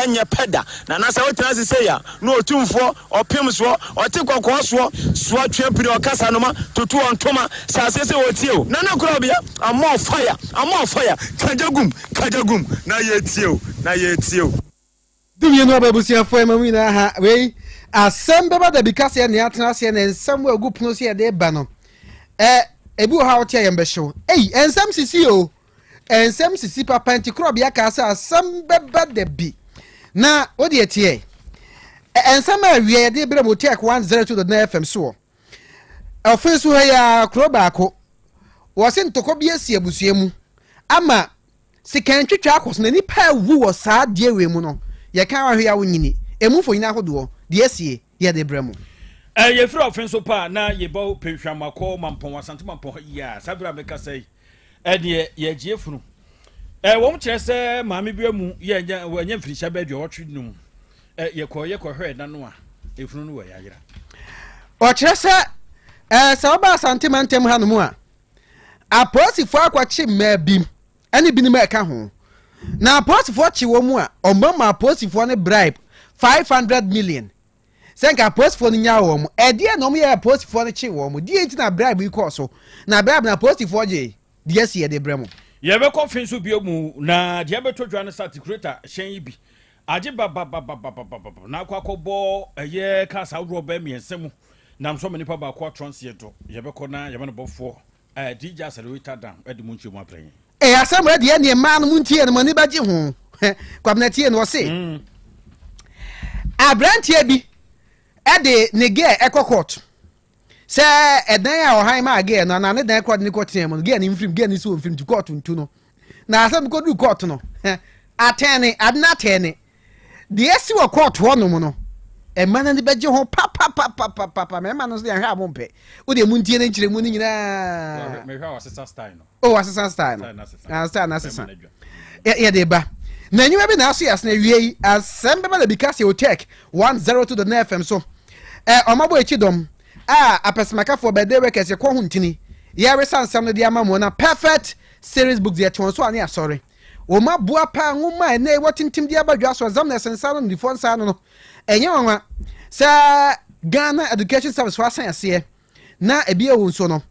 enye peda na nasa wotina se ya no otumfo opem so otekokko so twapiri okasa no ma tutu ontoma sasese wotieo na Krobea am on fire kajagum na yetieo Dumye no babusia fo emamu na ha we Asem Beba Dabi kase ne atena se ne nsam wa gupuno se de ba no ebi wo ha wote yembehyew ensam sisi o ensam sisi papa nti Krobea ka se Asem Beba Dabi na odi etie ensam awie de bre mo Otec 1029Fm so ofesu ha ya Krobea ko wo se ntoko bi esi abusua mu ama sikan twetwa akos na nipa wu wo saa de we mu no ye kan wa hwe ya wonyini emufo nyina hodo de esie ye de bremu ye free offense pa na ye bo penhwamako mampon asante mampon ya sabra beka sei de ye giefunu wo mkire se maame bia mu ye nya mfirisha ba de wotwe num ye ko hwe na no a efunu no wa yayira o kire se sa ba asante mantem ha no mu a aposifo akwachi mabim ani binim eka ho na aposifo chi wo mu a omama aposifo ne bribe 500 million senka aposifo ni nya wo mu edie no mu ye aposifo ne chi wo mu die nti na bribe iko so na bribe na aposifo je die sie de bremu ye be conference bi mu na die be todwa ne certificate hyen bi age ba na akwakobo ye ka sa wro ba miensemu na mso menipa ba kwa transieto ye be kona ye me bofo DJ accelerator down edi munchi mu apren Asem re de ne ma no muntie no mani baje ho kwabnatie no se abrantie bi ede ne ge ekokot se edan a ohan ma ge no na ne dan ekod ne kotem no ge ne mfrim ge ne so mfrim ti court ntu no na asem ko du court no atene adna tene de esi wo court ho no no e mana ne baje ho pa me ma no so de hwa bompe wo de muntie ne nkire mu ni nyina me hwa asesa style no asesa style no style na asesa ya de ba na nyuma bi na aso yas na wie Asem Beba Dabi kase Otec 1029Fm so omabo echidom apesemaka for bede workers ye ko huntini ye resansam no de amamo na perfect series books ye twon so ane asori o ma bua pa nwuma na wotintim de abadwa so zam na sensa no difon sa no enye wanwa sa Ghana Education Service for asan na ebi ewu so no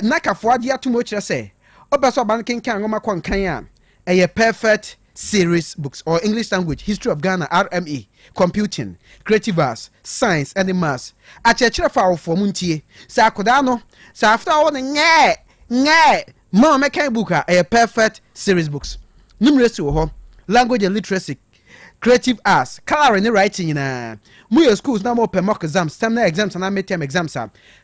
na kafo ade atomo kire se obeso ban kenkan nwoma konkan a perfect series books or English language history of Ghana RME computing creative arts science and maths achechire fa for muntie sa akoda no sa after all nge ma mekan book a perfect series books numeracy ho language and literacy creative arts coloring and writing na mu your schools na mo per mock exams terminal exams and midterm exams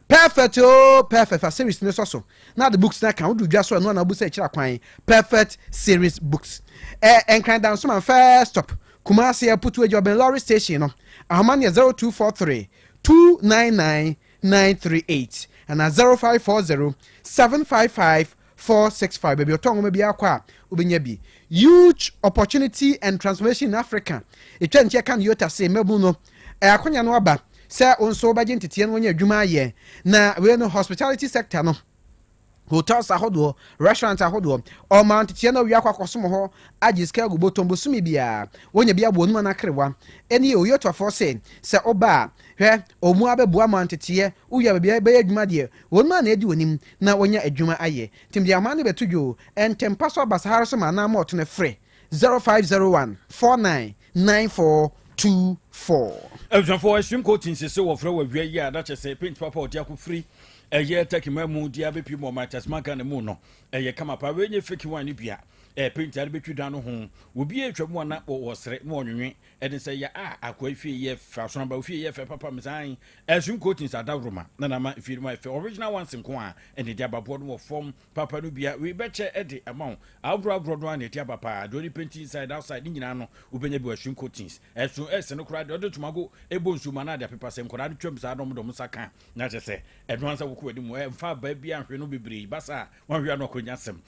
perfect for series no so na the books na kan do dwa so no na bu say kira kwan perfect series books and down some first stop Kumasi put a job in lorry station no ahomania 0243 299 938 and 0540 755 465 baby otongo me bia kwa ubinya bi huge opportunity and transformation in Africa etwa nche kan yota say mebu no akonya no aba say onso baje ntete no nya adwuma ye na we no hospitality sector no hotels ahodo restaurants ahodo o man tete no wi akwakosom ho agiska gubo tombo sumi bia wonya bia bo no na krewa eni o yotwa for say oba hwe omu abeboa man tete uya bia be adwuma de wonma na edi wonim na wonya adwuma aye timbia man ne betudwo entempa so basahara so mana ma oto ne frɛ 0501 499424 for swim coaching se wo frɛ wa wi ya da che say paint papa odi akofri take mamu dia be pi mo matters maka ne mu no kama pa we nye fake one bia paint ari betwi dan no ho obi atwamu na wo sere mo onwenwe de say ya akwa fie ye fa so na ba fie ye fa papa msan swim coaching sa davroma na ma fie ma fe original ones nko a ene dia babo no form papa no bia we beche de amount abro do na dia papa do ni paint inside outside nyina no obenya bi swim coaching no kura de tumago ebonsu ma na dia paper sem kura de twam sa dom saka na che se advance ko di mo fa ba bia hwe no bebre basa wan hwe no konya sem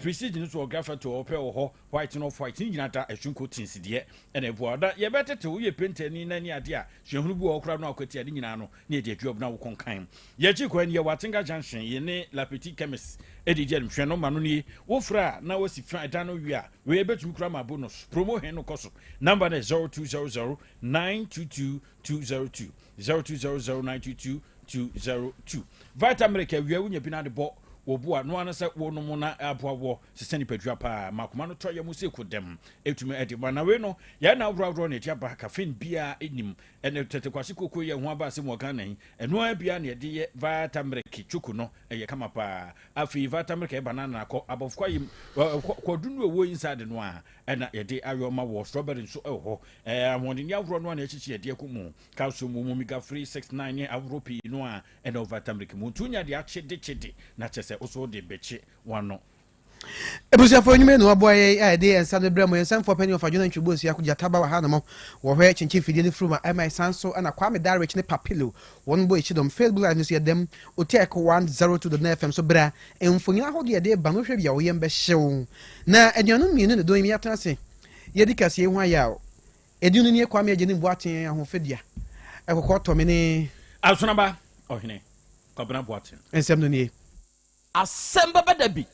prestige no so geographer to ope ho white no white ni nyinata ehunko tinsidie ene bo da ye betete wo ye painter ni nani ade a hwehunu bu okra no akwati ade nyina no na ye adwuob na wo konkan ye ji kwan ye watinga junction ye ne la petite chemist edidi am hwe no ma no ni wo fra na wo si fa da no wi a we betumi kura ma bonus promo hen no koso number na 0200 922 202 0200922202 vitamin ka wi awunya bi na de bo wo bo no anase wo no mo na aboa wo sesani padua pa makoma no toye mu se kodem etumi edi na we no ya na wrawro na etia ba caffeine bia enim ene tete kwase kokko ye ho aba se mo kan nan eno a bia na edi ye vitamin chuku no eye kama pa afi vitamin ka banana na ko abofkwa yim ko dunu wo inside no a ena edi ayo ma wo strawberry so ho amoni ya wro no na echichi edi akumu calcium mu omega 369 ye avropi no a ena vitamin mu tunya de achede na chese also de beche wano ebusia fo nyime no aboye a de ensa no bremo ensa fo penny of adwona ntwibo sia kugya taba wa hanamo wo hwe chinchi fidie ne fruma my sanso ana kwame direct ne papilo won boy chidom Facebook live no sia dem Otec 1029Fm so bra emfonya hode de ba no hwe bia wo yem be hyew na aduanu mienu ne do mi atase ye dikase ye hwa ya edunu ne kwame agye ne boaten ahofadia ekokọ to me ne asonaba ohene kwabena boaten ensem no nie Asem Beba Dabi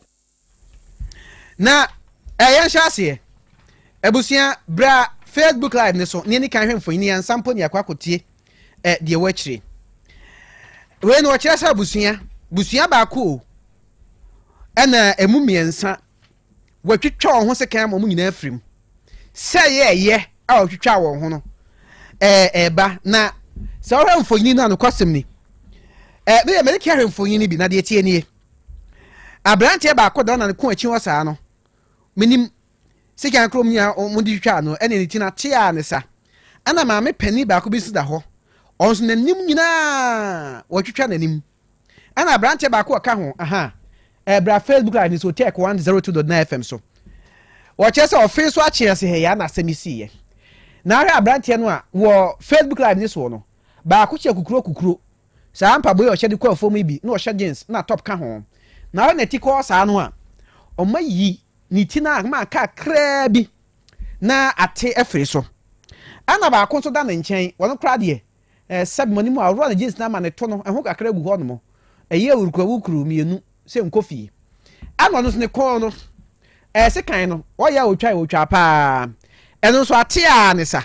na eyan hyase ebusia bra Facebook live ne so ne kan hwemfo ni ansampo ne akwakotie de wachire we no kire sa busia ba ko na emu miensa watwitwa ho se kan mo nyina afrim se ye a watwitwa wo ho no ba na se wo hwemfo ni na no kwasem ni me me kire hwemfo ni bi na de tie nie abrante ba ko da na ko achi wasa no minim sikan krom nya omudi twa no ene ni tina tia ne sa ana ma me pani ba ko bi sida ho onso nanim nyina watwitwa nanim ana abrante ba ko ka ho bra Facebook live ni so Otec 1029Fm so wache se ofin so achi ase he ya na semisi ye na hwe abrante no a wo Facebook live ni so no ba ko che kukuro sa ampa boy o hye de kwa fom bi na o hye jeans na top ka ho na ho na ti ko sa no a o mayi ni tina ma ka krabi na ate efre so ana ba ko so da na nchen won kra de sab mani mu awro na jeans na ma ne to no ho kakra gu ho no mo eye wurukuru mienu se nkofi ana no so ne ko no se kan no o ya otwa pa eno so ate a ne sa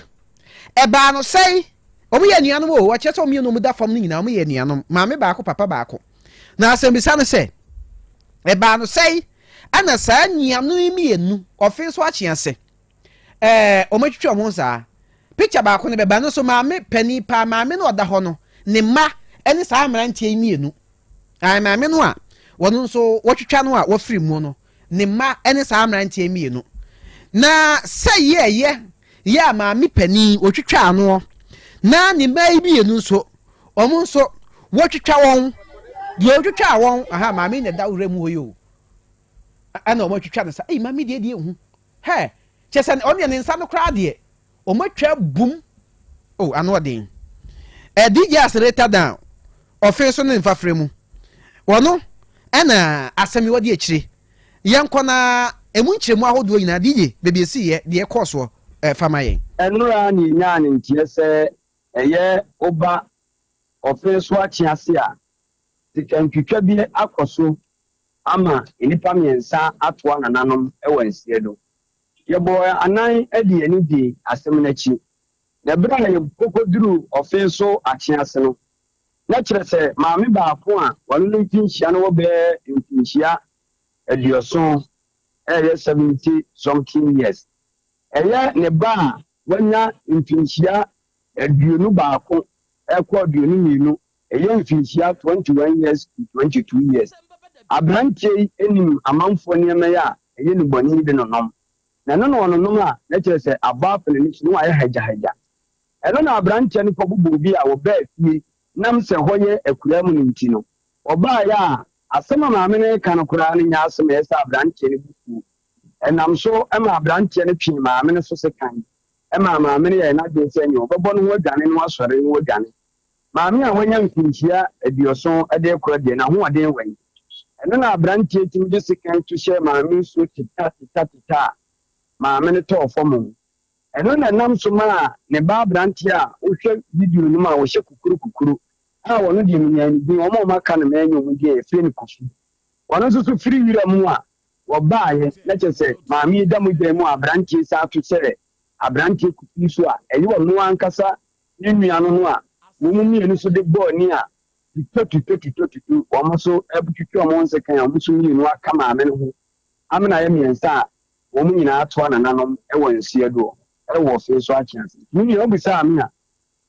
ba no sei o mu ye nuanom o wa cheso mi no mu da fam ni nyina o mu ye nuanom ma me ba ko papa ba ko na asem bisa no se ba no sei ana sa nuanom mi enu ofin so achiase o ma twitwa ho sa picture ba ko ne be ba no so ma me pani pa ma me no oda ho no ne ma ene sa amrantie mi enu ai ma me no a wono so wotwitwa no a wo free mu no ne ma ene sa amrantie mi enu na say ye ma me pani wotwitwa no na ne mai bi enu so omo so wotwitwa won de wotwitwa won ma me ne da wure mu hoyo ana omo twitwa no sa ma me de hu he chese on ne nsa no kra de omo twa bum ano den DJ accelerator down ofe so ne mfa fremu wono ana asemi wodi akire yanko na emu nkyeremu ahodo nyina DJ bebe si ye de ekoso fama yen enura ni nya ni ntie se eye oba ofe so achiase a tikankitwa bi akoso ama enipa miensa atoa nananom ewansie do yebo anan edi eni di asem na chi na bra na yekokoduru ofe so achiase no na kire se maame ba ko a wanu mfinhia no wo be mfinhia edioso 70 something years eye ne ba wanya mfinhia eduonu ba ko ekọ eduonu mienu eye mfinhia 21 years to 22 years abranche enim amanfo niema ya eye ni boni de nonom na no no no a na kire se aba peleni no aye haja eno na abranche ni ko bubu bi a wo ba fie nam se hoye ekuramu ni ntino oba ya asema maame ne kan kura ni nya asema esa abranche ni buku enam so ema abranche ni twi maame ne so se kan ema maame ne ya na de se nyo bebo no wadwane no asore no wadwane maame a wanya mfinchia edioso ede kura de na ho ade wan ɛno na aberanteɛ tim de sekan to hyɛ maame nsuo tita maame no tɔɔ fam mu ɛno na nam so ma ne ba aberanteɛ a wohwɛ video no mu a wɔhyɛ kukuru a wɔno deɛ munyani bi wɔn a wɔaka no mɛnyɛ wɔn deɛ ɛfiri no kofi wɔno nso so firi wira mu a wɔbaayɛ na kyerɛ sɛ maame yi da mu gyan mu a aberanteɛ saa ato sɛ aberanteɛ kufi so a ɛyɛ wɔn ankasa ne nua no a wɔn mu mmienu so de bɔɔl ni a tutu wɔn so ɛbutwitwi wɔn nsa kan a wɔn so mmienu aka maame no ho amena yɛ mmiɛnsa a wɔn nyinaa atoa nananom ɛwɔ nsia do ɛwɔ fɛ so akyɛ ase ne nua obisa ame a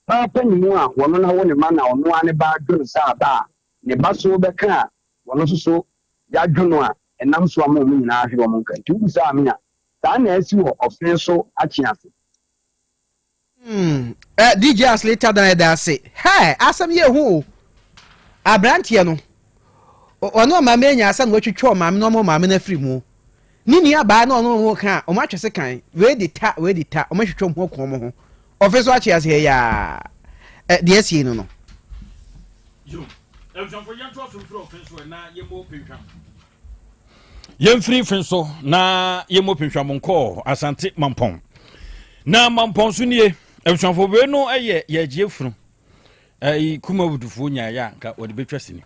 baa panyimu a wɔn na wɔ ne ma na ɔno a ne ba adwo nsa aba a ne ba so bɛka a wɔn nso so yɛadwo no a ɛnam so ama wɔn nyinaa ahwɛ wɔn nka nti obisa ame a saa na ɛsi wɔ ɔfɛ so akyɛ ase. DJ as later than that say hey asem ye hu abrantie no ono ma me nya asa no twetwe o ma me no ma me na free mu ni ni aba na ono wo kan o ma twese kan we di ta o ma twetwe mo ko mo ho office wa chia se ya de asie no no yo e for yan to so free office na ye mo pinhwa ye free fenso na ye mo pinhwa mo nko asante mampon na mampon so nie ebusanfo be no eye ye gie funu kuma wudufo nya ya nka wode betwasini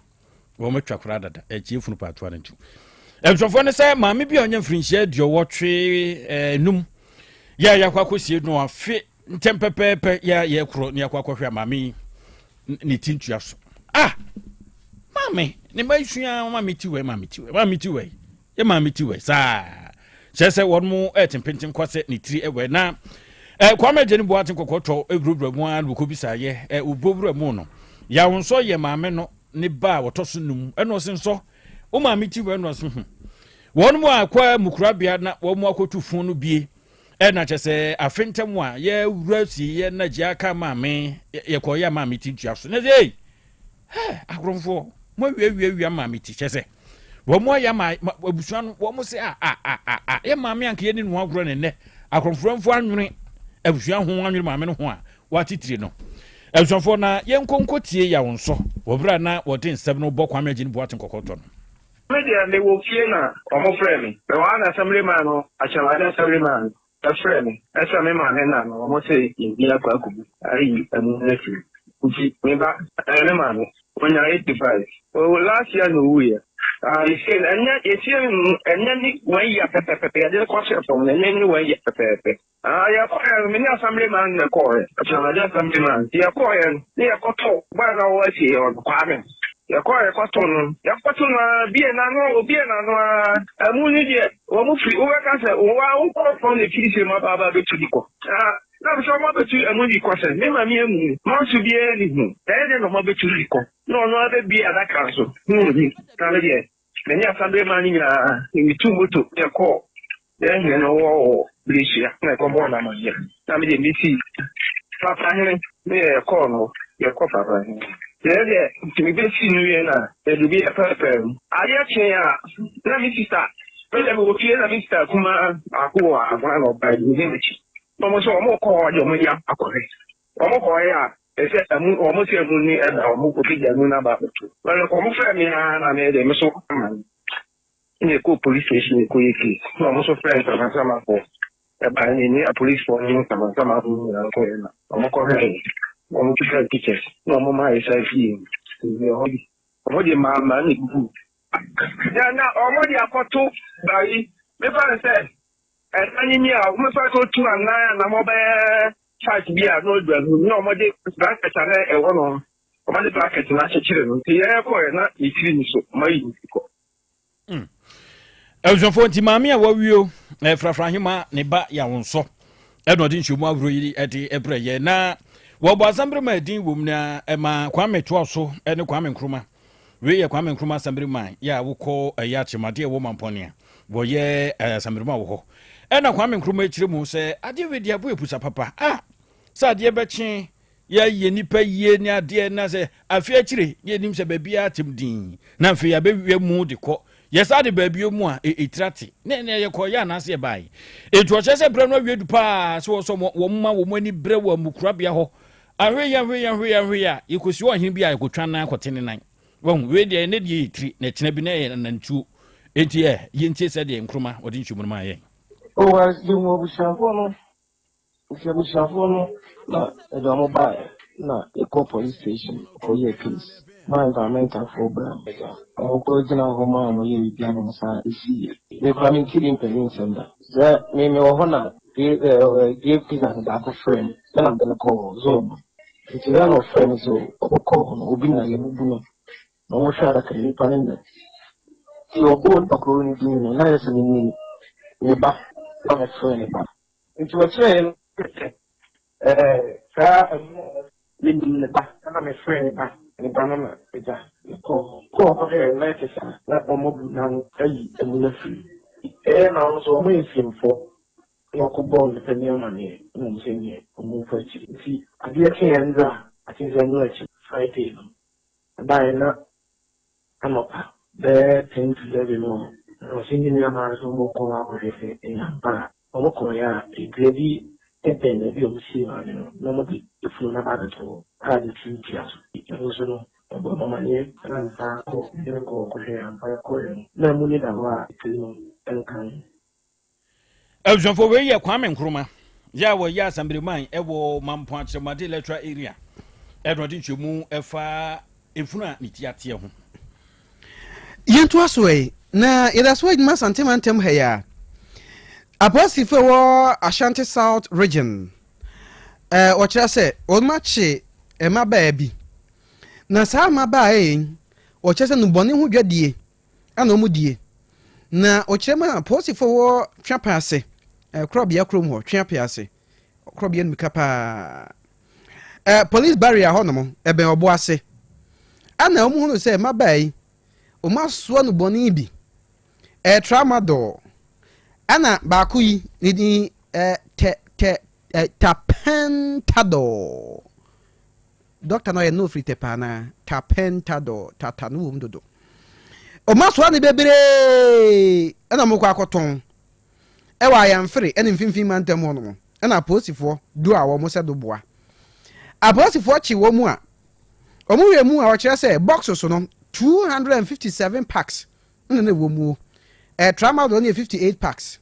wo metwa kora dada gie funu pato antu ebusanfo ne say maame bi onye mfrinhia dio wotwe num ya kwakosie no afi ntempepepe ya kro ne kwakohwe maame ni tintua so maame ne maisua maame tiwe ye maame tiwe sa chese won mu etimpentin kwase ni tiri ewe na kwame jeni boatin kokoto ebrobro mu an ko bisa ye ubobro mu no ya wonso ye maame no ne ba wotoso num eno senso o maame tiwe eno so won mu akwa mukurabia na wo mu akotu fun no bie na chese afentem a ye wurasi ye na ji aka maame ye ko ya maame tintua so na sei akromfo mo wiewia maame ti chese wo mu ya ma abusuan wo mu se ye maame anka ye ni no agro ne ne akromfo anwene abusuan ho anwene maame no ho a watitire no abusuanfo na ye nkonkotie ya wonso wo bra na wo den nsem no bokwa ma gini boatin kokoto no media le wo fie na omo frame me wa na assembly man no achawada assembly man the frame assembly man na no omo say ye akwa akubu ayi amu nefi uji me ba ene man when you 85 last year no we you say enya ni one year pepe ya de kwase from enya ni 1 year pepe ya kwa me ni assembly man na ko achawada assembly man ya ko ni ya ko to ba na wo si o kwa me ya kwa to no bie na no amuni de wo mu free wo ka se wo ko from the kisi ma baba be tudiko na so ma be tu amuni ko se me ma mi emu ma su bie ni hu de no ma be tudiko no be bie ada kan so na le de me ni asambe ma ni na ni tu moto de ko de ni no wo blishia na ko bo na ma ye na me de mi si papa he me ko no ye ko papa he yeah, to be seen na there be a purpose. Ayachia, let me sister. When I will hear Mr. Kuma, Akua, one of by the village. Almost more call your money up. Almost almost a moon and almost a moon about it. Well, almost a man, I made a mess in a cool police station in Kuiki. Almost a friend of some for a police for him, some of them, almost on to teachers. No more is I feel. What the man is good. Now, already I got to by me said, and any year, we first go to and 9 and I'm over 5 beer, no more bracket and one on the bracket and I children. The airport not eating so my. Elfonti mamia wa wio frafrahima ne ba ya wonso. Eno din chumu awro edi ebreye na wo bo asambere ma din wom na ma kwame to so ene kwame nkruma we ye kwame nkruma asambere man ya wokọ ya chimade wo mamponia wo ye asambere ma wo ho ena kwame nkruma ekire mu se ade we dia bo epusa papa sa de beche ya ye nipa ye ni ade na se afi akire ye nim se babia timdin na afi ya be mu de kọ yesa de babio mu a etrate ne ye kọ ya na se bai etu o chese bre no wiedu pa so wo mma wo mani bre wo mukurabia ho ahwe ya ikosi wo hin bia ikotwa na akotene nan Well, we dey ne dey tri na chena bi na ye nantu enti yenti se dey nkroma odi ntwumu ma ye. Oh, as you mo bushafo no na edo ba na e call police station for your case. My environmental program. Oh, go jina ho ma mo ye bi anu sa isi. The coming killing person sender. That me ohona give pizza that a friend. Then I'm gonna call Zoom. It's a lot of friends so call obi na ye bu no. No shara ka ni panin. Your board bakuru ni no na yes ni ba na friend ba. It's a friend living the back, and I'm a friend back in the banana. Call her letters, not a mobile now, and we're free. And also, I'm waiting for local ball, the penny money, and I'm saying, move for you. See, I get here, I think I'm going to fight it. And I'm up there, 10 to 11 more. I was thinking your house, more collaborative in a bar. I'm going to be depende di omisiva no di fluna barato di tintia e sono buona maniera per ko na muni da wa tino enkan Eljonfo we ye kwame nkruma ya wo ya Asem man e wo mampo achemade electoral area edodi ntwemu efa efuna nitiate ho yentu asoi na iraso edma santimantem heya Apostle wo Ashanti South region o kira se o machi e maba bi na sa maba o kira se no bone ho dwadie ana o mudie na o kira ma Apostle wo twapa ase Krobea krom ho twapa ase Krobea nmika pa police barrier ho no mo e ben obo ase ana o mu no se maba o maso no bone bi tramadol ana baako yi ni tapentadol doctor no ye no free tepana tapentadol tatanu wom dodo o maso ani bebere ana mo kwa akoton e wa ya mfiri ene mfimfim mantem ho no ana posifo du a wo mo se do boa aposifo chi wo mu a o mu we mu a o kire se box so no 257 packs nne wo mu tramadol no 58 packs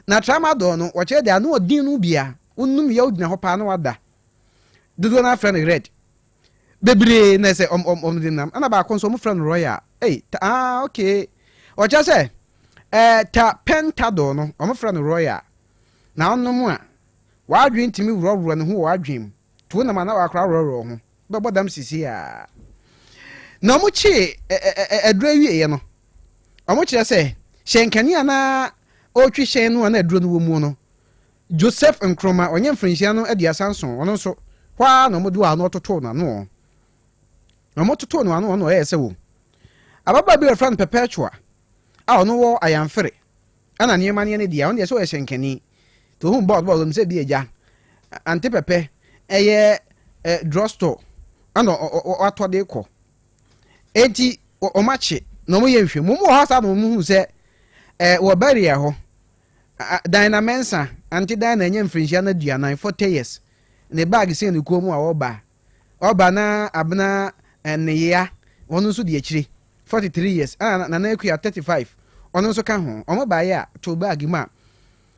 na tramadol no wache de anu odin no bia unum ya odina ho pa na wada dodo na friend red bebre na se dinam ana ba kon so mu friend royal okay wache se ta pentadol no o mu friend royal na onum a wadwen timi wuro ne ho wadwen to na mana wakra wuro ho bebo dam sisi a na mu chi edra wie no o mu kire se shenkani ana o twi hyen no na aduro no wo mu no Joseph Nkroma onye mfrinhia no ade asanson ono so kwa na mo do a no toto na no mo toto no ano no ese wo ababa bi refran perpetua a ono wo ayamfere ana niema ne dia on de so shenkani to hu board mse bi eja ante pepe eye drugstore ana atode ko enti o machi no mo ye hwe mo ha sa no mo hu se wo barrier ho dynamensa anti dyna enye mfrinhia na duanan 40 years ne bag se ne ko mu a oba na abna enyeya onu so de akire 43 years na ekuya 35 onu so ka ho omo ba ya to bag ma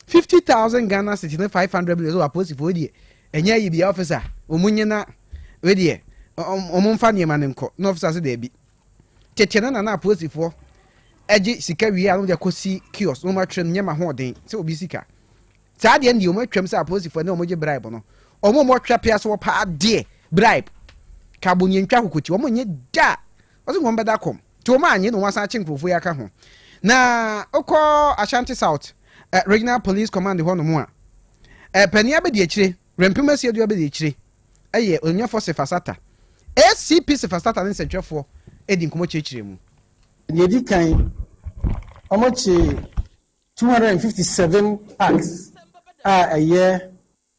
50,000 Ghana city na 500 billion so aposi for die enye yi bi officer omunye na we die omumfa ne ma ne nko na officer se de bi tete na aposi for eji sika wi anu de kosi kiosk no ma twem nyema ho den se obi sika sa de ndi o ma twem se aposi for na o mo je bribe no o mo twa pia so pa de bribe ka bonye ntwa kokoti o mo nye da o se mo beda kom to ma anye no wasa chinkrofo ya ka ho na okọ Ashanti South Regional Police Command ho no mo a pania be de akire rempemasi adu be de akire eye onyafo se fasata ACP se fasata ne setwefo edi nkomo chechire mu Yedi kan omochi 257 packs a year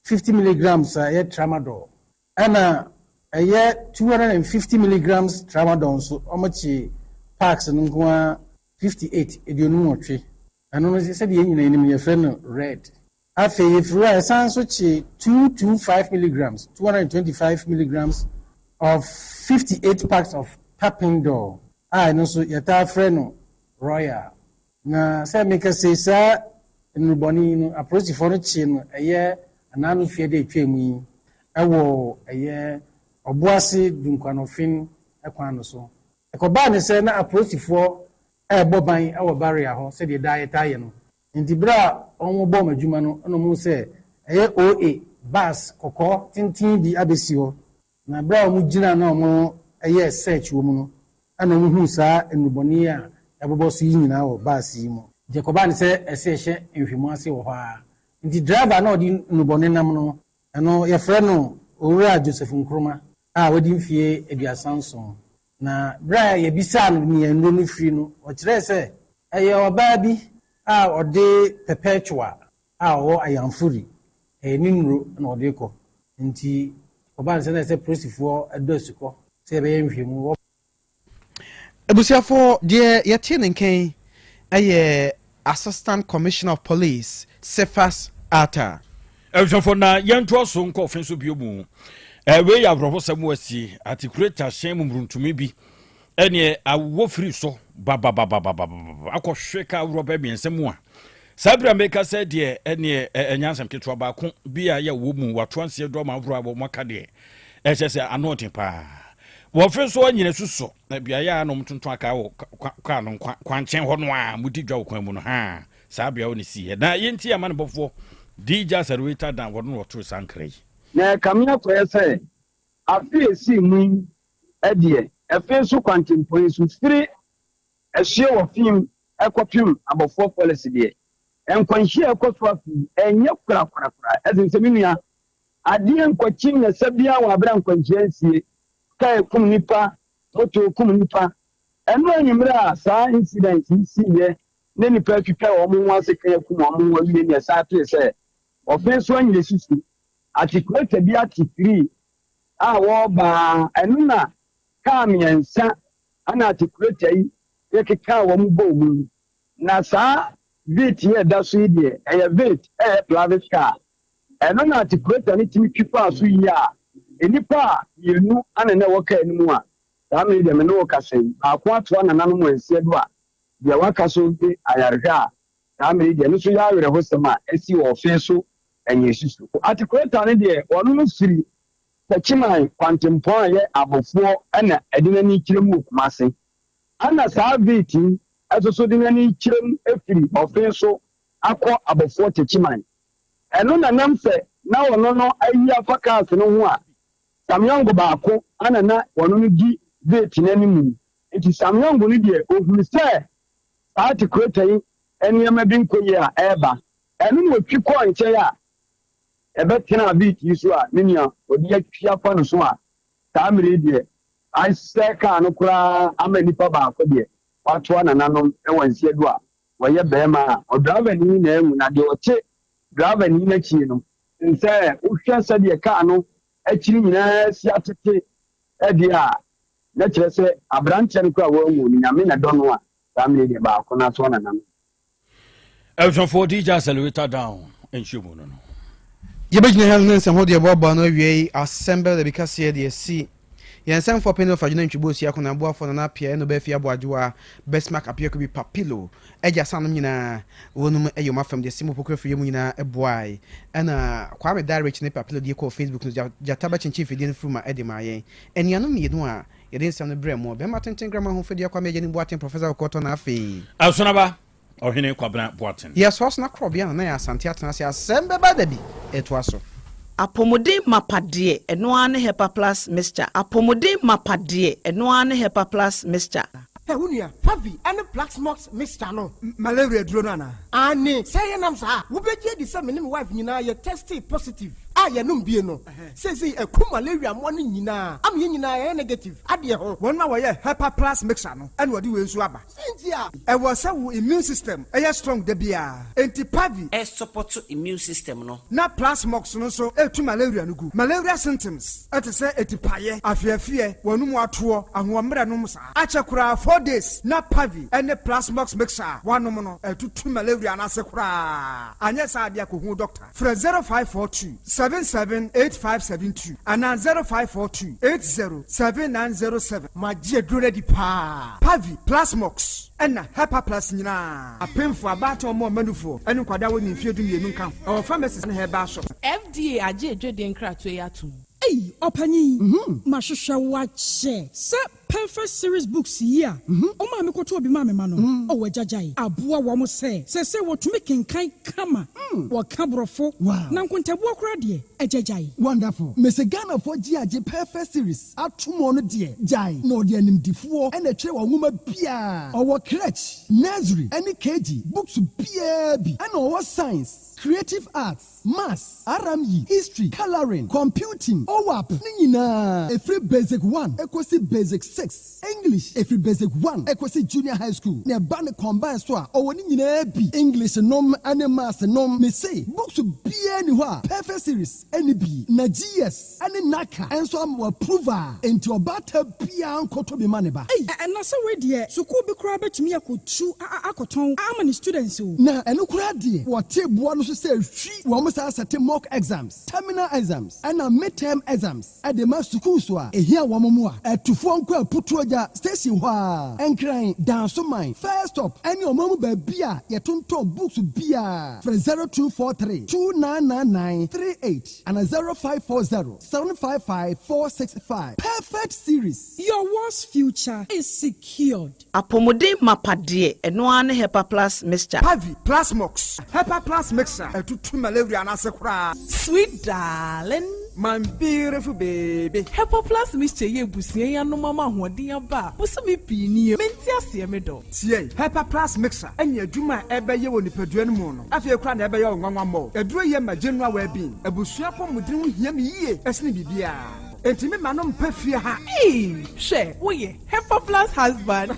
50 milligrams a year tramadol ana a year 250 milligrams tramadol so omochi packs ngwa 58 edionu otwe ano no se de nyina enim ye friend red afa ye fru a san so chi 225 milligrams 225 milligrams of 58 packs of tapendol a no so yɛtaa frɛ no royal na sɛ meka sɛ saa nnubɔne no apolisifoɔ no kye no ɛyɛ anaa no fie de atwa mu yi ɛwɔ ɛyɛ ɔboase dunkwanofin ɛkwan no so ɛkɔbaa ne sɛ na apolisifoɔ ɛbɔ ban ɛwɔ barrier hɔ sɛdeɛ daa yɛtaa yɛ no nti bere a wɔn bɔ wɔn adwuma no ɛna wɔn sɛ ɛyɛ oa bus kɔkɔɔ tenten bi abɛsi hɔ na bere a wɔn gyina na wɔn ɛyɛ search wɔ mu no ɛna wɔn hu saa nnubɔne a ɛbɛbɔ so yi nyinaa wɔ bus yi mu gye kɔbaa ne sɛ ɛsɛ ɛhyɛ nhwɛmu ase wɔ hɔ a nti driver na ɔde nnubɔne nam no ɛno yɛfrɛ no owura Joseph Nkrumah a wɔde mfie 37 na bere a yɛbisaa no nea nnuro no firi no ɔkyerɛ sɛ ɛyɛ ɔbaa bi a ɔde perpetua a ɔwɔ ayamfori ɛyɛ ne nnuro na ɔde kɔ nti ɔbaa ne sɛ na ɛsɛ polisifoɔ ɛdɔ asukɔ sɛ ɛbɛyɛ nhwɛmu abusuafoɔ deɛ yɛte ne nkɛn ɛyɛ Assistant Commissioner of Police Cephas Atta ɛhwɛfo na yɛntoa so nkɔɔfen so bio mu wei yɛ aborɔfo sɛm wasi atikureta hyɛn mu mmuruntumi bi ɛneɛ awɔ firi so akɔhwe ka aworɔ bɛ miɛnsa mu a saa bere a meka sɛ deɛ ɛneɛ ɛnyansɛm ketewa baako bi a yɛ wɔ mu watoa nseɛ dɔma aworɔ a wɔmaka deɛ ɛkyɛ sɛ ano ɔden paa wɔfe so anyina suso na biayɛ a nom tonton aka wɔ kwa no kwankyɛn hɔ no a mudi dwa wɔ kwan mu no ha saa bea wo ne si na yɛnti ama ne bɔfoɔ DJ Sarwita dan wɔn wɔto sankra yi na kamia kɔyɛ sɛ afi esi mu ɛdeɛ ɛfe so kwantempo so firi ɛhye wɔ fim ɛkɔpem abɔfoɔ policy deɛ ɛnkwanhyia ɛkɔso afi ɛnyɛ kura ɛsɛ sɛ minua adeɛ nkɔkyi na sabia wɔ abra nkwanhyia nsie kai kum nipa moto kum nipa ɛno anyimre a saa incident si yɛ ne nipa twitwa wɔn ho ase kai kum wɔn ho wie ne saa to sɛ ɔfɛn so anyere sisi atikuleta bi atikiri a wɔba ɛno na kaa mmiɛnsa ana atikuleta yi yɛkeka wɔn bɔ mu na saa vet yɛ da so yi deɛ ɛyɛ vet ɛyɛ private car ɛno na atikuleta ne timi twipa so yi a enipa a yenu ana na wɔka anim a saa mmiri deɛ me ne wɔka sɛn baako atoa nananom ansie do a deɛ waka so de ayarehwɛ a saa mmiri deɛ no so yɛ awerɛho sɛm a asi wɔ ɔfɛn so ɛnyɛ susu atikuleta ne deɛ ɔno no firi sɛkyiman kwantempɔn a yɛ abɔfoɔ ɛna ɛde n'ani kyerɛ mu Kumase ana saa veti ɛso so de n'ani kyerɛ mu efiri ɔfɛn so akɔ abɔfoɔ tɛkyiman ɛno na nam sɛ na ɔno no ayi afa kaase no ho a samyɔngo baako ana na ɔno no di veti n'anim nti samyɔngo no deɛ ohunu sɛ saa atikuleta yi nneɛma bi nkɔyie a ɛɛba ɛno na otwi kɔɔ nkyɛn a ɛbɛtena veti yi so a ne nua ɔde atwi afa no so a saa mmiri deɛ asɛ kaa no koraa ama nipa baako deɛ watoa nananom ɛwɔ nsie do a wɔyɛ bɛrima a ɔdrava ni na ehu na deɛ ɔte drava ni n'akyi no nsɛ wohwɛ sɛdeɛ kaa no akyiri nyinaa si atete ɛdeɛ a na kyerɛ sɛ aberanteɛ no koraa wɔn mu nyame na dɔ no a saa mmiri deɛ baako na atoa nananom ɛhwɛfoɔ DJ Accelerator down nhyɛ mu no yɛbɛgyina ha no nsɛm ho deɛ bɔbɔ no awiei Asem Beba Dabi kaseɛ deɛ si yɛnsɛmfoɔ pɛne ɔfa dwena ntwibo si ako na boafoɔ no na apia ɛno bɛafi aboadwoa bestmark apia ko bi papilo agya sa nom nyinaa wɔnom ɛyɛ ɔma fam deɛ si mu pokora firi mu nyinaa ɛboae ɛna kwame direct ne papilo deɛ kɔ Facebook no gyata bɛkyenkye fidie no firi ma ɛde ma yɛn anuanom mmienu a yɛde nsɛm no brɛ mu bɛma tenten grama ho fidie kwame agya ne boaten professor Okɔtɔ na afei asonaba ɔhene kwabena boaten yɛsoa so na Krobea na yɛ asante atena se Asem Beba Dabi ɛtoa so apomodin mapadeɛ ɛno ara ne hepa plus mixture apomodin mapadeɛ ɛno ara ne hepa plus mixture Unia, Pavi, and the Black Smokes Mr. No, Malaria Dronana. Annie, say an answer. Who be the same wife, you know, you're tested positive. I am no. Says he a coup malaria morning, you know. I'm in negative. Adia, 1 hour, Hepa Plus Mixer, and what do you swabber? Cynthia, I was so immune system, a strong debia. Anti Pavi, a support to immune system, no. Not plus mox, no, so to malaria no good. Malaria symptoms, at a say, at paye, I fear, one more tour, and 1 minute, Achakura 4 days, not Pavi, and the plasmox mixer, 1 nominal, 2 malaria and a secra. And yes, I be a doctor. For 0542 778572 and 0542 807907. My dear Grady Pa Pavi Plasmox and Hepa Plus Nina. A pin for about or more manufo and Quadawan in Field in Nunca or pharmacist and her bar shop. FDA ajeje den kratwe Hey, Opani, Mashusha watche. Sir, perfect series books here. Oma me koto obi mame mano. Owe jajai. Abua wa mo se what to make in kai kama. Wa kabrofo. Wow. Na nkontabu akra de ejajai. Wonderful. Mese Ghana for GAG perfect series. Atumo no de jai. No de animdifuo and a tre wa nwoma bia. Our crèche, nursery, any KG, books bia bi. And our science, creative arts, maths, RME, history, coloring, computing, OWAP, nina. Every basic 1, equasi basic 6. English, every basic 1, equasi junior high school. Ne bane combine so or nina bi. English nom, and maths nom. Me say, books be anywhere. Perfect series, any B, na GS, any NACA, and so I'm approver into a batter pian koto be maneba. Hey, and na so we dear, so could be crab to me akoton. How many students? Na enu kura die. What tape one so say she almost has a mock exams, terminal exams, and a midterm exams. At the master school so a here wamomua. At to phone call putroja station wa and crying down so mine. First stop any omomu beer ya tunto books beer for 0243 299938 and a 0540 755 465. Perfect series. Your worst future is secured. Apomode mapade enoane Hepa Plus mixture. Pavi Plasmox Hepa Plus mixture. To malaria and asakura. Sweet darling, my beautiful baby. Hepa Plus mixture ye busie ya no mama hoden aba. Muso me pini menti ase me do. Tie Hepa Plus mixture enya adwuma ebe ye woni padua no mu no. Afie kura na ebe ye nwanwa mo. Eduro ye ma general well being. Ebusua pomudin hu hia me yie. Esne bibia. Enti me ma no mpa fie ha. She wo ye Hepa Plus husband.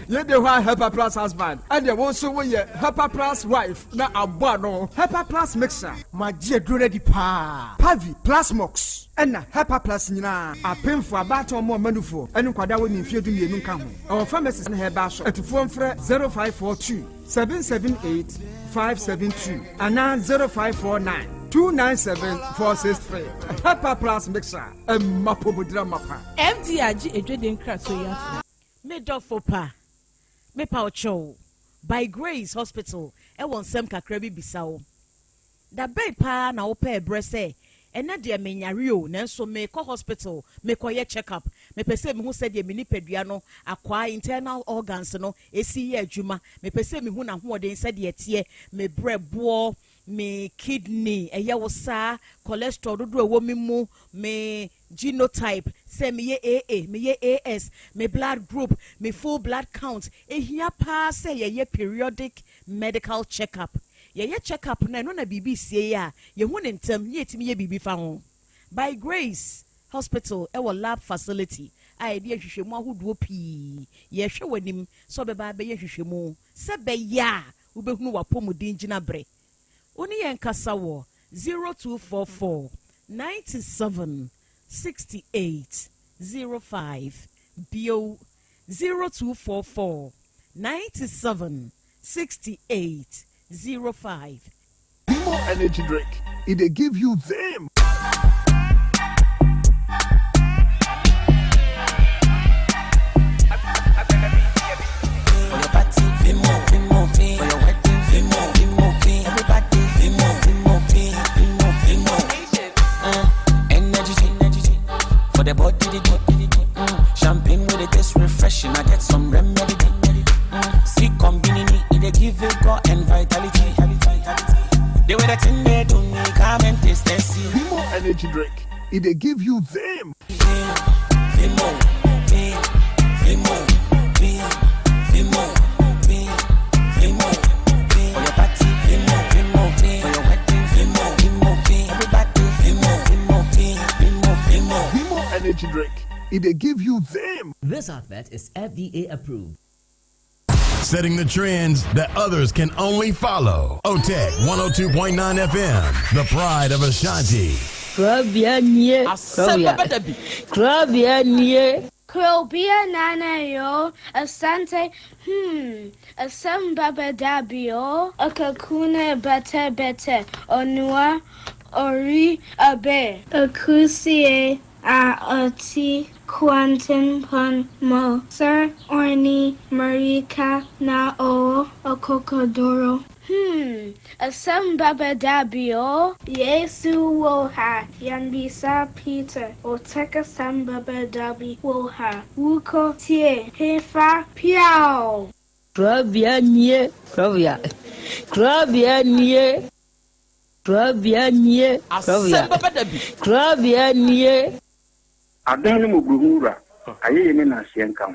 You the one Hepa Plus husband, and you also want your Hepa Plus wife. Na abano Hepa Plus mixer. My dear Grady Pa Pavi Plasmox and Hepa Plus Nina. A pin for about or more manufo and Quadawan in Field in Nunca. Our pharmacist and her bar shop at phone for 0542 778 572 and 0549 297-463. Hepa Plus mixer. A mapobudra mapa. FDA ajeje den kratwe me dofo pa. Me pa ocho by Grace Hospital e won sem kakra bi bisawo da bay pa na wo pa ebrese ena de menyare o nanso me ko hospital me ko ye check up me pese me hu se de me nipadua no akwa internal organs no esi ye adwuma me pese me hu na ho de se de tie me brebo me kidney eye wo sa cholesterol dodo ewo mi mu me genotype say me ye AA me ye AS me blood group me full blood count ehia pa say ye periodic medical checkup ye checkup na no na BBC ya ye hu ne ntem ye timi ye bibi fa ho by Grace Hospital e wo lab facility ai de hwehwemu ahodo pi ye hwe wanim so be ba be ye hwehwemu se be ya wo be hunu wapomudin gina bre oni yen kasa wo 0244 97 68 05 bio 0244 97 68 05. More energy drink. It'll give you them. The body, champagne with it is refreshing. I get some remedy. See, combinini, it give you go and vitality. They were the thing they don't need, come and taste and see. More energy drink. It'll give you them. Energy drink. It'll give you them. This advert is FDA approved. Setting the trends that others can only follow. Otec 1029 FM, the pride of Ashanti. Krobea, Asem Beba Dabi. Krobea, Krobea Nana Yaw Asante Asem Beba Dabi Akakune Bete Onua Ori Abe Akusie Ati Quantum Pon Mo Sir Orni Marika Na O Okokodoro Asem Beba Dabi Yesu Woha Yanbisa Peter Otec Asem Beba Dabi Woha Wuko Tie Hefa Piao Krobea nie Krobea nie Krobea nie Asem Beba Dabi Krobea nie Adan mo buhura ayeye ne na asienka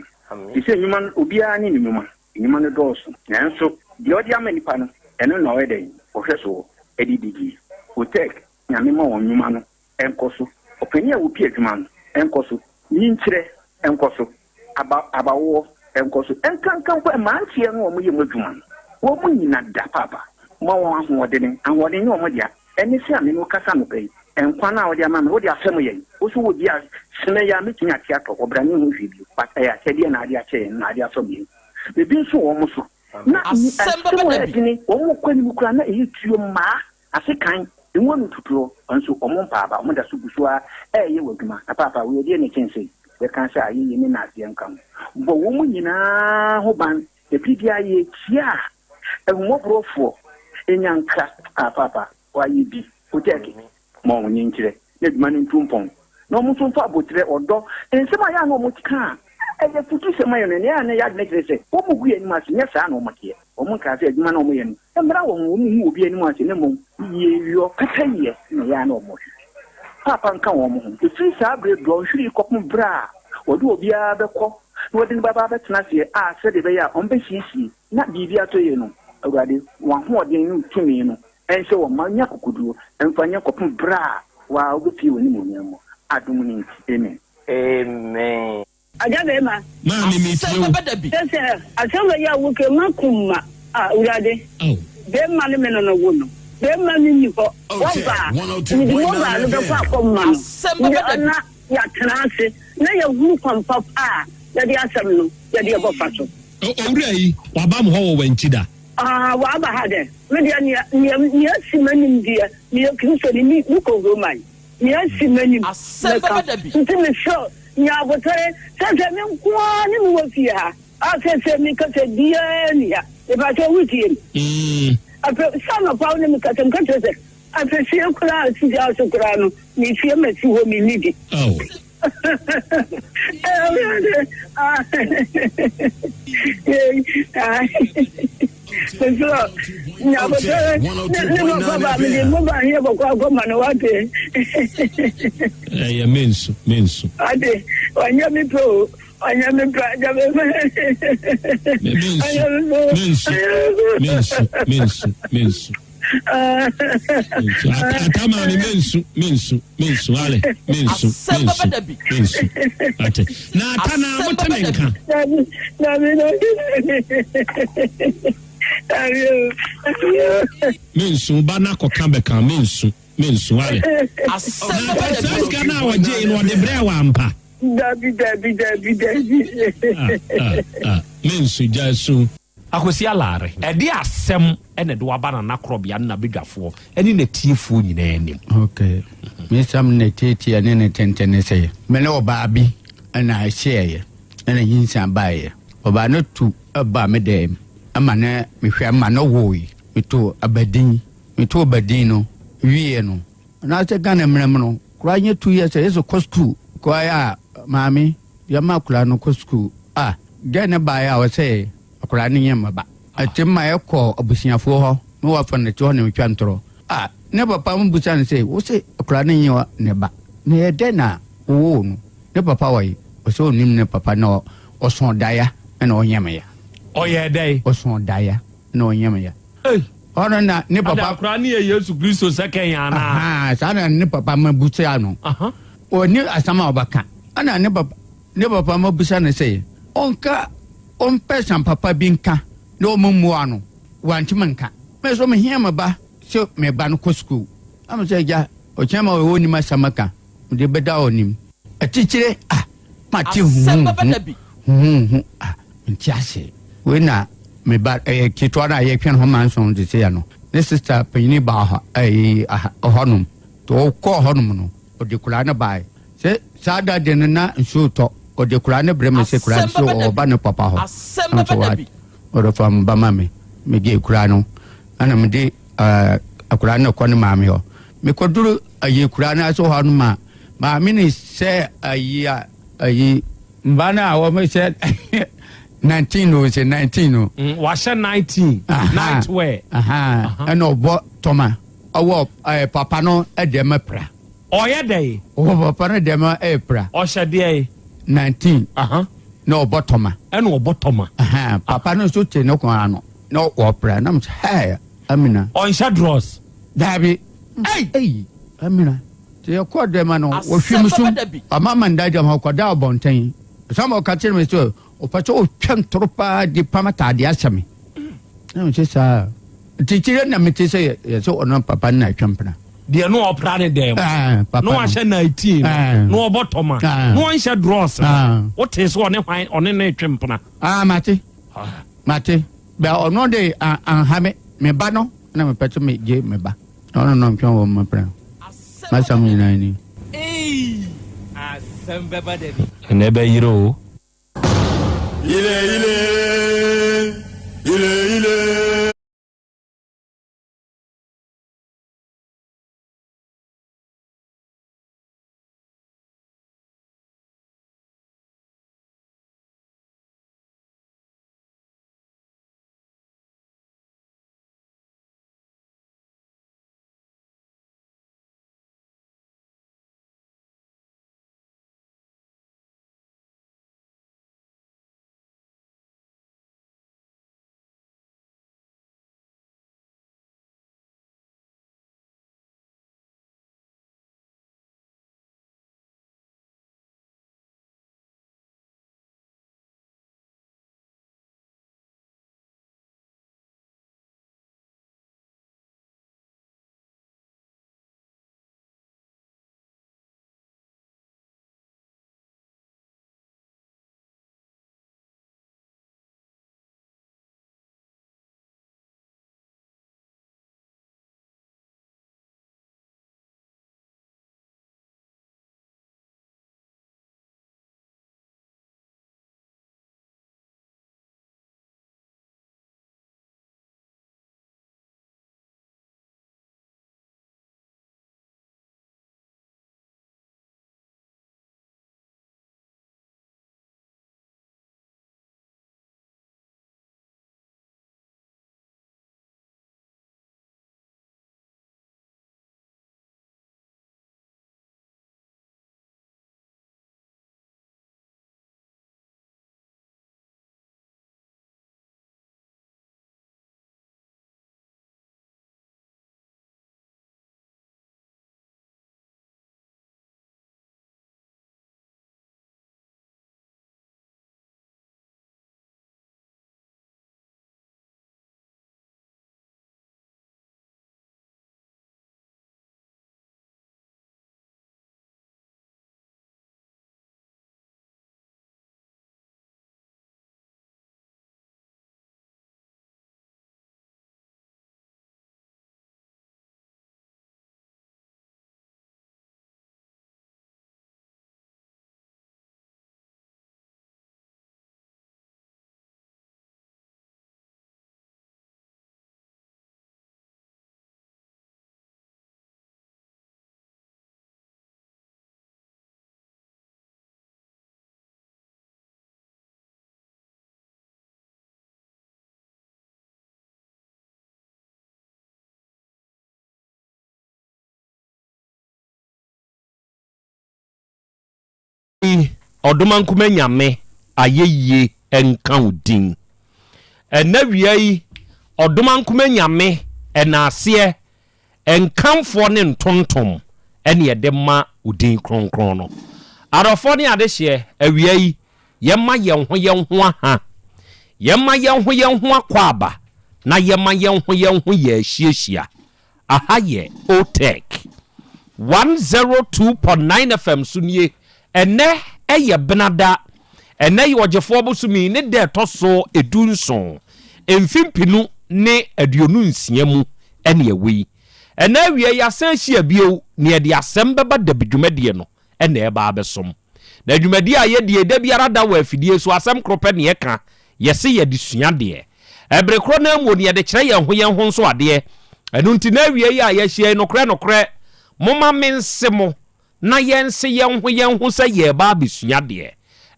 ise nyuma obia ni nyuma no doso nanso de odi amanipa no eno na ode ohweso edidigi Otec nyame ma won nyuma no enkoso opani a wo pie adwuma no enkoso nyinkyire enkoso abawo enkoso enkankan kwa mantie no mo yemu adwuma no wo mu nyina da papa mo won ahode ne ni wo dia eni se ame no kasa no pai enkwa na wo dia ma me wo dia asem yen wo so wo dia sene ya mekinya tiato obrani hu hwibi pata ya sede na ade ache na ade aso bi bebi nso wo mo so na Asem Beba Dabi wo mo kwani mu kura na etuo ma asekan enwo no tuturo nso omo mpaaba omo da so busua ye waduma na papa wo ye ne chense we kan sha ayi ni na ase nkam bo wo mu nyina ho ban de pidia ye tia enwo brofo enyanka papa wa yi bi Otec mo nyinkire ne duma ne ntumpon no mo so fa botre odo ensema ya no mo tika eye futu sema yo ne ya ne ya ne krese wo mu gu ani mase nya sa na mo tie o mo ka se adwuma na mo ye no emra wo mu obi ani mase ne mo ye yo kataye ne ya na mo papa nka wo mo ho fi sa bre do hwiri kopum bra wode obi a bekọ no wode baba betena se a se de be ya on be hisi na bibia to ye no awurade wa ho ode ni tumi no ense wo manya kokoduo emfanya kopum bra wa obi woni mo nyamo adum ni amen amen Ajabe ma Asem Beba Dabi sese asema ya wuke makuma urade be ma ne me no wo no be ma ni ni ko wa ba ni mo ba no be kwa ko ma Asem Beba Dabi na ya transe na ya wu kwampa ya di asem no ya di ebo faso owura yi wa ba mo ho wo wantida wa ba ha de me dia ni asimanim dia ni kristo ni ko go man ni asimanim Asem Beba Dabi ntime show nya botare sese me kwa ni mo fi ha sese mi ka se dia ni ya e ba to wuti ape sama pa ni mi ka tem ka se ape si kula si ja so kula no ni fi me si ho mi nidi mensu ade wanyame pro wanyame pra jabe mensu atama ni mensu ale mensu ate na atana mutanenka mensu bana ko kambeka mensu ale asaka na waje no de bre wa ampa dabi mensu jasu akosi alare edi asem ene de wabana na Krobea na bedwafo eni na tiefo nyina enim okay me sam ne tete ene ne tentene se me ne oba bi na ahye ene yinsa baaye oba no tu aba me dem ama na me hwe ama no woi me to abadin no wie no na te gana mrem no kura nye 2 years yeso kostu kwa ya mami ya makula no kostu gane baaya wo se akura ni nyema ba atima ekọ abusiafo ho me wa fa ne to ne twa ntoro ne papa mu busa ne se wo se akura ni nyewa ne ba ne yede na wo no ne papa wai o se onim ne papa na oson daya na onyema ya oye dai oson daya na onyema ya ono na ne papa akura ni Yesu Kristo second ya na sana ne papa ma busa no oni asama obaka ana ne papa ma busa ne se onka pesa papa binka no mumua no wantimanka me so me hiama ba so me ba no ko school am say ja o chama o ni masamaka de beda onim atichire mate hu ntiase we na me ba kitwa na ye twen ho manson de se ya no ne sister panyini ba ha honum to ko honum no o de kula na bai se sada de na nso to o de kula na brem se kula so o ba no papa ho Asem Beba Dabi o do fam ba mame me ge kula no ana me de akula na ko ne mame ho me ko duru aye kula na so ho no ma me se ayi mbana wo me se 19 no say 19 no washa 19 night wear and obo toma owo papa no e de mapra oye dey papa no de ma epra o hye dey 19 no obo toma and obo toma papa no so te no kwa no no opra na hey amina on sha draws dabi hey amina te ko de ma no wo hwimsu amama ndaja ma ko da obonten some ka tell me so o pacho o twam tropa di pamata de asame no se sa tichire na mete se so ono papa na twempna de no opra ne dem no ahye 19 no obotoma no ahye draws o te so one hwan one na twempna mate ba ono de anhame me ba no na me pacho me je me ba no mpon wo me pra masam ni nani Asem Beba Dabi nebe yiro ile oduma nkume nyame ayeye enka udin ena wiai oduma nkume nyame enase enkamfo ne ntontom ene yede ma udin kronkron no arofo ne adehye awiai yema yenho aha yema yenho akwaba na yema yenho ye ahyiehia aha ye Otec 1029 FM sunie ene ɛyɛ benada ɛnɛ yɛ ɔgyefoɔ bosumi ne dɛ ɛtɔ so edunson mfimpinu ne aduonu nsia mu ɛne ɛwɔ yi ɛnɛ awie yɛ asan hyia bio ne yɛde asɛm bɛba da bidwumadie no ɛna ɛba abɛsom na adwumadie a yɛde da biara da wɔ afidie so asɛm kropɛ ne yɛka yɛse yɛde sua deɛ ɛbere koro na mu ne yɛde kyerɛ yɛn ho nso adeɛ ɛno nti na awie yi a yɛhyia nokorɛ moma mense mo na yɛnse yɛn ho sɛ yɛba abɛsua deɛ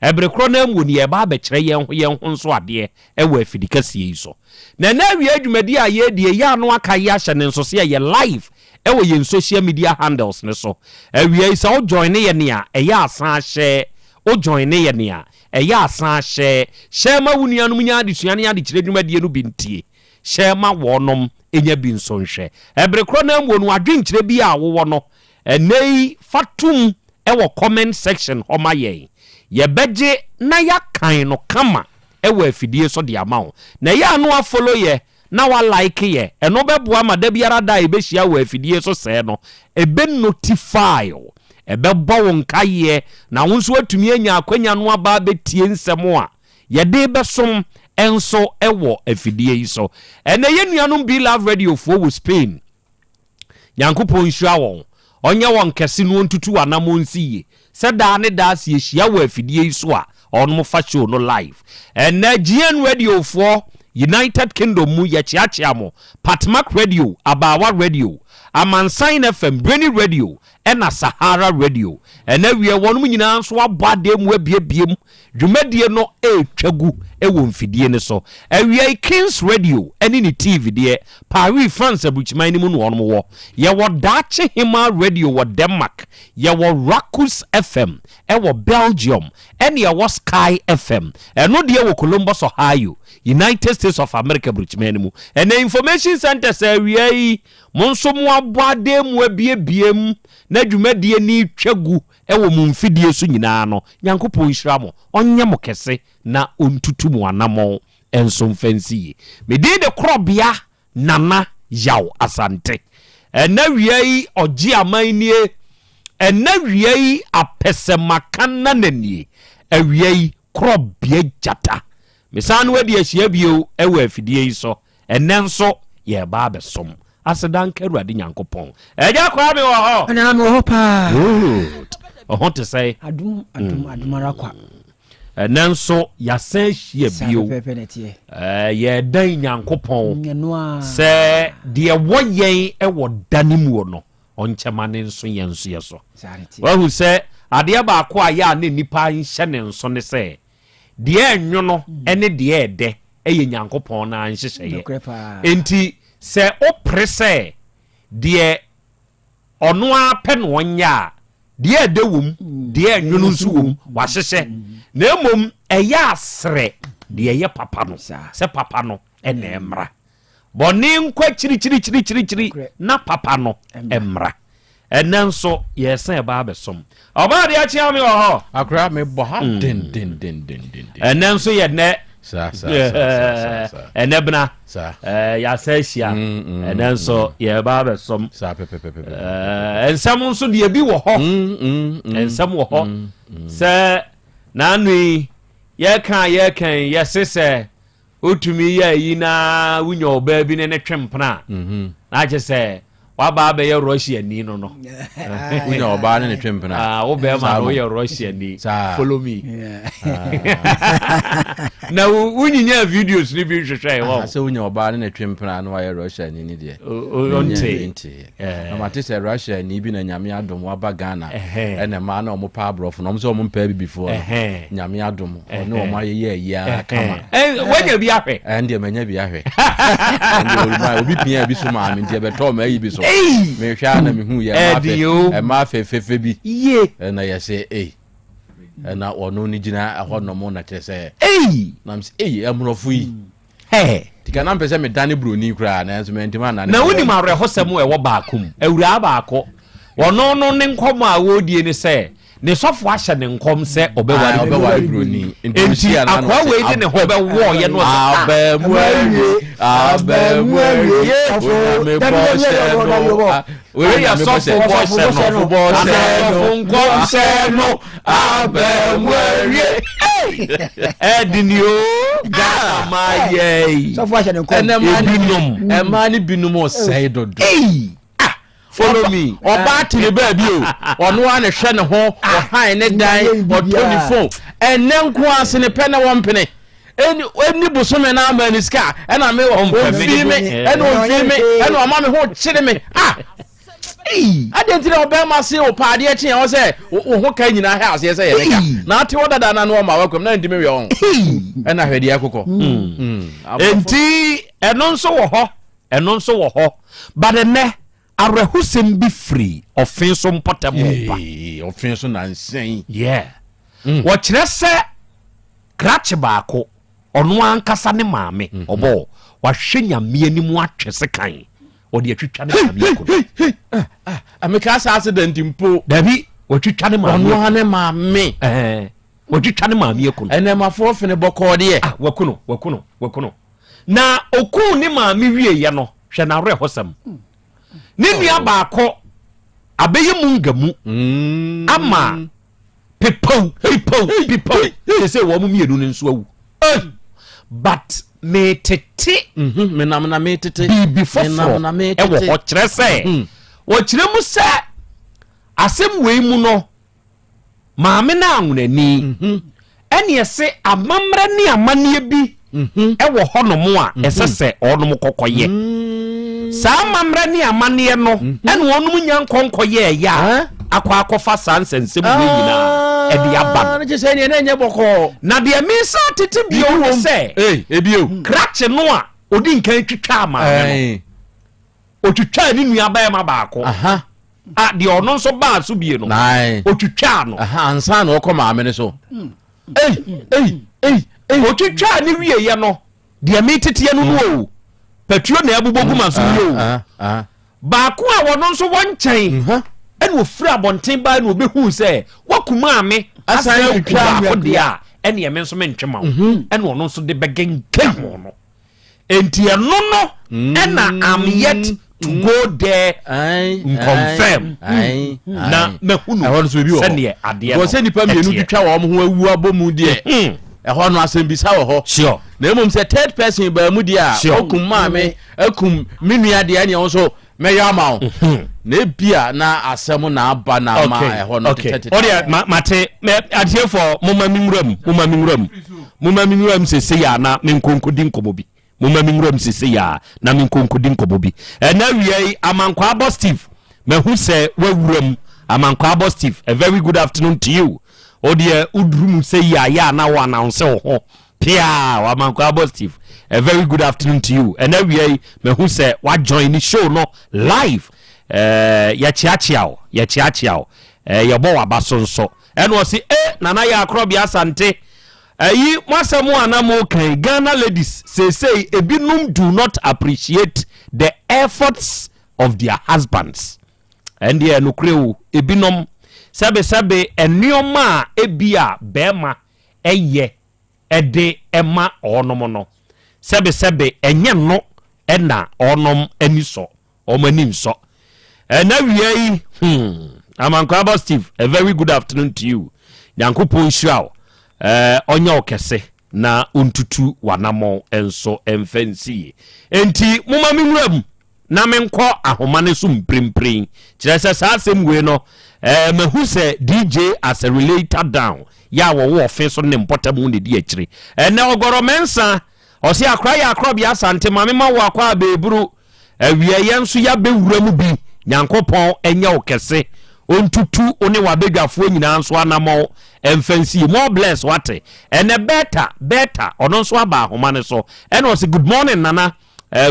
ɛbere koro na mu ne yɛba abɛkyerɛ yɛn ho nso adeɛ ɛwɔ afidikasie yi so na na awie adwumadie a yɛde yɛ ano aka yɛ ahyɛ ne nso sɛ yɛ live ɛwɔ yɛn social media handles ne so awie sɛ o join ne yɛ nea ɛyɛ asan hyɛ o join ne yɛ nea ɛyɛ asan hyɛ ma wunuanom nya adesua ne ade kyerɛ dwumadie no bintie hyɛ ma wɔnom enya bi nso nhwɛ ɛbere koro na mu no adwenkyerɛ bi a wowɔ no ɛnei fatum ɛwɔ comment section hɔ ma yɛn yɛbɛgye na yɛakan no kama ɛwɔ afidie so de ama wo na yɛ ano afolo yɛ na wa like yɛ ɛno bɛboa ma da biara da ɛbɛhyia wɔ afidie so sɛ no ɛbɛ notify ɛbɛbɔ wo nkayɛ na wo nso atumi anya akwanya no aba bɛtie nsɛm a yɛde bɛsom enso ɛwɔ afidie yi so ɛnɛ yɛ nuanom bi love radio fo wɔ Spain nyankopɔn nhyira wɔn ɔnyɛ wɔn kɛse no ntutu anamo nsiye sɛ daa ne daa si ehyia wɔ afidie yi so a ɔno fa show no live ɛnɛ GN radio fo United Kingdom mu yɛkyeakyea mo Patmac radio Abawa radio Amansan FM Breni radio ɛna Sahara radio ɛna wie wɔnom nyinaa nso abɔ ade mu abiebiem dwumadie no etwagu ɛwɔ mfidie ne so awie Kings radio ɛne ne TV deɛ Paris France abuchiman ne mu no wɔnom wɔ yɛwɔ Dache Hima radio wɔ Denmark yɛwɔ Rakus FM ɛwɔ Belgium ɛne yɛwɔ Sky FM ɛno deɛ wɔ Columbus Ohio United States of America buchiman ne mu ɛna information center sɛ awie yi mo nso mo abɔ ade mu abiebiem na dwumadie ni twagu ɛwɔ mu mfidie so nyinaa no nyankopɔn nhyira mo ɔnyɛ mo kɛse na ontutu mu anamo enso mfansi mede de Krobea nana Yaw Asante ɛna wiei ɔgye amanie ɛna wiei apɛsɛmaka nananie awiei Krobea jata mesano wadi ahyia bio ɛwɔ afidie yi so ɛnɛ nso yɛ ba abɛsom asedan karuade nyankopɔn ɛgya kwa me wɔ hɔ ɛna me wɔ hɔ pa good ɔho te sɛ adumara kwa ɛnɛ nso yɛsan hyia bio yɛ dan nyankopɔn sɛ deɛ wɔ yɛn ɛwɔ dane mu no ɔnkyɛma ne nso yɛn nso yɛ so wahu sɛ adeɛ baako a yɛ a ne nipa nhyɛ ne nso ne sɛ deɛ ɛnwo no ɛne deɛ ɛdɛ ɛyɛ nyankopɔn na nhyehyɛeɛ enti sɛ opre sɛ deɛ ɔno apɛ no ɔnyɛ a deɛ ɛdɛ wom deɛ ɛnwo no nso wom wahyehyɛ na mmom ɛyɛ asrɛ deɛ ɛyɛ papa no sɛ papa no ɛna ɛmmra bɔne nkwa kyirikyirikyirikyiri na papa no ɛmmra ɛnɛ nso yɛsɛ ɛba abɛsom ɔbaa deɛ akyea me wɔ hɔ akora mebɔ ha den ɛnɛ nso yɛ nnɛ ɛnɛ bena yɛasa ahyia ɛnɛ nso yɛba abɛsom ɛnsɛm nso deɛ bi wɔ hɔ ɛnsɛm wɔ hɔ sɛ naanoi yɛka yɛse sɛ wotumi yɛ yi na wonya ɔbaa bi ne ne twempena na akyɛ sɛ waba bɛyɛ Russia ni no wonya ɔbaa ne ne twempena wo bɛma no woyɛ Russia ni follow me na wonyinya videos ni bi hwehwɛ wɔ sɛ wonya ɔbaa ne ne twempena na wayɛ Russia ni deɛ onte na mate sɛ Russia ni bi na nyame adom waba Ghana ɛna ma na ɔmo pa abrɔfo na ɔmo sɛ ɔmo mpa bi before nyame adom ɔne ɔmo ayɛ yɛ kama wanya bi ahwɛ ɛnde manya bi ahwɛ obi pia bi so ma me ntia bɛtɔ ma ayi bi so me hwa na me hu yɛ ma fe bi na yɛ sɛ na ɔno ni gina ahɔ no mo na kyerɛ sɛ na me sɛ amrɔfo yi tika na mpɛ sɛ me dane broni kura na nso me ntima na woni ma awerɛhosɛm ɛwɔ baakom awura baako ɔno no ne nkɔmɔ a wɔdie ne sɛ ne sɔfo ahyɛ ne nkɔm sɛ ɔbɛware broni enti akwa wei de ne ho bɛwɔ yɛ no wei yɛ sɔfo nkɔm hyɛ no abɛmwarie ɛdinio Ghana ma yɛ sɔfo ahyɛ ne nkɔm ɛma ne binom ɔsɛe dodo follow me ọba tiri baabi o ọno a ne hwɛ ne ho ɔhan ne dan ɔtɔ ne phone ɛnɛ nko ase ne pɛ na wɔmpene eni bosome na ama ne ska ɛna me ɔmfi me ɛna ɔma me ho kyere me adentire ɔbɛma se o paade akyi ɛ sɛ wo ho ka nyina ha ase sɛ yɛ ka na ate wodada na no ɔma wakwam na ndime wɛ ɔn ɛna hwɛde akokɔ enti ɛno nso wɔ hɔ but ɛnɛ arahusem bi free ɔfen so mpɔtɛm ba ɔfen so nansen wɔkyerɛ sɛ krakye baako ɔno ankasa ne maame ɔbɔ wahwɛ nyame anim atwe se kan ɔde atwitwa ne maame akɔ ameka sa accident mpo dabi watwitwa ne maame ɔno ne maame watwitwa ne maame akɔ ɛnɛmafo fene bɔkɔ deɛ wakuno na okun ne maame wie yɛ no hwɛ na awerɛ hɔsɛm ne nua baako abɛyɛ mu ngamu ama pepau sɛ wɔ mu mmienu no nso awu but metete biribi foforɔ ɛwɔ hɔ kyerɛ sɛ wɔkyerɛ mu sɛ asɛm wei mu no maame no awonani ɛneɛ sɛ amammerɛ ne amanneɛ bi ɛwɔ hɔnom a ɛsɛ sɛ ɔnom kɔkɔyɛ saa amammerɛ ne amanneɛ no ɛne ɔnom nya nkɔnkɔyɛ ɛyɛ a akɔfa saa nsɛnsɛm wei nyinaa ɛde aba na deɛ mensa tete bio ne sɛ krakye no a ɔdi nkan twitwa amaame no ɔtwitwaa ne nua bɛɛma baako deɛ ɔno nso baa so bie no ɔtwitwaa no ansa na ɔkɔ maame no so ɔtwitwaa ne wieyɛ no deɛ meteteɛ no no o patuo na ɛbobɔ gu ma so yɛ o baako a wɔno nso wɔ nkyɛn ɛna ofiri abɔnten baa na obɛhu sɛ wakuma ame asan baako deɛ a ɛne ɛme nso mentwe ma wo ɛna ɔno nso de bɛgenkan ho no enti ɛno no ɛna am yet to go there confirm na mahunu sɛneɛ adeɛ no sɛ nipa mmienu twitwa wɔ mo ho awu abɔ mu deɛ ɛhɔ no asɛm bisa wɔ hɔ sure na mmom sɛ third person baa mu deɛ a ɔkum maame akum me nua deɛ ɛneɛ wo nso mɛyɛ ama wo na ebia na asɛm na aba na ama ɛhɔ no tetete ɔdeɛ mate adeɛfo moma me nwuram sese ya na menkonkodi nkɔmmɔ bi moma me nwuram sese ya na menkonkodi nkɔmmɔ bi ɛna wiei amankwa abɔ Steve mahu sɛ wawuram amankwa abɔ Steve a very good afternoon to you ɔdeɛ udrum sɛ ya na wo announce wo ho pia amankwa abɔ Steve a very good afternoon to you ɛna wiei mahu sɛ wa join the show no live yɛkyeakyea wo yɛbɔ waba so nso ɛna ɔse nana yɛ Krobea Asante ayi mwasɛm a na mo kan Ghana ladies say ebinom do not appreciate the efforts of their husbands and they nokure o ebinom sɛbe ennioma a ebia bɛma ɛyɛ ɛde ɛma ɔnom no sɛbe ɛnyɛ no ɛna ɔnom ani so ɔmani nso ɛna wiei amankwa Steve a very good afternoon to you nyankopɔn hyira ɔnyɛ okese na ontutu wanamo enso emfansi enti moma menwuram na menkɔ ahoma ne so mprempren kyerɛ sɛ saa asɛm wei no mahu sɛ DJ as a relator down ya wo ofe so ne mpɔtam ne di akyire ɛnɛ ogoro mensa ɔse akra ya Krobea Asante mame ma wo akwa abeburu awia yɛn so ya bewuram bi nyankopɔn ɛnyɛ okese ontutu one wabedwafoɔ nyinaa nso anamo emfansi more bless wate ene beta ono nso aba ahoma ne so ene o say good morning nana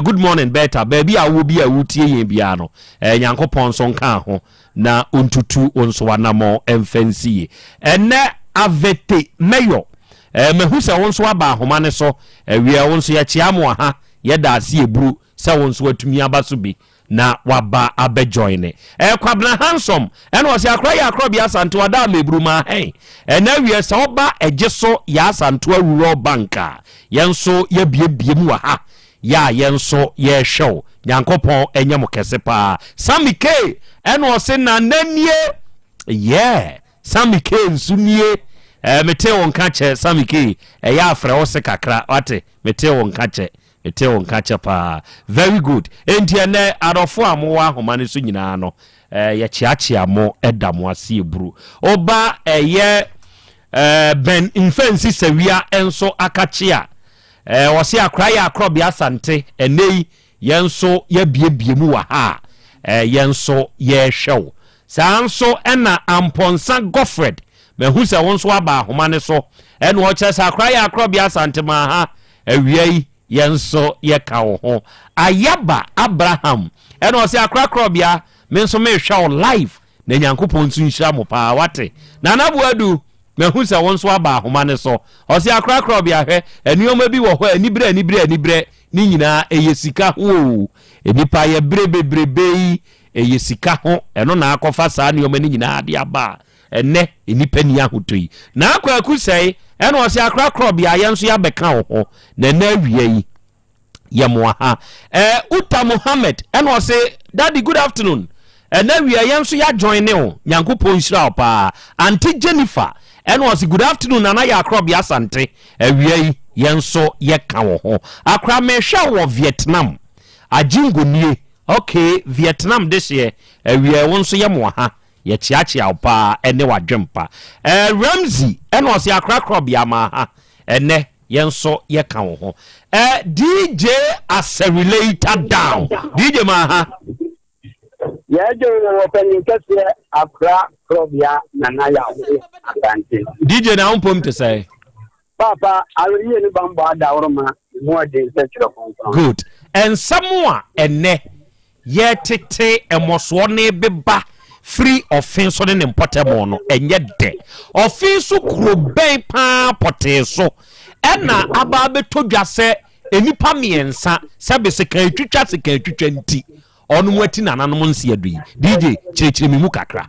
good morning beta baby awo bi a wutie yen bia no nyankopɔn so nka ho na ontutu onso anamo emfansi ene avete mayo mehu se wonso aba ahoma ne so wia wonso ya chiamo ha yeda ase eburu se wonso atumi aba so bi na waba abejoine kwabna handsome ene wose akra ya Krobea Asante wada mebru ma hen ena wie se oba egeso ya Asante awuro banka yenso ye biebiem wa ha ya yenso ye show nyankopon enyem kese pa Sammy K ene wose na nanie Sammy K nsumie mete won kache Sammy K ya afre wose kakra wate mete won kache pa very good entiane adofo amowa homane so nyina no ye chiachia mo edamo ase ebru oba ben infensi sewia enso akachia wose akra ya Krobea Asante enei yenso ye biebiemu wa ha yenso ye hwew sanso ena amponsa Godfred mehu se wonso aba homane so ene wo chesa akra ya Krobea Asante ma ha awiei yenso ye ka ho Ayaba Abraham ene o se akra Krobea me nso me hwa live na nyankopon nsu nhira mo pa wate na nabuadu mehu se wonso aba ahoma so o se akra Krobea hwe enioma bi wo ho anibire ni nyina eyesika ho enipa ye brebebrebe eyesika ho eno na akofa saa nioma ni nyina ade aba ene enipa ni ahotoi na akwa akusei ene o se akra Krobea yenso ya beka ho na na awie Yamwaha Uta Muhammad ene o se daddy good afternoon ene awie yenso ya join o nyankopon nhira pa Auntie Jennifer ene o se good afternoon na ya Krobea Asante awie yenso ye ka ho akra me hwa wo Vietnam ajingonie okay Vietnam this year awie wonso yamwaha ye chiachia pa ene wadwempa Ramsey ene o se akra Krobea ma ha ene yenso ye ka ho DJ accelerator down DJ ma ha yeah jo wo penin kase akra Krobea na ya Asante DJ na umpom to say papa ariye ni bambo adawroma mo de sekiro kon good and someone ene ye tete emoso ne beba free offense on importable no enye de offense Krobea pa poteso ena aba betodwa se enipa miensa sebe sekan twitwa nti onu mwati nananom nsi adui DJ chirechire mimu kakra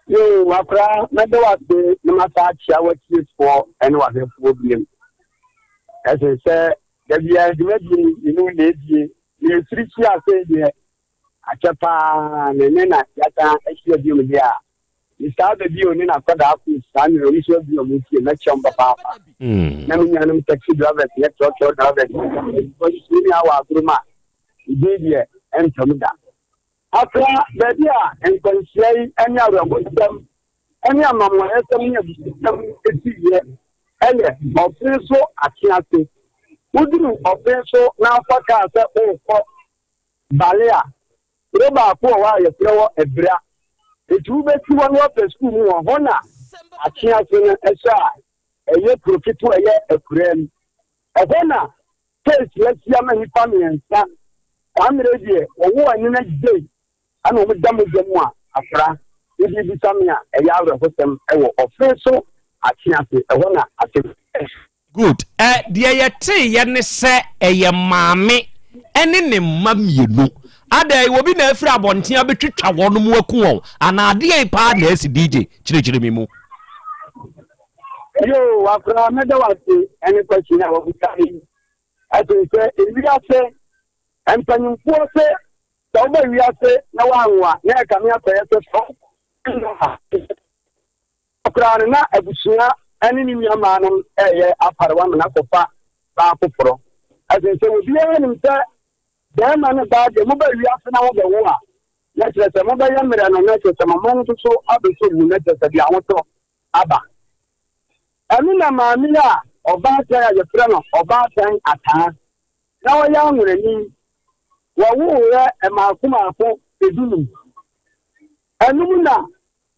yo akra na de wa de na masa chia wa chi for ene wa be fo biem ese se de bia de meji inu na edie ni sirichi ase de achepa na yata ehia biem dia ni sa be bio ni na kwada aku sa ni ori so bio mu tie na chamba papa na mi nyanum taxi driver ye truck driver ko ni awa agruma idie entomda akra bedia enkonsiai anya awagosam anya mamwa esam ni abusam esiye ele ofenso akiate uduru ofenso na afaka ase okọ balea roba ko wa ye prewo ebra etu beti won wo pe school mu ho na akiate na esa eye profito eye ekurem ehona case lesia ma ni pamiensa amre die owo ani na dey ana o dam zemu a afra ibi bisamia eya awre hosem ewo ofenso akiate ehona ate good de yete ye ne se eye maame ene ne mamienu ada wobi na afiri abonten abetwitwa wono mu aku won ana ade pa na asi DJ chirechire mimu yo afra meda wase ene question a wo bitani ate se ewiase empanyimfo se oba wiase na wanwa na ka me apɛ se so akra na abusua ene ni nyama no eye aparwa na kofa ba poporo ate se obi ene mta de ma na ba de mo ba wiase na wo be wo a na kyerɛ sɛ mo ba ya mmerɛ no na kyerɛ sɛ mo no so abeso mu na kyerɛ sɛ bia woto aba ene na ma mi a oba tan ya yefrɛ no oba tan ata na wo ya nwere ni wo emakumako edunu enum na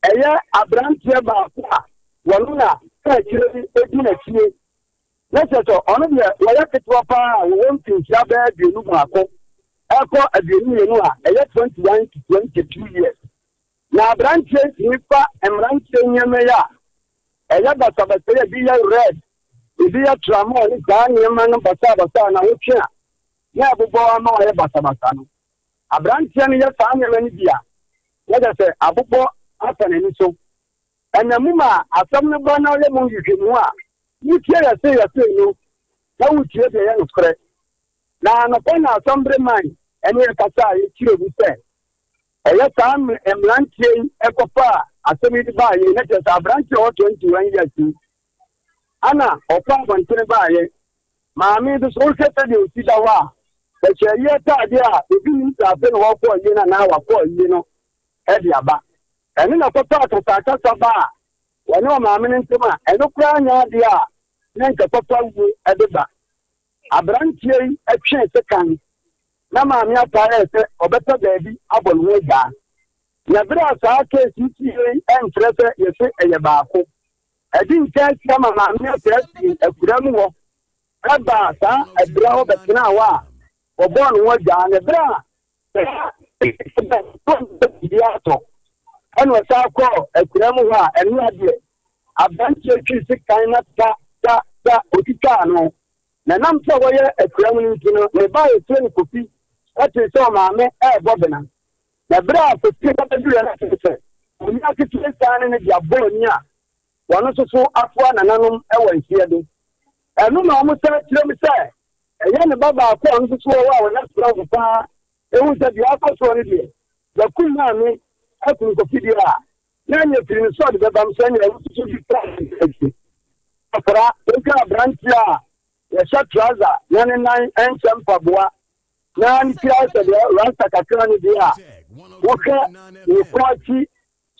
eye abrantie ba kwa wonu na ka kire eduna tie na seto onu de wo ya ketwa pa wo mpinsia ba bienu mako eko abienu yenu a eye 21 to 22 years na abrantie nipa emrantie nyame ya eye basabasere bi ya red bi ya tramol ga nyama no basabasa na wo twa na abubo ama wa basabasa no abrantia no yɛ saa nyɛma no bia yɛda sɛ abobɔ afa n'ani so ɛnamuma asɛm no ba na ɔyɛ mu nhwehwɛmu a wotie yɛsɛ no na wotie deɛ yɛ nokorɛ na anɔpɛ na asɔmbre man ɛne yɛkasa a yɛkyerɛ mu sɛ ɛyɛ saa mmeranteɛ yi ɛkɔfa a asɛm yi de baayɛ na kyerɛ sɛ abranteɛ ɔ 21 years yi ana ɔkɔ abɔntene baayɛ maame bi so wohwɛ sɛdeɛ osi da hɔ a bɛkyɛ yie taadeɛ a ebi nim sɛ afei na wɔkɔɔ yie no anaa wakɔɔ yie no ɛde aba ɛne na kɔtɔ akasakasa ba a wɔne ɔmaame no ntɛm a ɛno koraa nyɛ adeɛ a ne nkɛpɔpɔ wuo ɛde ba aberanteɛ yi atwɛn sɛ kan na maame ataare sɛ ɔbɛpɛ baabi abɔ ne ho agyaa na bere a saa keesi tie yi ɛnkyerɛ sɛ yɛsɛ ɛyɛ baako ɛde nkyɛn sia ma maame ataare si akura mu hɔ ɛba saa abira hɔ bɛtena hɔ a wɔbɔɔ ne ho agyaa na bere a atɔ ɛna ɔsa kɔ akura mu hɔ a ɛno adeɛ aberanteɛ twi se kan na ta otwitwaa no na nam sɛ wɔyɛ akura mu no nti no ne ba yɛtie ne kofi ɛte sɛ ɔmaame ɛɛbɔ bena na bere a kofi bɛbɛdurɛ no ate sɛ ɔni aketewa saa ne de abɔ ani a wɔno nso so afoa nananom ɛwɔ nhyia do ɛno na ɔmo sɛ kyerɛ me sɛ ɛyɛ ne ba baako a ɔno nso so wɔ a wɔyɛ soro ho paa ɛhu sɛ deɛ akɔ soɔ no deɛ yɛkum maame akum kofi deɛ a na anyɛ firi no sɛ ɔde bɛba m sɛ ne ɛno nso so bi tra akyi afra ɛka aberanteɛ a yɛhyɛ trouser na ne nan ɛnkyɛ mpaboa na ne pia sɛ deɛ rasta kakra no deɛ a wohwɛ ne kɔ akyi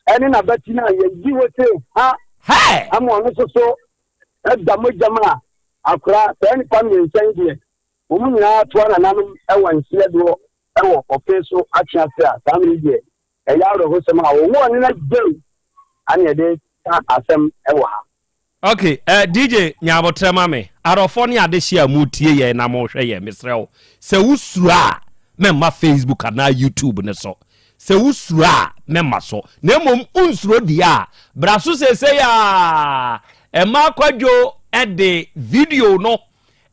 ɛne n'abati no a yɛgyi wɔ sɛ ha ama ɔno nso so ɛda mogyam a akora saa nnipa mmiɛnsa deɛ wɔn nyinaa toa nananom ɛwɔ nhyia doɔ ɛwɔ ɔfe so atwe ase a saa mmere deɛ ɛyɛ awerɛhosɛm a wɔwɔ ɔne no gyeu ane yɛde ka asɛm ɛwɔ ha. Okay, DJ nyabotre mame arofo ne ade hia mu tie ye na mo hwɛ ye mesrɛ wo sɛ wusuru a memma Facebook na YouTube ne so sɛ wusuru a memma so na mom unsuro di a braso sese ya ɛma kwadwo ɛde video no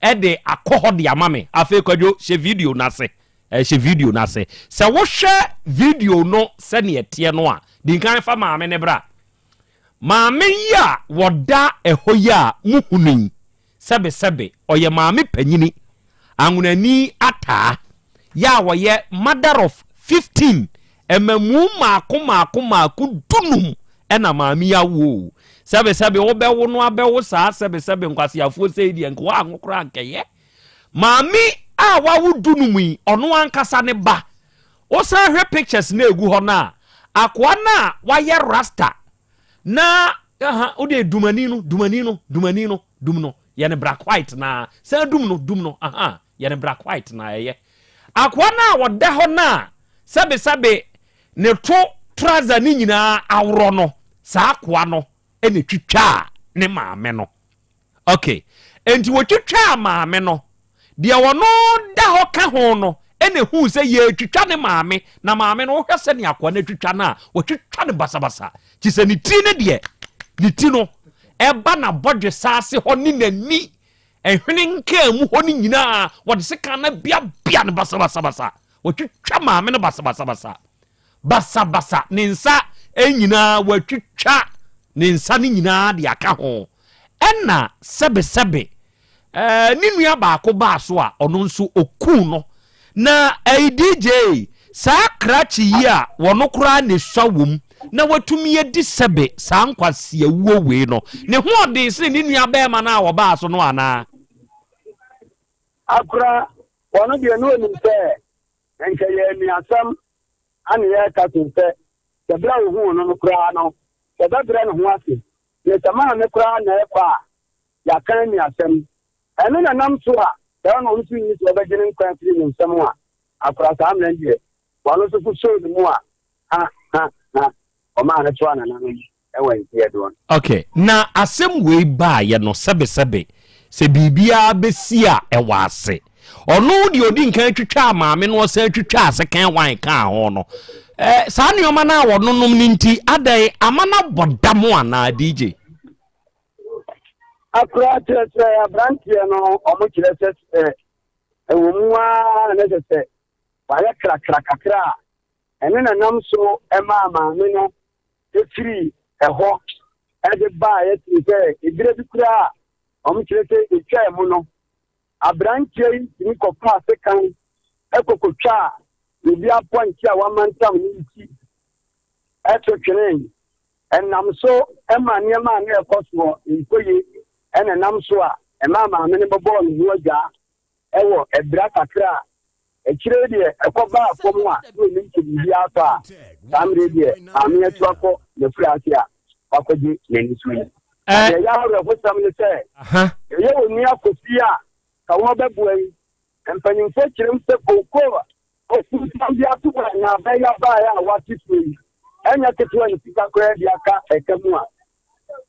ɛde akɔhɔ de amame afei kwadwo hye video na se hye video na se sɛ wo hwɛ video no sɛ ne tie no a di kan fa maame ne bra maame ya woda eho ya muhunu sebe oye maame panyini anwunani ata ya woye mother of 15 emamu maako dunum ena maame ya wo sebe wo be wo no abewo saa sebe nkwasiafo seidi enko ankokra ankeye maame a wa wo dunum yi ono ankasa ne ba o san hwe pictures na egu ho na akwa na waye rasta na ode dumano ye ne black white na sa dumno ye ne black white na ye akwa na woda ho na sebe ne to trouser ni nyina awro no sa akwa no ene twitwa ne maame no okay enti wo twitwa maame no de wono da ho ka ho no ene hu se ye twitwa ne maame na maame no hwese ne akwa na twitwa na wo twitwa ne basabasa ti se ni ti ne de ni ti no eba na bodwe saase ho ni nani ehwene nka mu ho ni nyina wo de seka na bia ne basabasa wo twitwa maame no basabasa ne nsa enyina wo twitwa ne nsa ne nyina de aka ho ena sebe ni nua baako ba so a ono nso oku no na DJ saa krachi yi a wono kura ne swawom na watumi edi sebe saa nkwase awuo we no ne ho ode se ni nua ba ma na wo ba so no ana akura wono de no nim se enke ye ni asam ane ye ka tin se de bra wo no kura no de bra no ho ase ye sama ne kura na e kwa ya kan ni asam eno na nam so a da no ntu ni so be gine nkwan firi ni nsam a akura sa amna die wono so fu so ni mu a ha oma na twa na ewe ntie do. Okay, na asem we ba ye no sebe se bibia besi a ewa ase ono de odi nkan twitwa maame no se twitwa ase kan wan kan ho no saa ne oma na wononom ni nti adai amana bodamo ana DJ akura tse abrantie no omo kire se ewo mu a na se wayɛ krakra kakra ɛne na nam so ɛma maame no efiri ɛhɔ ɛde baa yɛtiri sɛ ebire bi kura ɔmo kyerɛ sɛ etwa mu no aberanteɛ yi tumi kɔfa ase kan ɛkɔkɔtwa ebi apɔnkye a wamantam ne nti ɛto twene ɛnam so ɛma nneɛma a ne ɛkɔ soɔ nkoye ɛna nam so a ɛma maame no bɛbɔɔ ne ho agyaa ɛwɔ ɛbira kakra a akyire deɛ ɛkɔbaa fam a ne ɔne nkyɛ biribi atɔ a saa mmerɛ deɛ maame atu akɔ n'afiri ase a wakɔgye n'ani so yi ɛyɛ awerɛhosɛm ne sɛ ɛyɛ wɔ nni akɔsi a ka wɔn bɛboa yi mpanyinfoɔ kyerɛ m sɛ kookoo ɔfunsan bi ato wɔ na abɛyɛ baeɛ a wate so yi ɛnyɛ ketewa ne sika koraa de aka ɛka mu a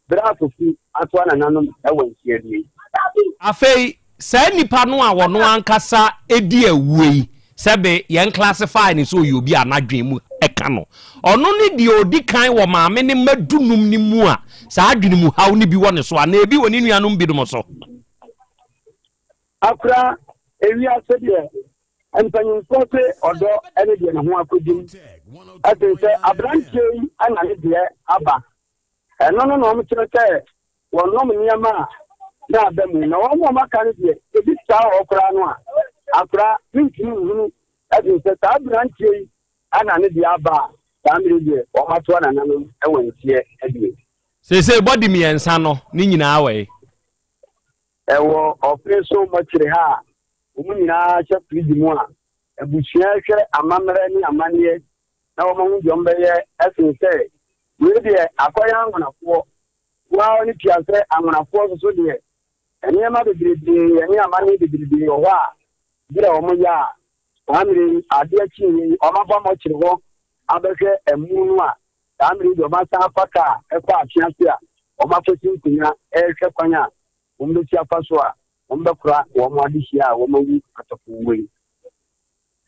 berɛ akɔfi atoa nananom ɛwɔ nhyia due afei saa nipa no a wɔno ankasa edi awuo yi sɛbe yɛn classify ne so obi anadwen mu ɛka no ɔno ne deɛ odi kan wɔ maame ne madunum ne mu a saa adwene mu haw ne bi wɔ ne so a na ebi wɔ ne nuanom binom so akora ewiase deɛ mpanyinfoɔ sɛ ɔdɔ ɛne deɛ ne ho akɔdim ɛte sɛ aberanteɛ yi ana ne deɛ aba ɛno no na ɔmo kyerɛ sɛ wɔnom nneɛma a na aba mu na wɔn a ɔmaka no deɛ ebi saa ɔkora no a akora ntumi nhunu ɛte sɛ saa aberanteɛ yi ana ne deɛ aba a saa mmiri deɛ wɔn atoa nananom ɛwɔ nteɛ ɛdeɛ sese bɔdi mmiɛnsa no ne nyinaa wɔ yi ɛwɔ ɔfre so mɔkyere ha a wɔn nyinaa hyɛ firiji mu a abusua hwɛ amammerɛ ne amanneɛ na wɔn ho dwom bɛyɛ ɛsen sɛ wei deɛ akɔyɛ anwonafoɔ waa ne tua sɛ anwonafoɔ soso deɛ nneɛma bebree ɛne amanneɛ bebree wɔ hɔ a bira wɔn yɛ a saa mmiri adeɛ kyinye wɔn abɔ mɔkyere hɔ abɛhwɛ ɛmu no a saa mmiri deɛ wɔn asan afa kaa ɛkɔ atwea se a wɔn akɔsi nkonnwa ɛrehwɛ kwan a wɔn bɛsi afa so a wɔn bɛkora wɔn adehyia a wɔn awu atɔfo wɔ yi.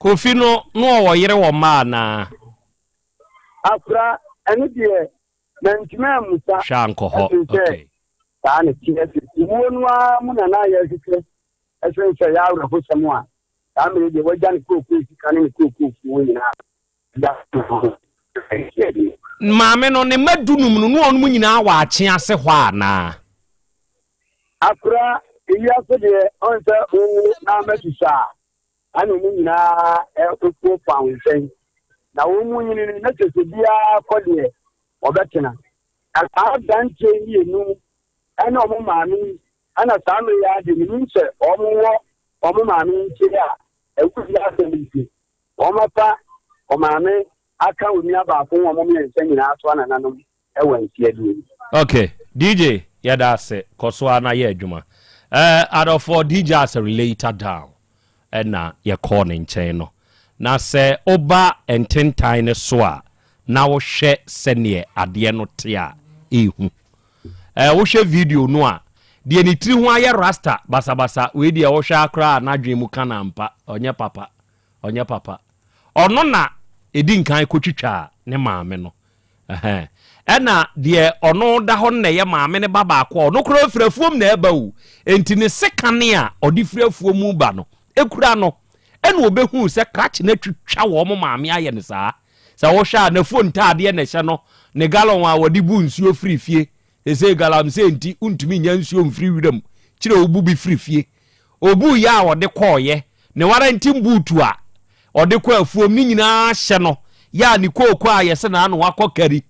Kofi no ɔwɔ yere wɔ mmaa naa. Akora ɛno deɛ na ntoma amusa. Hwɛ ankɔ hɔ okay. Saa ne ti ɛsɛ wuo no a mu na na yɛ hwehwɛ ɛsɛ sɛ yɛ awerɛho sɛm a saa mmiri deɛ wɔagya ne kookoo sika ne kookoo fuo nyinaa. Maame no ne madunum no ɔno mu nyinaa wɔ akye ase hɔ anaa. Akora eyi ase deɛ ɔn sɛ owu na amɛtusa ana mu nyinaa ɛkoko fa nsɛn na wɔn mu nyini na kyerɛ biara kɔ deɛ ɔbɛtena saa dankyɛ yi enum ɛna ɔmo maame ana saa mmiri yɛ ade ne nim sɛ ɔmo wɔ ɔmo maame nkyɛn a ɛwu bi asɛm nti ɔmo pa ɔmaame aka onua baako ɔmo mmiɛnsa nyinaa so anananom ɛwɔ nsia due. Okay, DJ yɛda ase kɔsoa na yɛ adwuma adɔfoɔ DJ as a relator down ɛna yɛkɔɔ ne nkyɛn no na sɛ oba ntentan ne so a na wohwɛ sɛneɛ adeɛ no te a ɛhu wohwɛ video no a deɛ ne tiri ho ayɛ rasta basabasa wei deɛ wohwɛ akora a n'adwene mu ka na mpa ɔnyɛ papa ɔno na ɛdi nkan kɔtwitwa ne maame no ɛna deɛ ɔno da hɔ na ɛyɛ maame ne ba baako ɔno kora firafuom na ɛba wo enti ne sekane a ɔde firafuom mu ba no ekura no ɛna obehu sɛ krakye na twitwa wɔ mo maame ayɛ ne saa sɛ wohwɛ a na fon taadeɛ na ɛhyɛ no ne galon a wɔde bu nsuo firi fie ɛsɛ galam sɛ nti untumi nya nsuo mfiri wiram kyerɛ obu bi firi fie obu ya a wɔde kɔɔyɛ ne waranti mbuutu a ɔde kɔ afuom ne nyinaa hyɛ no ya ne kooko a yɛsɛ na ano wakɔ kari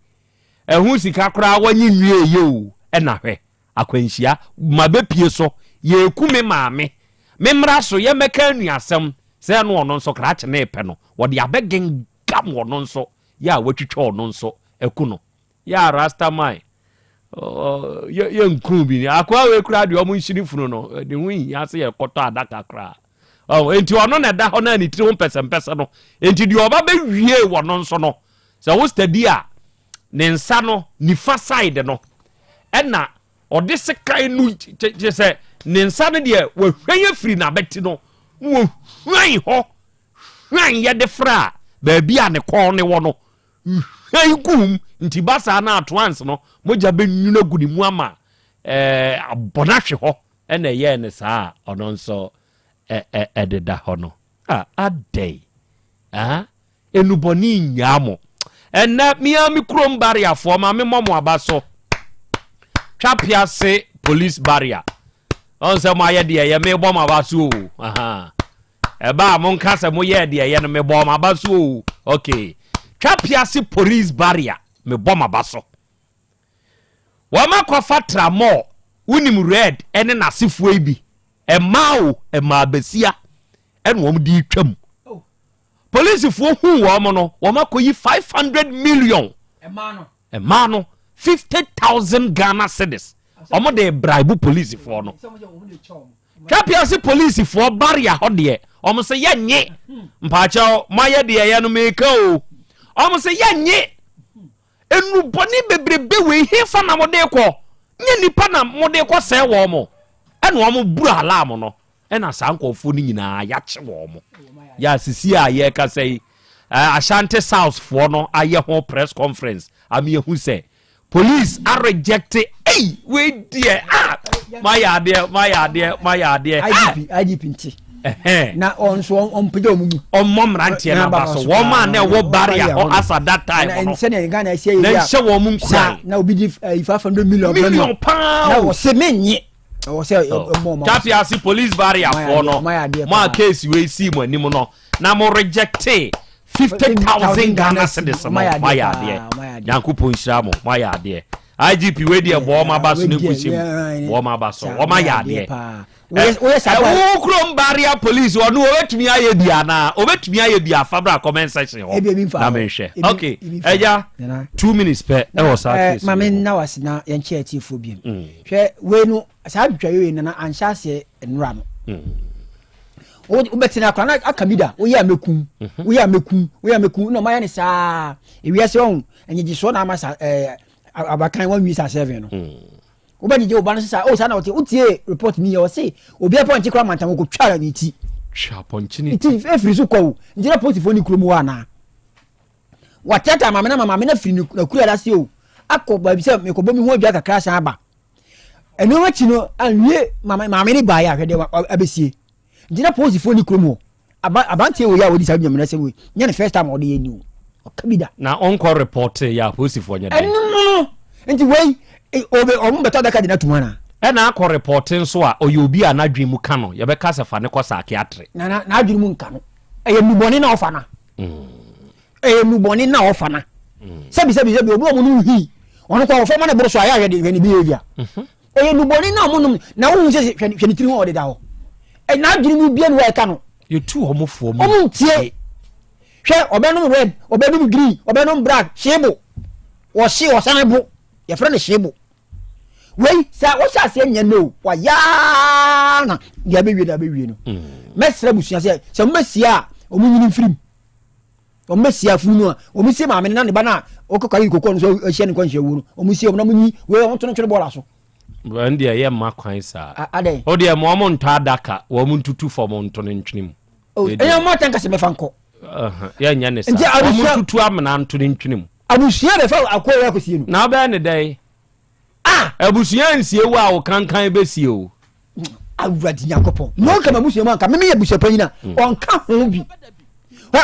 ɛho sika koraa wanyi nwie ye o ɛna hwɛ akwanhyia ma bepie so yɛkume maame memra so ye meka nuasɛm sɛ no ɔno nso krakye na epɛ no wɔde abɛgengam ɔno nso ya watwitwa ɔno nso ɛku no ya rastaman ye nku bi akwa we kura de ɔmo nhyiri funu no de hu ya se yɛ kɔtɔ adaka kra enti ɔno na da hɔ na ne tiri ho pɛsɛmpɛsɛ no enti de ɔba bɛwie wɔno nso no sɛ wo study a ne nsa no nifa side no ɛna ɔde sekan no kyɛ sɛ ne nsa no deɛ wahwɛn afiri na bɛti no wo hwan hɔ hwan yɛ de fra baabi a ne kɔn ne wɔ no hwan gum nti basa na atwans no mogya bɛnwuna gu ne mu ama abɔna hwe hɔ ɛna yɛ ne saa ɔno nso ɛdeda hɔ no adai enuboni nyamo ena miami krom barrier for ma me momo abaso twapia se police barrier on se mo ayede ye me bom abaso eba mo nka se mo ye de ye no me bom abaso okay twapia se police barrier me bom abaso wa makwa tramo unim red ene nasefo ebi emao emabesia ene wom di twam police fo hu wo mo no wo makoyi 500 million emano 50,000 Ghana cedis omo de bribe police fo no kapia se police fo barrier ho de omo se yenye mpacha maye de ye no meka o omo se yenye enu boni bebrebe we hifa na mode ko nye nipa na mode ko se wo mo ene wo mo buru alarm no ena sankofo ni nyina ya che wo mo ya sisi a ye ka sei Asante South for no aye ho press conference ami ehu say police are rejected we dear my idea IGP nti na onso onpedo mu omomrantie na baso wo ma na wo barrier ho asa that time no na Ghana say ya na hye wo mu nkran na obi di 500 million pound na wo se menye wo se tapi asi police barrier for no ma case we see mo anim no na mo rejected 50,000 Ghana cedis my idea yankopon hira mo my idea IGP we dey bo ma baso ne kushim bo ma baso wo ma idea wo krom barrier police onu obetumi aye bia na obetumi aye bia fabra comment section ho na menhwe okay eja 2 minutes per e was case ma men na wase na ye nche atifo biem hwe we nu sa adwa we na anhya se enura no ubetina kwa na akamida wo ya mekum no maya ne saa ewiase on enyeji so na amasa abakan wan wi sa 7 no ubanyije obano sa o sa na utie report ni yo say obi aponchi kwa mantam ko twara ni ti twa ponchi ni ti efiri so kwa njira portfolio ni kromu wa na watata mama na firi na kura da se o akoba bi se me ko bomi ho bia kakra san aba eno wachi no anwie mama ni ba ya hwede abesie njira portfolio ni kromu abantie wo ya wodi sa nyamna se we nya ne first time odi eni o okabida na onko report ya portfolio nya dai no nti wey obe omu beta da ka dina tumana na akọ reporting so a oyobi anadwe mu ka no ye be ka sefa ne ko psychiatry na adwe mu nka no eye nuboni na ofa na eye nuboni na ofa na sebi obi omu nu hi ono ko ofa ma na bro so aya hwe ni behavior eye nuboni na omu nu na wo se hwe ni tiri ho ode da ho na adwe mu bia no e ka no you two homofo mu omu tie hwe obenum red obenum green obenum black shebo wo shi wo sanebo ye friend shebo wey sa wo sha se nya no wa ya na ya be wie no mesra busia se mesia omunyini frim o mesia funu a omusie ma me na ne ba na okokari kokko no so ahia ne kwanhia wo no omusie na munyi we on tono twere bola so ndia ye ma kwan sa ade o de mo mo nta adaka wo mo ntutu fo mo ntono ntwenem e mo tanka se me fanko ya nya ne sa wo mo ntutu amna ntono ntwenem abusia be fa akoya akosie no na ba ne dai abusia nsie wa wo kankan besie o awuradi nyakopo no ka mabusia man ka me ye busia panyina on ka ho bi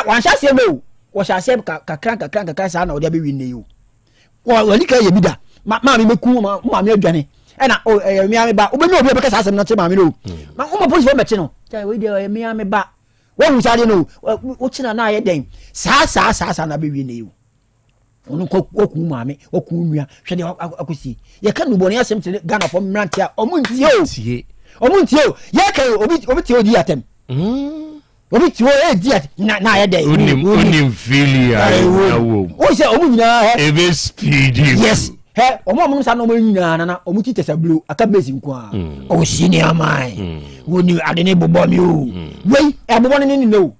wan sha se me o wo sha se kakran sa na o de be wi ne yo wo ni ka ye bida ma me meku ma me adwane e na o mi ame ba obi obi be ka sa asem no che ma me no ma o mo police wo meche no tai we de mi ame ba wo hu sa de no wo china na ye den sa na be wi ne yo onu ko ku maame o ku nua hwe de akosi ye ka no boni asem tele Ghana for mrante a omuntie o ye ka obi tie odi atem obi tie o di at na ye de unim filia wo o se omunyina he ebe speedy yes he omo sa no omunyina na omuti tesablo aka base nko a o sini amai woni adene bobo mi o wey e bobo ni no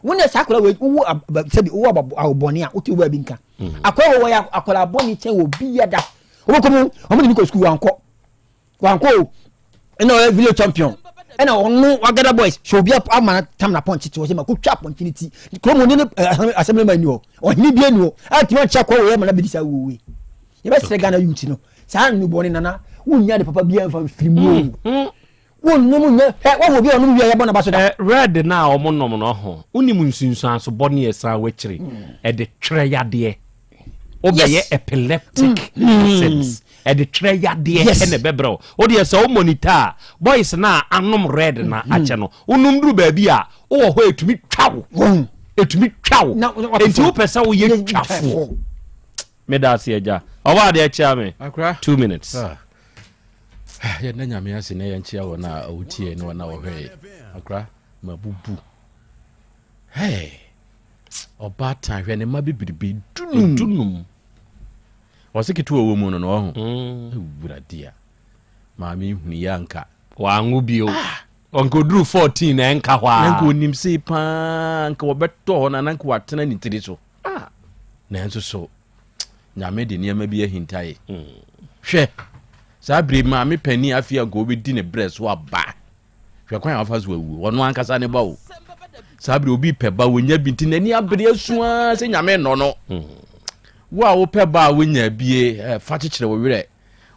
wona sakura we wo sabi wo aboboni a uti wo abinka akwa wo ya akola boni chen wo biya da wo ko mo ni ko school wanko eno village champion ena onu wagada boys so bia amana tam na punch ti wo se ma ko twa punch ni ti ko mo ni assembly man ni o ni bia ni o ati won cha ko wo ma na bidisa wo we ye be se Ghana youth no sa nu boni nana wunya de papa bia fa firimu won no mu nye wo wo bi onu wiye bo na ba so da red na omo nom no ho unim nsunsun so boni esa wachiri e de twere yade obeye epileptic sense e de twere yade ene bebro o de so monitor boys na anom red na ache no unum duru ba bi a wo ho etumi twawo etumi twawo enti wo pesa wo ye twafo me da se eja owa de echa me 2 minutes ya na nyame ase na yanchia wona awutie no na wohwe akra mabubu hey oba tan hwe ne ma bibiribi dunum oseketu owo mu no no ho ewuradia maami hunu yanka wa ngu bio onko duru 14 na enka hwa nanko onim sei pa nka wobeto ho na nanko watena ni tiri so na enso so nyame de niam bi ahintae hwe sabri ma me pani afia go obedi ne breast wa ba hwe kwan afa so awu ono ankasa ne ba wo sabri obi pe ba wonya binti nani abere asua se nyame no wo a wo pe ba wonya bie fa kekere wo werɛ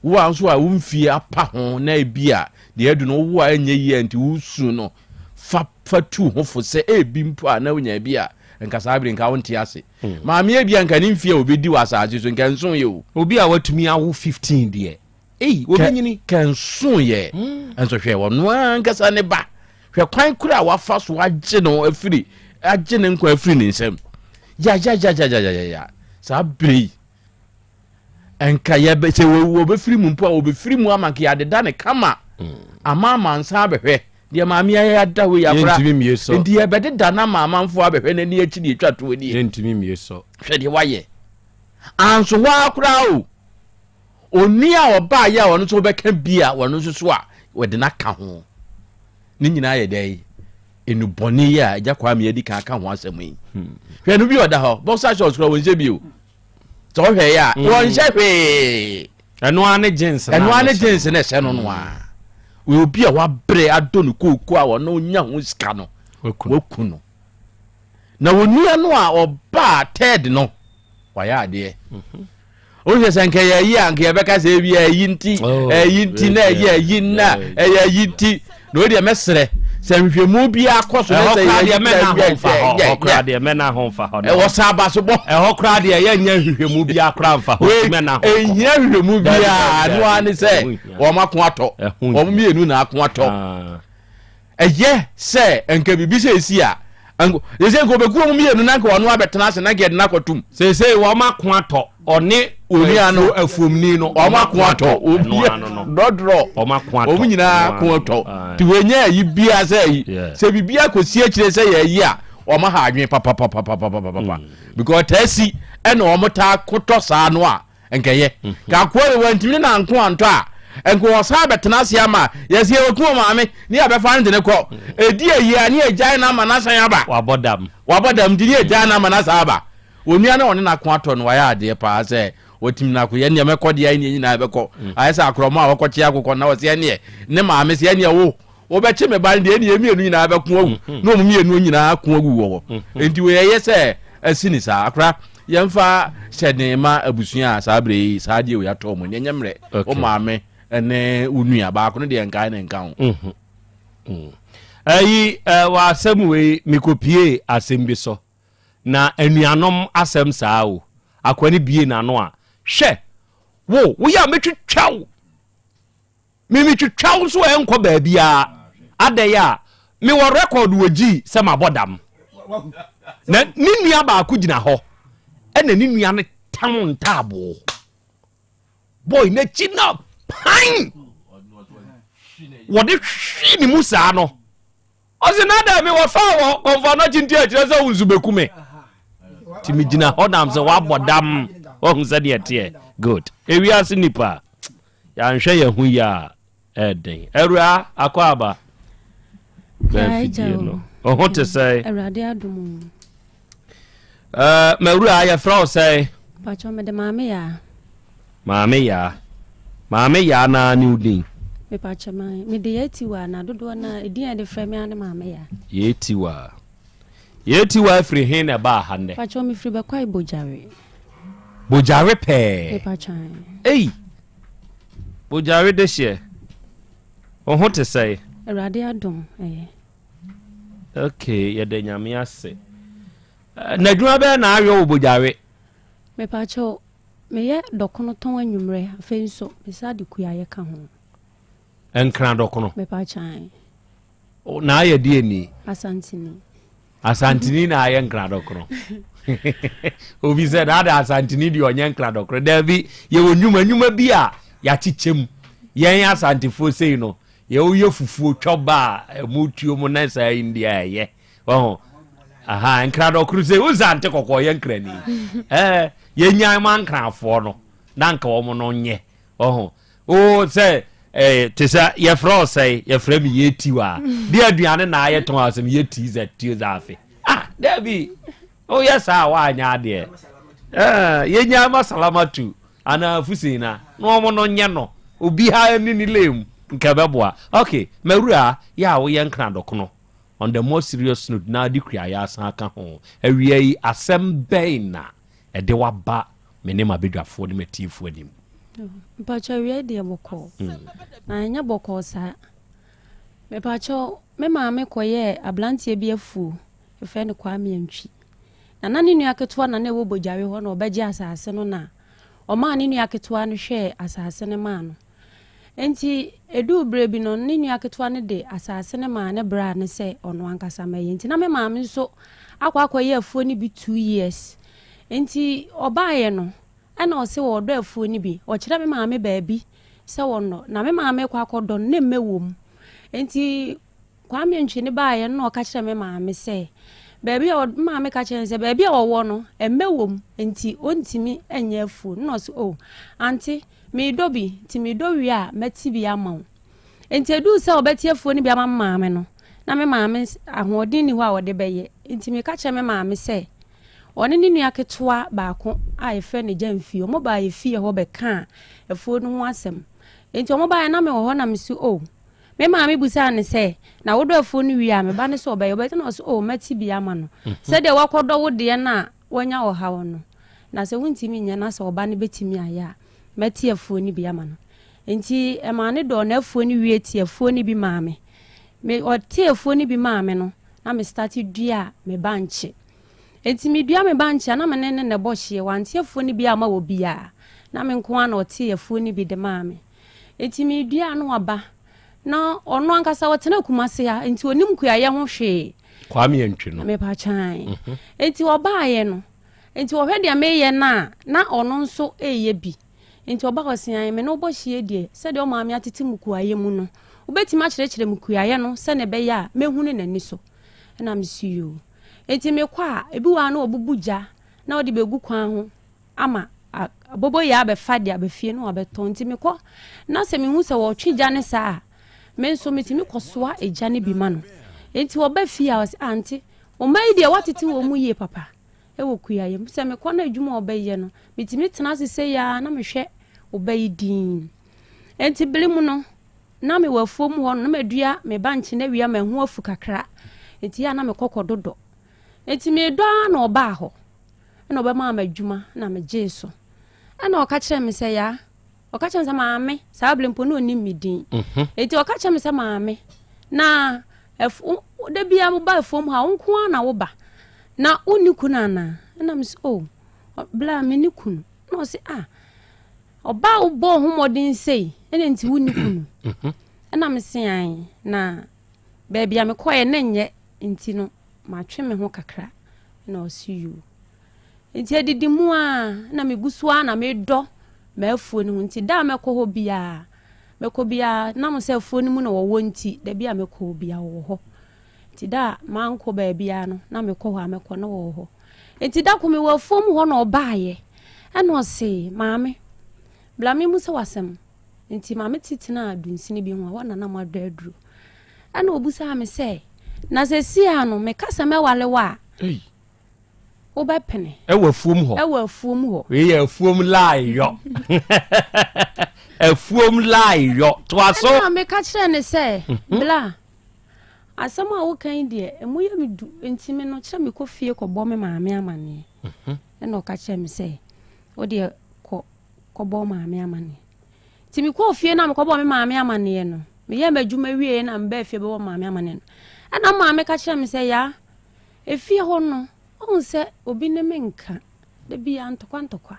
wo anso a womfie apa ho na ebia de adu no wo a anya yi anti wo su no fa tu ho fo se ebi mpo a na wonya bia nka sabri nka wonte ase maame ebia nka ne mfie obedi wa asase so nka nso ye o obi a watumi awo 15 de obinyini kanso ye enso hwe wono ankasa ne ba hwe kwan kura wafa so agye no afiri agye ne nkwa afiri ne nsam ya sabri enka ye be se wo be firi mu mpo a wo be firi mu amanke ya deda ne kama ama nsa behwe de maame ya da we ya bra ndi ye be deda na mama mfo abehwe na ni achi de etwa to ni entimi mieso hwe de waye anso wa kura o oni a oba ya wono so beka bia wono so a wede na ka ho ni nyina ye dai enu boni ya agya kwa me edi ka ho asem yi hwe no bi oda ho boxa short kro wonje bi o so hwe ya wonje hwe eno ane jeans na se no no a we obi a wa bre adonu koku a wono nya ho sika no waku no na woni anu a oba ted no wa ya ade o se nke ya yi anke ya beka se bi ayinti na ya yinna ya yinti no de mesre se nhwemu bi akoso na se ya okra de mena ho fa ho wo sa ba so bo okra de ya nya nhwemu bi akra fa ho mena ho ehia nhwemu bi a no ani se wo makon ato wo mienu na akon ato eye se nke bibi se esi a yese ko be ku mu mienu na nka wono abetena se na gede na kwatum se wo makon ato oni oni ano afumni no o makon ato obi dodro o makon ato o nyina kon ato ti wenya yi bia se bibia kosi akire se ya yi a o ma ha adwen papa because tasi e na o mota koto saa no a nkeye ka kwore wantimi na nko anto a enko wosa betena se ama yesi e ku maame ni abefa ndene ko edi eyi ani ejan na manasa yaba wabodam di ni ejan na manasa aba onua na one na ko ato no ya ade pa se otim na ko ye ne mekode ya ni na beko ayesa akromo a wokoche akoko na wose ye ne maame se ye ne wo be che me ba de ne emienu nyina beko agu no mu mienu nyina ko agu wo enti we ye se asini sa akra yemfa sedema abusua sabre saade we ato mo nyemre o maame ene unua ba ko ne de nkai ne nka ho ayi wa asem we mikopie asem bi so na anuanom asem saa o akwani bie na no a hwe wo ya metwetwaw metwetwaw so enko ba bia adaya me wo record wogi se mabodam na ni nua ba ko gina ho ena ni nua ne tam ntabo boy na china pan wode hwi ni musa no ozinada me wo fa wo konfa no chinti a kire se unzubekume timi gina hodam se wa bodam ohun se de tie good ewia sinipa ya nhwe ya hu ya eden erua akwaba ben fidie no ohun te say erade adum mawura ya fra say pacho me de maame ya na ni udin me pacho mai me de yetiwa na dodo na edin de frame ya na maame ya yetiwa free hin na ba hande pacho me free be kwai bojare pe me pacho bojare de she ohun te say Awurade adom okay ye de nyame ase na dwuma be na ayo obojare me pa cho me ye dokono ton anwumre afen so me sa de kuaye ka ho enkran dokono me pa chan na aye die ni asantini na aye enkran dokono obi said that asantini di onye enkran dokono dabi ye wonwuma bi a ya chichem yen asantifo sei no ye uye fufuo twoba mutuo mu na sa India ye aha enkrado cruise uzante kokko ye nkrani ye nyan man krafo no na nka wo mo no nye say tisa ye fro say ye frame ye tiwa de aduane na aye ton asem ye tiza afi dabi yes wa anya de ye nyan masalamatu ana fusina no mo no nye no obi ha ni lem nkabeboa okay mawura ya wo ye nkran dokono on the more serious note na di kria ya san aka ho awie yi asem bena e de waba me ne mabedwafo de matifo anim pacho wie de boko na nya boko sa me pacho me maame koye ablantie bi afu e fe ne kwa me antwi na nani nu aketo na na wo bojare ho na obeje asase no na o ma ni nu aketo no hwe asase ne ma no enti edu brebi no ni nu aketo ne de asase ne ma ne bra ne se ono ankasa ma enti na me maame nso akwakoye afu ni bi 2 years enti obaye no ana o se wo do afu ni bi o kire me maame baabi se wono na me maame kwa akodo ne mewom enti kwa me ntwe ne baaye no o ka kire me maame se baabi o maame ka kire se baabi o wo no emewom enti ontimi enye afu no so auntie me dobi ti me dowi a meti bi amaw enti edu se obeti afu ni bi ama maame no na me maame ahodin ni ho a wode beye enti me ka kire me maame se oni ni nua ketwa baako a efe ne jamfi o mo ba efi ho be ka afu no ho asem enti o mo ba na me ho na me si me maame busa ne se na wodo afu no wi a me ba ne so obeye obeti na so meti bi ama no se de wakodo wo de na wanya o ha wo no na se wuntimi nya na se oba ne betimi aya meti afu ni bi ama no enti e ma ne do na afu ni wi eti afu ni bi maame me o ti afu ni bi maame no na me start dua me banche enti me dua me banche na me ne bohye wanti afu ni bi ama wo bia na me nko ana o ti afu ni bi de maame enti me dua no aba na ono ankasa wo tena kumase ya enti onim kuaye ho hwe kwa me ntwe no me pa chan enti obaaye no enti wo hwede ameye na ono nso eye bi enti oba kwasian me no bohye die se de o maame atete mukuaye mu no obeti ma kyerɛkyerɛ mukuaye no se ne be ya mehunu nani so na msiyo enti me kwa ebi wa na obubuja na odi begu kwan ho ama abobo ya be fade abefie no abeton enti me kwa na se me hu se wo twija ne saa me nso metimi kosoa eja ne bi ma no enti oba fie a anti o mai de watete wo mu ye papa ewo kuaye se me kwa na adwuma obaye no metimi tena sese ya na mehwe obayi din enti bilimu no na me wafuom ho no medua me banche na wia me ho afu kakra enti ya na me kokododo enti me do na oba ho na oba ma adwuma na me jesu ana o ka kire me se ya o ka kire me se maame sa bilimpo no ni midin enti o ka kire me se maame na de bia mo ba fuom ha onko na wo ba na unikuna na me se bla me nikunu no se oba ubo humodin sei ene nti wunikunu na me se an na baby am koye na nye nti no ma twe me ho kakra na o see you nti edidi mu a na me gusua na me do ma afuo ni nti da me ko ho bia me ko bia na mo se afuo ni mu na wo nti da bia me ko bia wo ho nti da ma nko ba bia no na me ko ho me ko na wo ho nti da ko me wo afuo mu ho na obaaye ana o se maame blami musa wasem nti maame titina adunsini bi ho wana na mado aduru ana obusa me se na se sia no me kasa me wale wa o ba pene ewa fuom ho we ya fuom lai yo fuom lai yo to aso na me ka kire ne se bla asama wo kan de emu ya medu nti me no kire me ko fie ko bo me maame amane na o ka kire me se o de ko bo maame amane ti mi ko fie na me ko bo me maame amane no me ye madwuma wie na mba fie be wo maame amane no ana maame ka kire me say ya efie ho no on se obi ne menka de bia ntokwa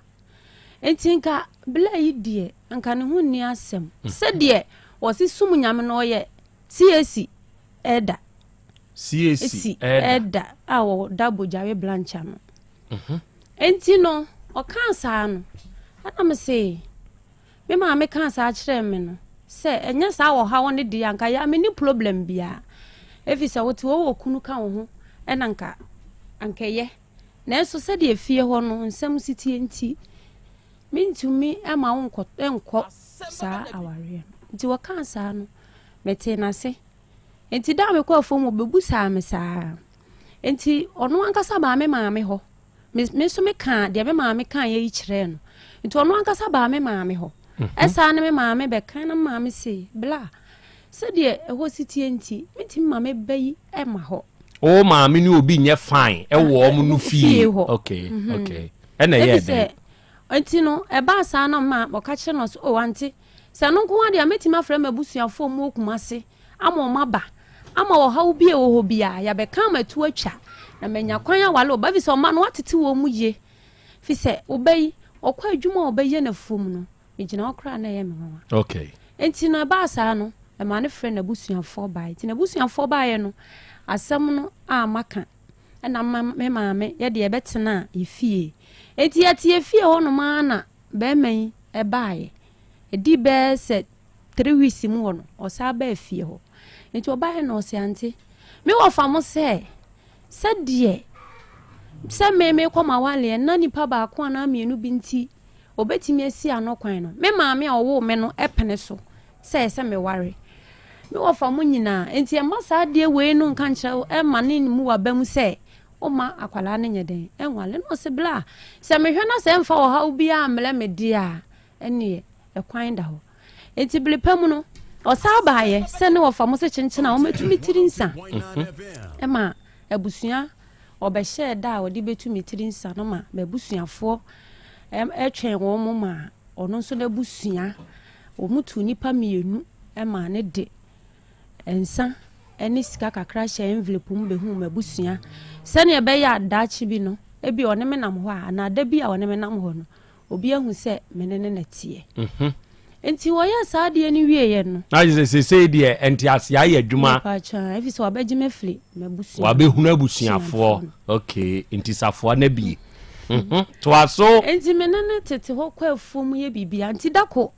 entinka bla yi die anka ne ho ni asem se de wosi sum nyame no ye CAC eda CAC eda awo dabo jawe blancha no enti no o kansa no ana me say me maame kansa a kire me no se enya sa wo ha won de anka ya me ni problem bia efi se wote wo kunu ka wo ho enanka anka ye na enso se de efie ho no nsam sitie nti mintumi ama wo enko sa aware nti wo kansa no mete na se enti da me kwa fo mo bebu sa me sa enti ono ankasa ba me maame ho me so me kan de me maame kan ye kire no nti ono ankasa ba me maame ho esa na me maame be kan na maame se bla se de ho sitie nti meti maame bayi e ma ho o maame ni obi nye fine e wo mu no fie okay okay ena ye de enti no e ba sa na ma o ka kire no so o anti se no nko ade meti ma fra mabusuafo mu okumase ama maba ama wo hawo bia wo bia ya be kan matu atwa na menya kwan ya wale oba bi se o ma no atete wo mu ye fi se obayi okwa adwuma obayi na fom no megina okra na ye me ho okay enti no ba sa no e ma ne fra na busuafo ba enti na busuafo ba ye no asem no a maka na me maame ye de e betena efie enti ye fie ho no ma na be man e baaye edi be se 3 weeks mu no o sa ba fie ho enti o baaye no se ante me wo fa mo se de se me kwama wale na nipa ba ko na mienu binti obetimi asi anokwan no me maame a wo me no epene so se me ware me wo fa mo nyina enti e ma sa de we no nka nkyerɛ e ma ne mu wa ba mu se o ma akwala ne nyeden e nwale no se bla se me hwe na se mfa wo ha obi a mele me dia ene e kwan da ho enti blepam no o sa baaye se ne wo fa mo se kyenkyena o metumi tirinsa e ma abusua obehye da o de betumi tirinsa no ma babusuafo etwen wo mo ma ono nso na busua o mutu nipa mienu e ma ne de ensa eni sika kakra hye envelope mu behu mabusua se ne be ya dachi bi no e bi one me nam ho a na da bi a one me nam ho no obi ahu se menene natie enti wo ya sa de ni wie ye no na se de enti ase ya adwuma pa cha efi so abegime fli mabusua wa be hunu abusuafo okay enti safo na bi to aso enti menene tete ho kwa afuom ye bibia enti dako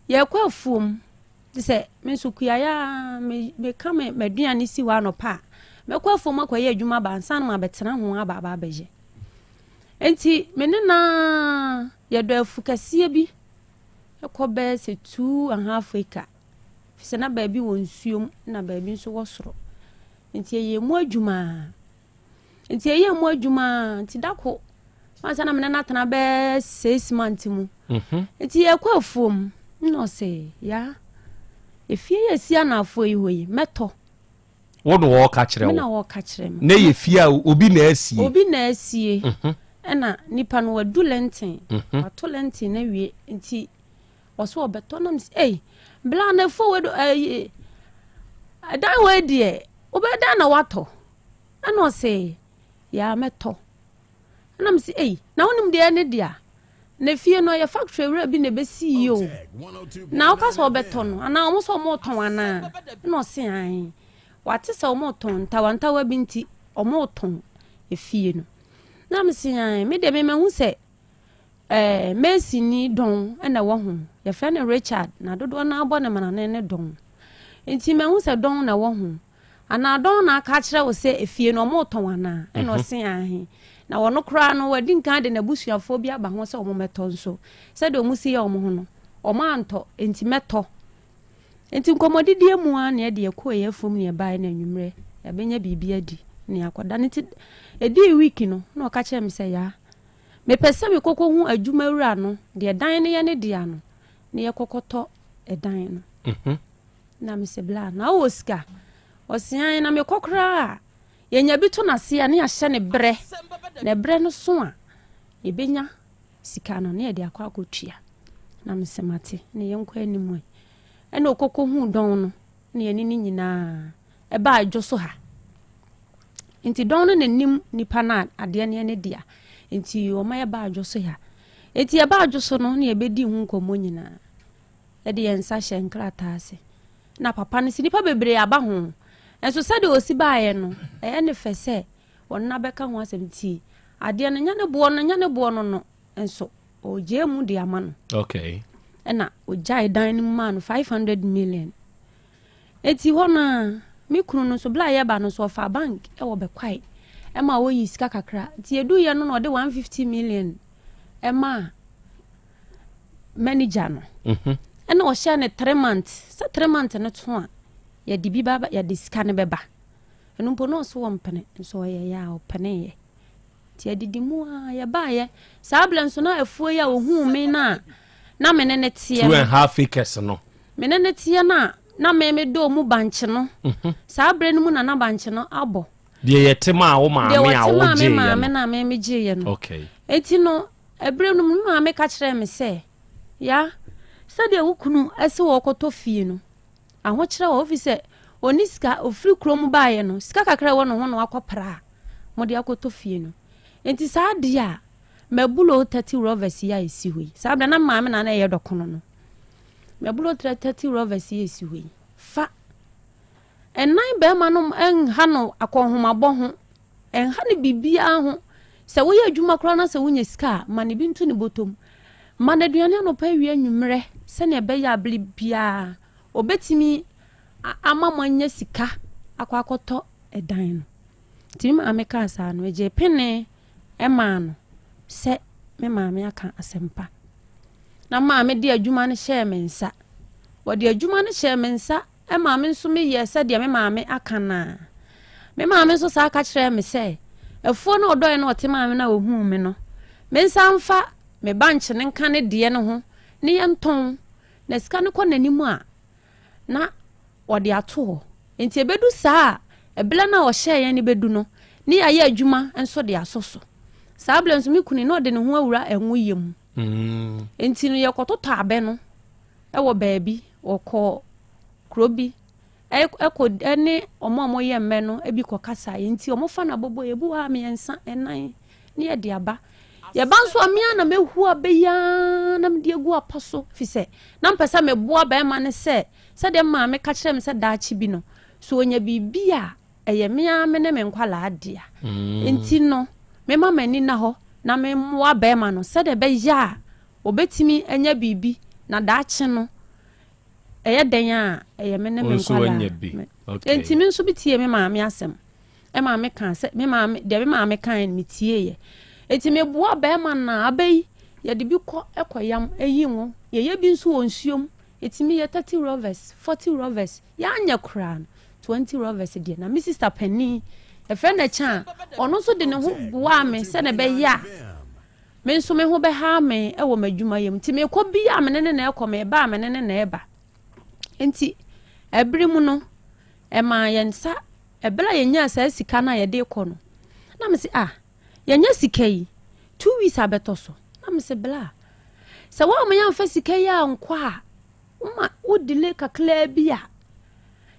ye kwa afuom se me sukua ya me kame maduane si wa no pa me kwa afuom akwaye adwuma ba ansan ma betena ho aba abeje enti menena ye do afu kase bi ekobe se 2.5 acre se na ba bi wonsuom na ba bi nso wo soro enti ye mu adwuma enti dako ansa na menena tena be 6 months mu enti ye kwa afuom no se ya efie ye sia na afo yi hoyi meto wo no wo ka kire wo na wo ka kire me na ye fie a obi na asie ena nipa no wadu lenten wato lenten na wie nti oso obeto na msi bla na fo we do adan we die obeda na wato ana o se ya meto na msi na wonim de ne dia na fie no ya factory wura bi na be CEO na o ka so obeto no ana o so mo ton ana na o se an wate se o mo ton tawantawa binti o mo ton efie no na msi an me de me hu se Messi ni don na wo ho ya fa na Richard na dodo na abo na mana ne don enti me hu se don na wo ho ana don na aka kire wo se efie no mo ton ana na o se an na wono kra no wadi nkan de na busuafo bi aba ho se o mo meto nso se de o mu si ya o mo ho no o ma anto enti meto enti nkomodidie mu a na de yakọ ye fom ne bae na nwumre ya benya bibia adi ne akoda ne ti edi week no na o ka kire me se ya me pese me kokko hu adwuma wura no de dan ne ye ne dia no ne ye kokoto edan no na me se bla na o sika o sian na me kokra ye nya bi to na se ya ne ya hye ne bre na bre no so a ye benya sika no ne ye de akwa akotua na me se mate ne ye nkwa animu ɛna okoko hu don no na yɛne ne nyinaa ɛba adwo so ha nti don no nanim nipa na ade ne dia nti o ma yɛba adwo so ha enti yɛba adwo so no na yɛbɛdi hu nkɔmmɔ nyinaa ɛde yɛnsa hyɛ nkrata ase na papa no si nipa bebree aba ho enso sɛ de osi baayɛ no ɛyɛ ne fɛ sɛ wɔn bɛka ho asɛm ti ade no nya ne boɔ no enso o je mu de ama no okay ɛna o jai dan no ma no 500 million eti hona me kunu no so bla yɛ ba no so fa bank ɛwɔ bɛkwai ɛma wo yi sika kakra ti edu yɛ no no de 150 million ɛma manager no ɛna o hyɛ ne 3 months sɛ 3 months no to a yɛ di bi baba yɛ de sika ne bɛba ɛno mpo no so wɔ mpene nso yɛ ya o pene yɛ ti adidi mu a yɛ ba yɛ saa blenso na afuo yɛ ohu me na menene tie 2.5 acres no menene tie na me do mu banche no saa bre no mu na banche no abɔ de yɛ tema a wo maame a wo je maame na me je yɛ no okay eti no ebre no mu maame ka kyerɛ me sɛ ya sɛ de wo kunu ase wo kɔtɔ fie no aho kyerɛ wo ofise oniska ofri krom baayɛ no sika kakra wɔ no ho no akɔpra mo de akɔtɔ fie no enti saa de a mabulo 30 rovers ya esi hoi saa bla na maame na yɛ dɔkono no mabulo 30 rovers ya esi hoi fa ennan be ma no enha no akɔhomabɔ ho enha ne bibia ho sɛ wo yɛ adwuma kora na sɛ wo nya sika ma ne bi nto ne botom ma na aduane no pa wie nwumre sɛ ne be ya abli bia obetimi ama manya sika akɔtɔ ɛdan no tim ameka saa no je pene ɛma no sɛ me maame aka asempa na maame de adwuma no hyɛ me nsa wɔde adwuma no hyɛ me nsa maame nso me yɛ sɛ de me maame aka na me maame nso saa ka kyerɛ me sɛ afuo no ɔdɔe no ɔte maame na ohu me no me nsa mfa me banche ne nka ne de no ho ne yɛntɔn na sika no kɔ n'anim a na wɔde ato hɔ enti ebedu saa ebele na ɔhyɛ yɛn ne bedu no ne yɛ adwuma nso de asoso saa bla nso me kuni no de ne ho awura enwo yem enti no yɛkɔtotɔ abɛ no ɛwɔ baabi ɔkɔ krobi ɛkɔ ɛne ɔmo yɛ mmɛ no ebi kɔ kasa enti ɔmo fa na bobo ebu ha me ensa enan ne yɛ de aba yɛba nso amia na mehu abeya na me de egu apaso fi sɛ na mpɛsɛ me boa ba ma ne sɛ de ma me ka kyerɛ me sɛ daachi bi no so onya bibia ɛyɛ mea me ne me nkwala adia enti no me mama ni na hɔ na me moa ba ma no sɛ de be ya obetimi anya bibi na daachi no ɛyɛ den a ɛyɛ me ne me nkwala enti me nso bitie me maame asɛm ma me kan sɛ me maame de me maame kan me tie ye enti me boa ba ma na abai ye de bi kɔ ekoyam eyi ngo ye bi nso wɔ nsuom etimi ye 30 rovers 40 rovers ya anya kran 20 rovers de na me sister Penny e friend na cha ono so de ne ho boa me se ne be ya me nso me ho be ha me e wo madwuma yam ti me kɔ bi ya me ne na ekɔ me ba me ne na eba enti ebiri mu no e ma yensa e bela yenya sa sika na ye de kɔ no na me se yenya sika yi 2 weeks abeto so na me se bela se wa mo yan fa sika ya nkɔ a uma udile kakla bia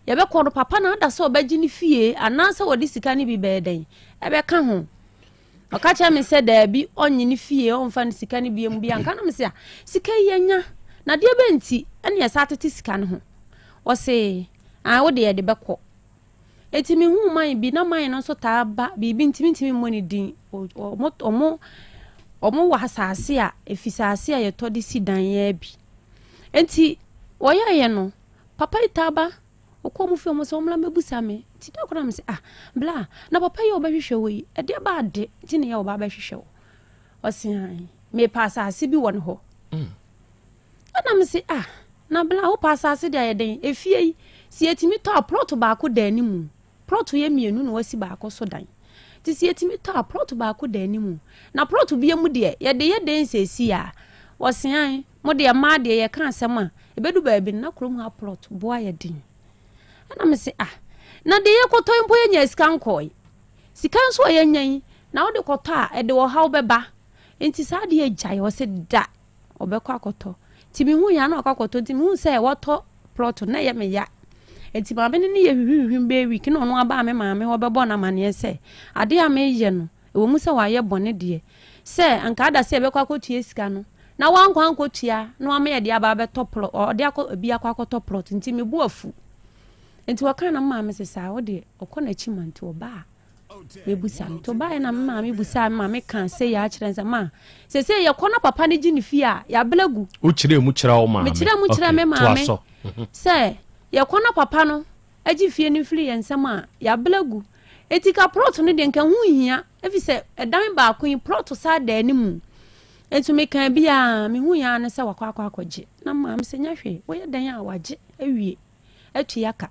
ye be kɔ no papa na ada se obaji ni fie anansa wodi sika ni bi beden e be ka ho aka cha me se da bi onyi ni fie on fa ni sika ni bi mu bia nka na me se sika yenya na de be nti ene ya sa tete sika no ho o se wo de ye de be kɔ etimi hu man bi na man no so ta ba bibi ntimi mo ni din omo wa asase a efisase a ye to de si dan ya bi enti woya ye no papa itaba okomu fi omo so omla mebusa me ti da kora me se bla na papa ye obahwehwe wo yi e de ba de ti ne ye obahwehwe wo o se me pa asase bi won ho ana me se na bla wo pa asase de ayeden efie yi si etimi to plot ba ko da animu plot ye mienu na wasi ba ko so dan ti si etimi to plot ba ko da animu na plot bi emu de ye de den sesi a wo se mo de ma de ye kan asem a ebedu ba bi na krom ha plot boa ye din ana me se na de ye koto mpo ye nya sika nkoi sika nso ye nyan na wo de koto a de wo ha wo beba enti sa de ye jai wo se da obekọ akoto ti mi hu ya na akoto ti mi hu se wo to plot na ye me ya enti maame ne ye hwihwim be week na ono aba me maame ho bebo na mane se ade a me ye no e wo mu se wa ye bone de se anka ada se be kwa kotua sika no na wankwa ankotua no ame ye de aba be top plot o de akọ bi akọ top plot enti me bu afu enti waka na maame se sa wo de okọ na chi manti oba me busa to ba na maame busa maame kan se ya kire nsa ma se ye kọ papa ne gi ne fi a ya blagu o kire mu kira o maame me kire me maame se ye kọ papa no agi fie ne firi ensam a ya blagu etika plot no de nka hu hia efi se edan ba akon plot sa da animu etu me kan bia me hu ya ne se wakwa akwaje na maame se nya hwe wo ye dan a waje awie atu yaka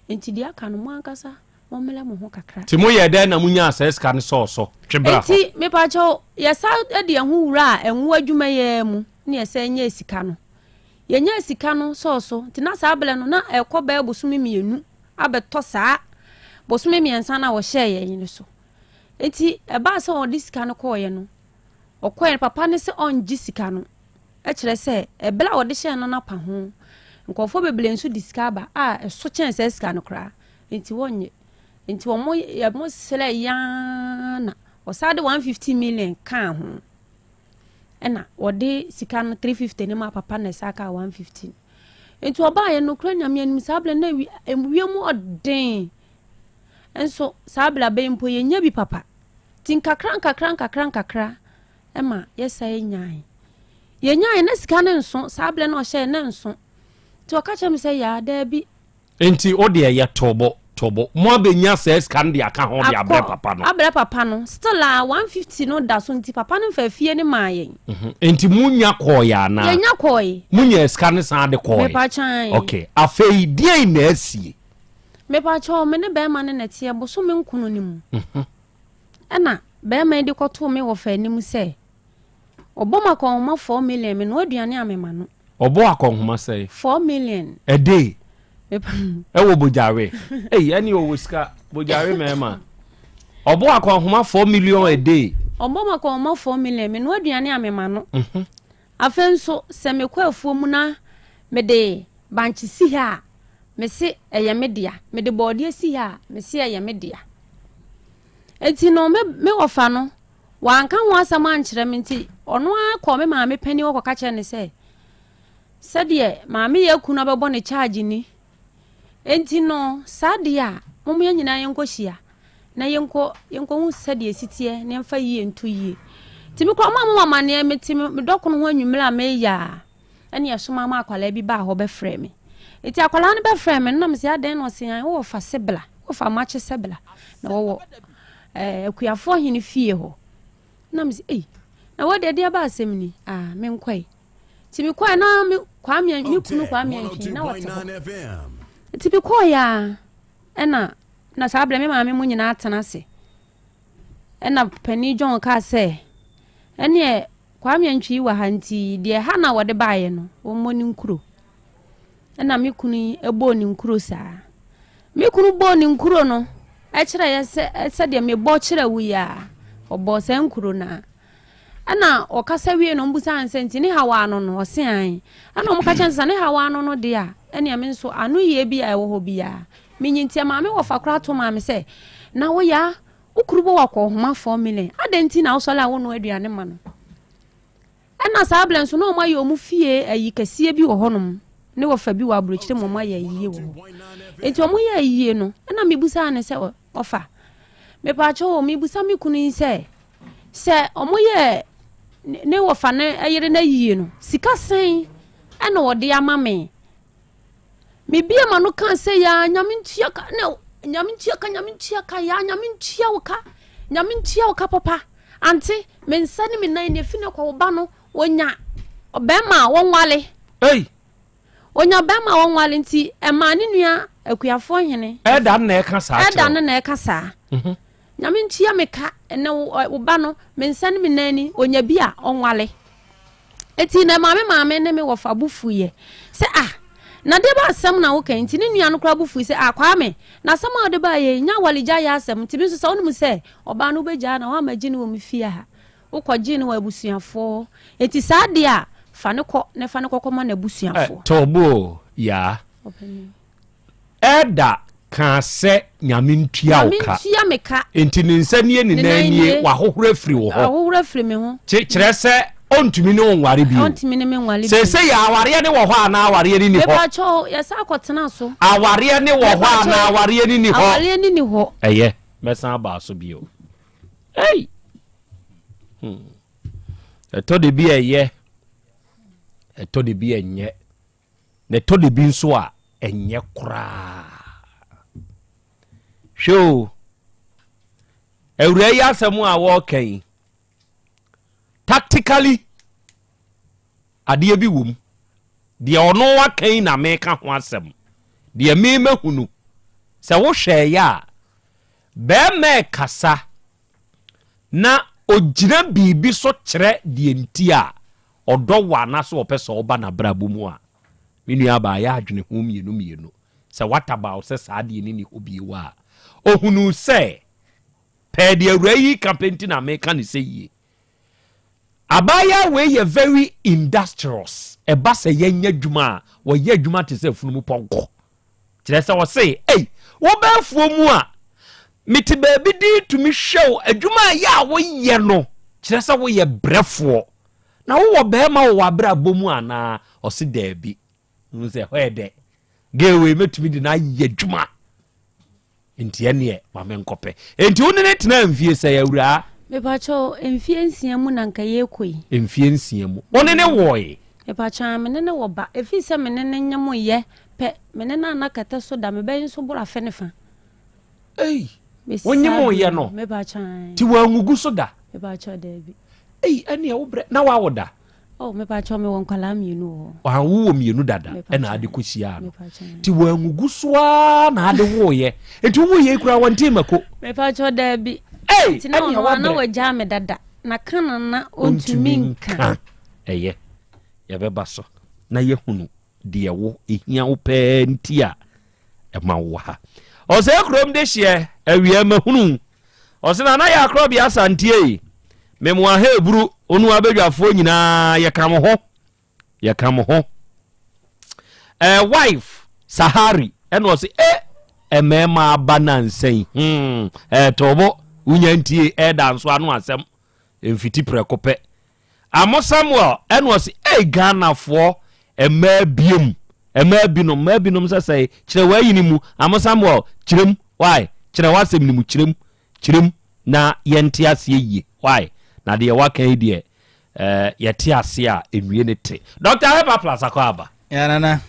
enti dia ka no mu ankasa momela mo ho kakra ti mo ye dan na munya ases ka ne so twebra enti me pa cho ye sa de ho wura enwo adwuma ye mu ne ye sa nya esika no ye nya esika no so ti na sa abele no na ekoba ebusumi mienu abeto saa bosumi miensa na wo hye ye yin so enti eba sa on disika no ko ye no okoye papa ne se on gisika no e kire se ebela wo de hye no na pa ho nkofo bebele nso disika ba eso chance esika no kra enti wonye enti wo ya mo sele yana o sade 150 million kan ho ena ode sika no 350 ne ma papa na saka 115 enti oba ye no kra nyame anim sabla na wiemu odden enso sabla be mpo ye nya bi papa tin kakran ema yesa ye nyan ye nyan na sika ne nso sabla na o hye ne nso ti o ka chem se ya da bi enti ode ye tobo mo abenya ses kan de aka ho de abre papa no still 150 no da so nti papa no fa fie ne maayen enti munya koya na ye nya koy munya scan san de koy me pa chan okay afei die na asie me pa cho me ne be ma ne netie bo so me nkunu ni mu ena be ma de koto me wo fa ni mu se oboma kon ma 4 million me no aduane amema no obo akonhoma se 4 million a day ewo bojare ani o wiska bojare mema obo akonhoma 4 million a day obo makon ma 4 million me no aduane amema no afenso se me kwa afuo mu na me de banchi si ha me se eye media me de body si ha me se eye media enti no me ofa no wanka ho asama ankyere me nti ono akọ me maame pani wo kwaka kye ne se de maame ye kuna bebo ne charge ni enti no sadia momo nyina yenko hia na yenko hu sade sitie ne mfa yie nto yie timi kwa mama ne metimi medoko no ho anwumira me ya ene yesoma ma akwala bi ba ho be frɛ me enti akwala no be frɛ me na me se aden no se yan wo fa sebla wo fa mache sebla na wo akuafo hini fie ho na me se na wo de ba asem ni me nkwai timi kwa na me kwa me kunu kwa me hini na wo tibi ko ya na sabla me maame mu nyina atena se ena pani John ka se ene kwa me ntwi wa hanti de ha na wode baaye no wo moni nkuro ena me kunu ebo ni nkuro saa me kunu bo ni nkuro no e kire ye se de me bo kire wu ya obo se nkuro na ena o kasa wie no mbusa ansenti ni hawa no no se an ana mo ka chansa ni hawa no no de a ene ame nso anu ye bi a wo ho bia menyintia maame wo fakra to maame se na wo ya ukurubo wakọ homa 4 million adenti na wo sola wo no aduane ma no ena sablen so no ma ye omu fie ayi kasie bi wo honom ne wo fa bi wa abrochire mo ma ye yiye wo enti omu ye yiye no ena mebusa ne se ofa me pa cho mebusa me kunu se omu ye ne wo fa ne ayire na yiye no sika sen ena wo de ama me bia manu kan se ya nyamintia ka ne nyamintia ka ya nyamintia wo ka papa anti mensani me nan ne fine kwa oba no onya obema wonwale onya bema wonwale nti emani nua akuafo hene eda na e ka saa nyamintia me ka ne oba no mensani me nani onya bia onwale eti na maame ne me wo fa bufu ye se na de ba asem na wo kan ti ne nua no kra bufu se akwa me na asem a de ba ye nya walija ya asem ti bi so sa wonu se oba no beja na wa magine wo mfia ha wo kwaji ne wa abusuafo eti sa de a fa ne kokoma na abusuafo tobo ya Eda ka se nyame ntua oka enti ne nsa nie ne nanie wa hohora firi wo ho ahohora firi me ho kire se ontumi ne onware bi ontumi ne me nware bi se ya aware ne wo ho ana aware ni ho me pacho ya sa akotena so aware ne wo ho ana aware ni ho aware ni ho eye mesan ba so bi o hey eto de bi eye eto de bi enye ne to de bi nso a enye kura show ewure asemu a wo kan tactically ade bi wom de ono wa kan na me ka ho asem de me mahunu se wo hwe ya be me kasa na ogyina bibi so kyerɛ de nti a ɔdɔ wa na so opɛ so oba na brabo mu a menu aba ya adwene ho mienu se what about se saade ni obi wa ohunu se pe de awurayi campaign na America ni se yie abaya we ye very industrious e ba se yenya dwuma wo ye dwuma te se funu mu ponko kire se wo se wo ba fuo mu a miti baby di to me show adwuma ya wo ye no kire se wo ye brefo na wo be ma wo abra bomu ana o se da bi nu se hoede gewe metumi di na ye dwuma enti ene ma me nkope enti woni ne tena mfie se ya wura me pacho mfie nsia mu na nka ye koi mfie nsia mu woni ne woe me pacho me ne wo ba efi se me ne nyamo ye pe me ne na nakata so da me be nso bura fe ne fa wonye mo ye no me pacho ti wangugu so da me pacho da bi ene wo bre na wa woda me pacho me won kwala mienu wa wo mienu dada na ade kosia no ti wangugu so na ade wo ye enti wo ye kura wonte mako me pacho da bi ti na na wa ja me dada na kana na ontumi nka ye be baso na ye hunu de wo ehia wo pe ntia e ma wo ha o se krom de hye awia ma hunu o se na ya Krobea Asante memo ha eburu onu abedwafo nyina ye kam ho wife Sahari eno se emema banansen tobo unyantie danso anu asem emfiti prekope amo Samuel eno se Ghana fo ema binom say kire wayini mu amo Samuel kirem why kire wasem ni mu kirem na yente ase yi why na de wakan de yete ase a enwie ne te Dr. Heba Plus akwa ya nana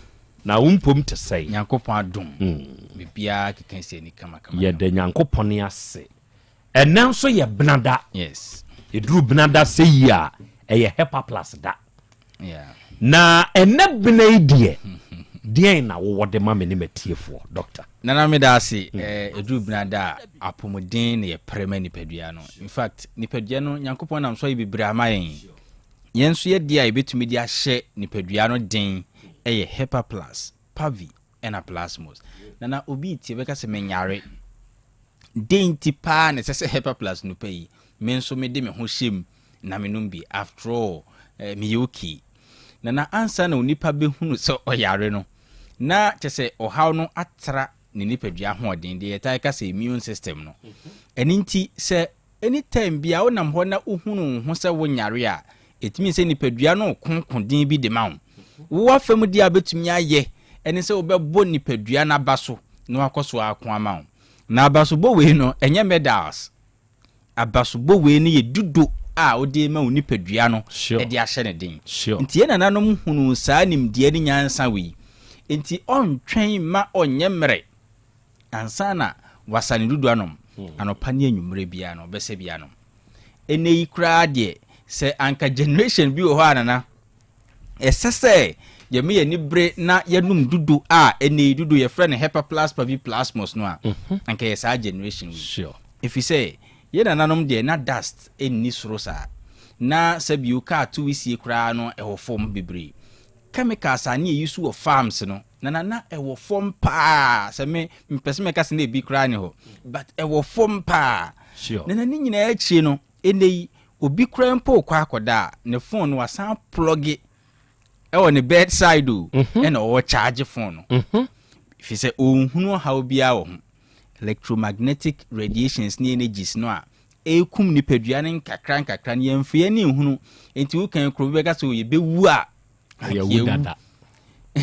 na umpom te say Nyankopon adom bibia keka se ni kama ye de Nyankopon ase enanso ye benada yes eduru benada say ya eye Heba Plus da yeah na ene benai die na wo de ma me ne matiefo doctor nana me da ase eduru benada apomodin na ye prema nipadua no in fact nipadua no Nyankopon nam so ye bibira amayen yenso ye dia ye betumi dia hye nipadua no den eye Heba Plus Pavi ena Plasmos nana obi tie beka se menyare den ti pa na se Heba Plus no pay menso me de me ho hyem na me numbi after all me yoki nana ansa na onipa behunu so oyare no na kyese ohaw no atra ne nipadua ho odin de yeta ka se immune system no eninti se anytime bia wonam ho na uhunu ho se wonyare a etimi se nipadua no konkondin bi de ma wo afam dia betumi aye eni se obebo nipadua na baso no akoso akon ama na abaso bo we no enye medals abaso bo we ni ye dudo a odi ma nipadua no e de ahye ne den nti na nanom hunu saa nimde ni nyansa we nti ontwen ma onye mere ansa na wasane dudu anom anopa ne anwumre bia no bese bia no enei kura de se anka generation bi wo ho anana esese ye me ni bre na yanum dudu a enei dudu ye friend Heba Plus Pavi Plasmos no a anka ye sa generation sure if you say ye na nanom de na dust enni sorosa na sabiu ka to wisie kura no e ho form bebre chemicals ani use of farms no na e wo form pa se me mpese me ka se na ebi kura ni ho but e wo form pa sure na ni nyina achi no enei obi kura mpo kwa akoda ne phone wasan plug ɛwɔ ne bedside do ɛna ɔwɔ charge phone no fi sɛ ɔnhunu how bia wɔ ho electromagnetic radiations ne energies no a ekum nipadua ne nkakra ne yɛmfie ne nhunu enti wo kan kuro bɛka sɛ yɛ bɛwu a yɛwu dada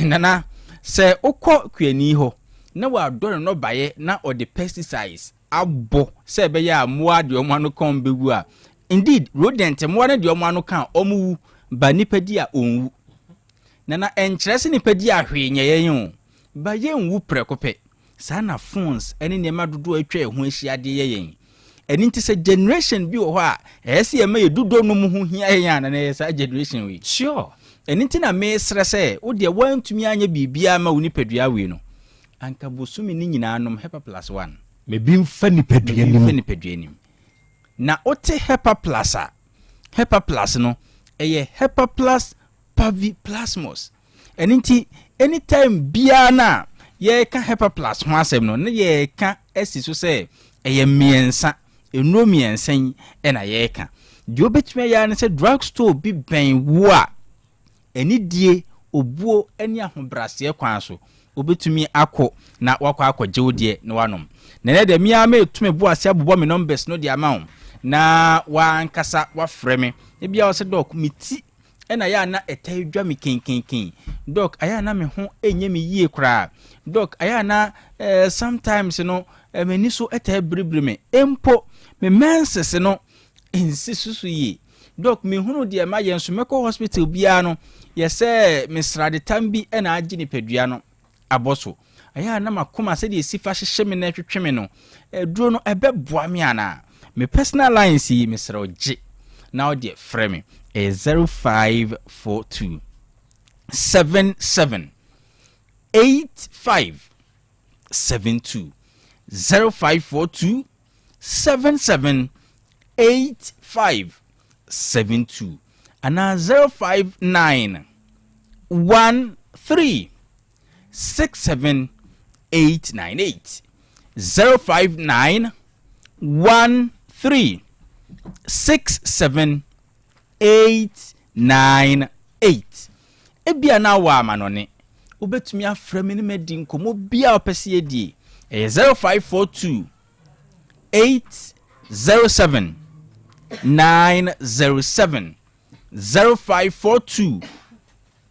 nana sɛ okɔ kuani hɔ na wadɔre no baye na ɔde pesticides abɔ sɛ bɛyɛ a mmoa de ɔmo ano kan bɛwu a indeed rodent mmoa ne de ɔmo ano kan ɔmo wu ba nipadi a onwu nana ɛnkyerɛ sɛ nipadi a hwee nyɛ yɛn o ba yɛn wu prɛkopɛ saa na phones ɛne nneɛma dodo atwa ɛho ahyia de yɛn ɛni nti sɛ generation bi wɔ hɔ a ɛsɛ yɛ ma yɛ dodo no mu ho hia yɛn ana na yɛ saa generation we sure ɛni nti na me srɛ sɛ wo de wantumi anya bibia ma wo nipadua we no anka bosumi ni nyinaa nom hepa plus 1 me bi mfa nipadua nim na ote hepa plus a hepa plus no ɛyɛ hepa plus pavi plasmos ɛni nti anytime bia na yɛka hepa plus ho asɛm no na yɛka asi so sɛ ɛyɛ miɛnsa ennuro miɛnsa ɛna yɛka deɛ obetumi ya ne sɛ drugstore bi bɛn wo a ɛni die obuo ɛne ahobrɛaseɛ kwan so obetumi akɔ na wakɔ akɔgye wo deɛ na wanom na ne de mia ma etumi bo ase abobɔ me numbers no de ama wo na wankasa wafrɛ me ebia wo sɛ doc meti ɛna ya na ɛtɛ dwa me kenkenken doc aya na me ho enye me yie kra doc aya na sometimes no mani so ɛtɛ bribre me empo me menses no ensi susu yie doc me hunu de ma yɛn so mekɔ hospital bia no yɛsɛ me srade tambi ɛna agye ni padua no abɔso aya na makoma sɛ de sifa hyehye me na twetwe me no duro no ɛbɛboa me ana me personal lines yi me srɛ ogye na ode frɛ me 0542 77 85 72 0542 77 85 72 ana 059 13 67 898 059 13 67 898 ebia na wa amanone obetumi afrɛ me ne medi nkomo bia opese yedie 0542 807 907 0542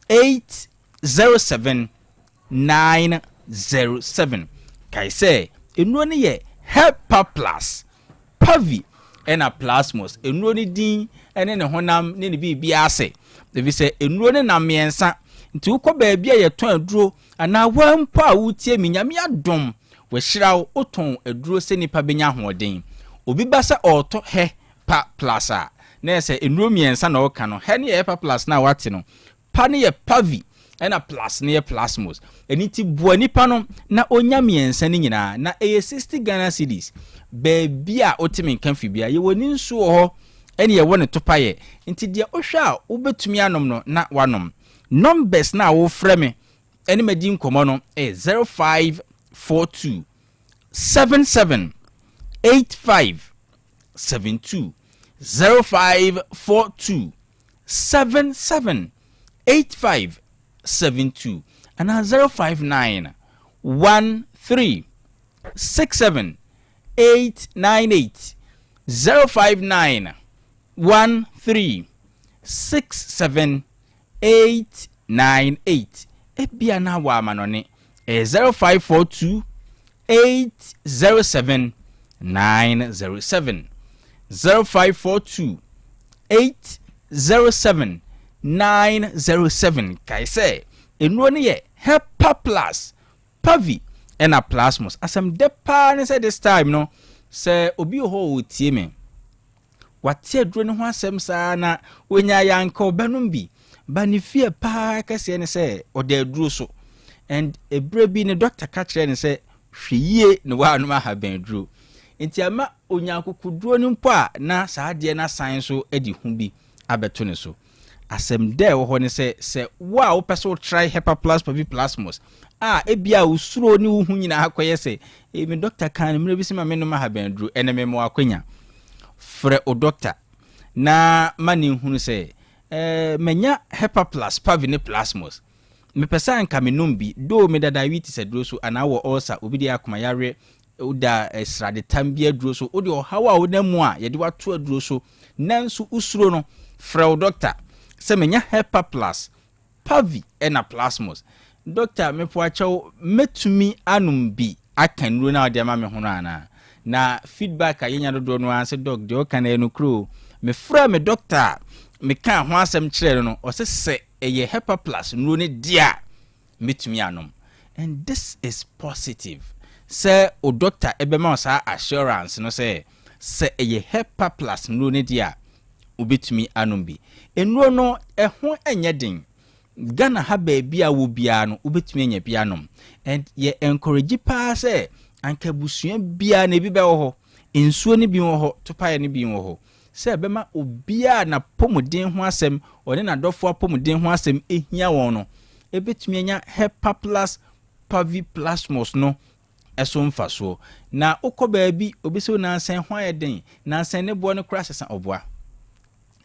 807 907 kai say enuo ne ye hepa plus pavi ena plasmos enuo ne din ene ne honam ne ne bibia ase debi say enuo ne na miensa nti ukọ baabi a yeton aduro ana wampo a wutie minyame adom we hyiraw oton aduro se nipa benya hoden obi basa oto he pa plus a na se enuo miensa na oka no he ne ye pa plus na wate no pa ne ye pavi ena plus ne ye plasmos eni ti bua nipa no na onya miensa ne nyina na eye 60 Ghana cedis baabi a otimi kan fi bia ye woni nso ho eni ye woni topa ye nti de ohwa a obetumi anom no na wanom numbers na wo frɛ me eni madi nkomo no 0542 77 85 72 0542 77 85 72 and 059 13 67 898 059 13 67 898 ebia na wa manone 0542 807 907 0542 807 907 kai say enuo ne ye hepa plus pavi ena plasmos asem de pa ne say this time no say obi ho otie me wate aduro ne ho asem saa na onya yanka obenum bi ba ne fie pa kase ne say ode aduro so and ebre bi ne doctor ka kire ne say hweye ne wa no ha ben aduro enti ama onya kokuduro ne mpo a na saa de na san so edi hu bi abeto ne so asem de wo ho ne se wa wo pese wo try hepa plus pavi plasmos ebia usuro ni wo hu nyina akoye se me doctor kan me bi se ma me no ma ha ben dru ene me mo akonya frɛ o doctor na mani hunu se menya hepa plus pavine plasmos me pesa nka menum bi do me da diabetes aduro so ana wo ulcer obi dia akoma yare uda esrade tambia aduro so odi ohawa wo na mu a ye de wato aduro so nanso usuro no frau doctor se menya hepa plus pavi ena plasmos doctor me po achew metumi anum bi akanuro na ode ma me hono ana na feedback ayenya do no anse doc de o kan enu kro me fra me doctor me kan ho asem kire no o se eye hepa plus nuro ne dia metumi anom and this is positive say o doctor ebema sa assurance no say eye hepa plus nuro ne dia obetumi anom bi enuro no eho enye den Ghana ha baby a wo bia no obetumi anya bia nom and ye encourage pa say anka busua bia na bi be wo ho ensuo ne bi wo ho topaye ne bi wo ho say bema obia na pomuden ho asem one na dofo pomuden ho asem ehia won no ebetumi anya hepa plus pavi plasmos no eso mfaso na ukọ baabi obeso na ansan ho ayeden na ansan ne bo no kra sesa oboa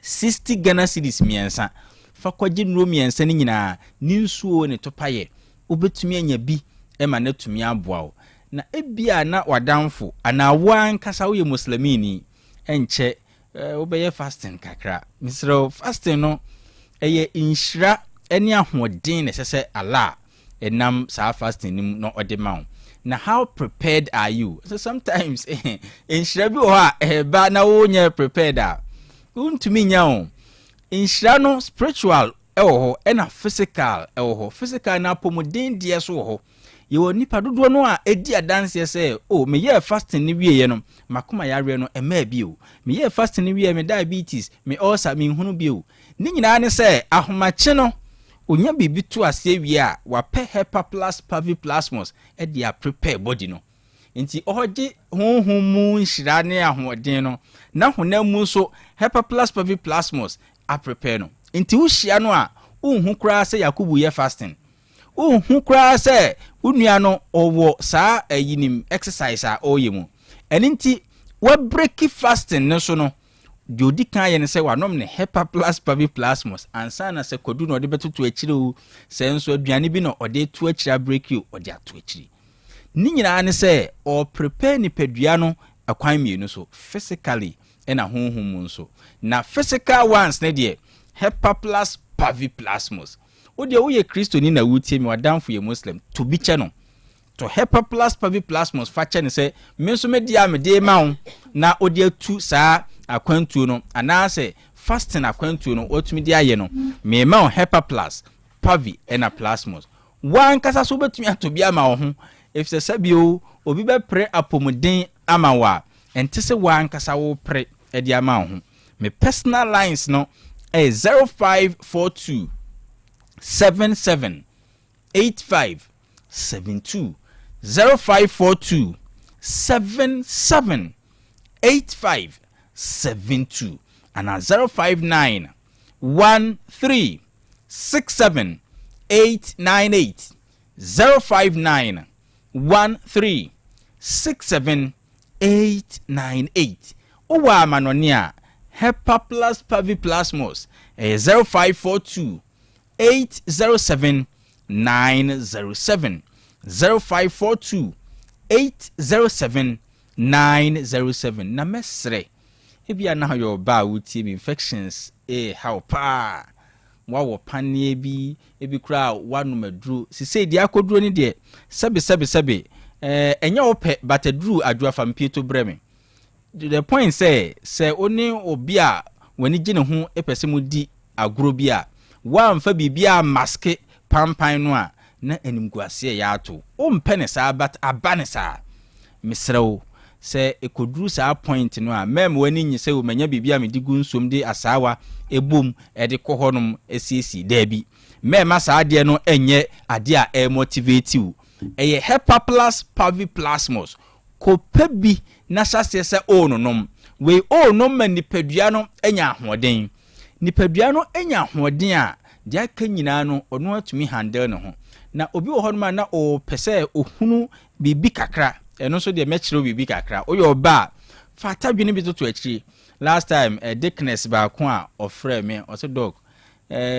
60 Ghana cedis miensa fakwaji nro miensa ni nyina ni nsuo ne topaye obetumi anya bi ema na tumi aboa na ebia na wadanfo ana wan kasa wo ye muslimini enche obeye fasting kakra misro fasting no eye inshira eni ahoden ne sese ala enam sa fasting nim no odemaw na how prepared are you so sometimes inshira bi ho ba na wo nya prepared a untumi nya o inshira no spiritual ho ena physical ho physical na pomodin die so ho ye nipa dodo no a edi adanse se o me ye fasting ni wiye no makoma yare no ema bi o me ye fasting ni wiye me diabetes me ulcer me hunu bi o ni nyina ne se ahomache no onya bibi to ase wi a wa pe hepa plus pavi plasmos e dia prepare body no nti ohoje honhom mu nhira ne ahoden no na honam so hepa plus pavi plasmos a prepare no nti wo hia no a unhu kra se yakubu ye fasting unhu kra se unua no owo saa ayinim exercise a oyemu eninti wa break fasting no so no jodi kan ye ne se wanom ne hepa plus pavi plasmos ansa na se kodu no de betoto akire o se nso aduane bi no ode to akira break you ode ato akire ni nyina ne se o prepare ni padua no akwan mienu so physically ena honhom nso na physical ones ne de hepa plus pavi plasmos ode wo ye Kristo ni na wutie mi wadamfo ye muslim to bi che no to hepa plus pavi plasmos fa che ne se me nso me dia me de ma na ode atu saa akwantuo no anase fasting akwantuo no otumi de aye no me ma hepa plus pavi ena plasmos wan kasa so betumi atobia ama wo ho if se sabio obi be pre apomuden ama wa ente se wan kasa wo pre e de ama wo ho me personal lines no 0542 77 85 72 0542 77 85 72 and 059 13 67 898 059 13 67 898 owa manonia hepa plus pavi plasmos 0542 807 907 0542 807 907 na mesre ebia na yo ba wuti infections how pa wa panie bi ebi kura wanu madru sise di akoduro ni de sebe enya ope batadru adua fampieto breme the point say oni obi a wani gine ho epese mu di agro bi a wa mfa bibia maske pampan no a na animguase ya ato o mpene sa bat abane sa misrew se ekoduru sa point no a mem wani nyi se o manya bibia me digu nsom de asawa ebom ede kohonum esiesi dabi mem asa ade no enye ade a motivate you eye hepa plus pavi plasmos ko pebi na sase se ononom we onom manipadua no enya ahoden nipadua no enya ahoden a de aka nyina no ono atumi handle no ho na obi wo honoma na o pese ohunu bibi kakra eno so de mechiro bibi kakra oyo ba fata dwene bi toto akiri last time a dickness ba ko a ofre me o se dog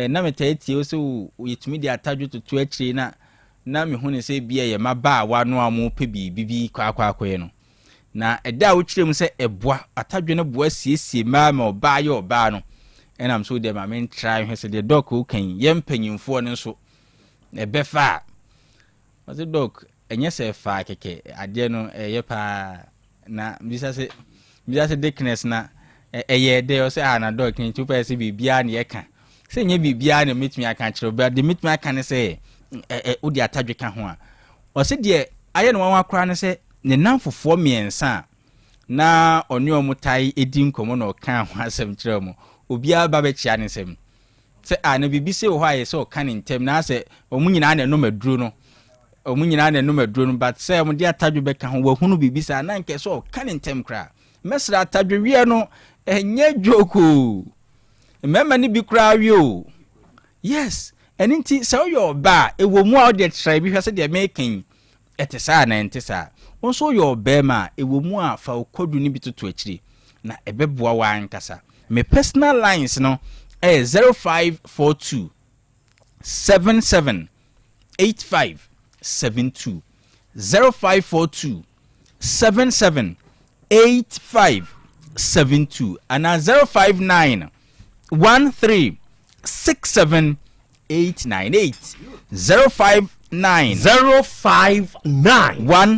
na metaiti o so yetumi de atadwo to akire na me hu ne se bia ye maba wa no amu pe bibi kwakwakoye no na eda wo kyerem se eboa atadwo no boa siesie ma oba ye oba no enam so de ma men try hwe se de doc o kan ye mpanyimfo no so ebefa o se doc enye se fa keke ade no ye pa na bisa se dickness na eye de o se na doc ni tupa se bibia na ye kan se nye bibia na metumi aka kyerɛ ba de metumi aka ne se odi atadwe ka ho a o se de aye no wanwa kora ne se ne namfofoɔ miensa na ɔne ɔmutai edi nkomo na ɔka ho asɛm kyerɛ mo obia ba be kyia ne nsɛm se na bibi se wo hɔ aye se ɔka ne ntem na se ɔmu nyina na no maduro no but se ɔmu de atadwe be ka ho wa hunu bibi sa na nke se ɔka ne ntem kra mesra atadwe wie no enye joko mema ni bi kra wi o yes eninti se oyo ba ewo mu a de try bi hwese de making etesa na entesa onso yo be ma ewo mu a fa okodu ni bi tutu akire na ebeboa wa ankasa me personal lines no 0542 77 85 72 0542 77 85 72 and 059 13 67 898 059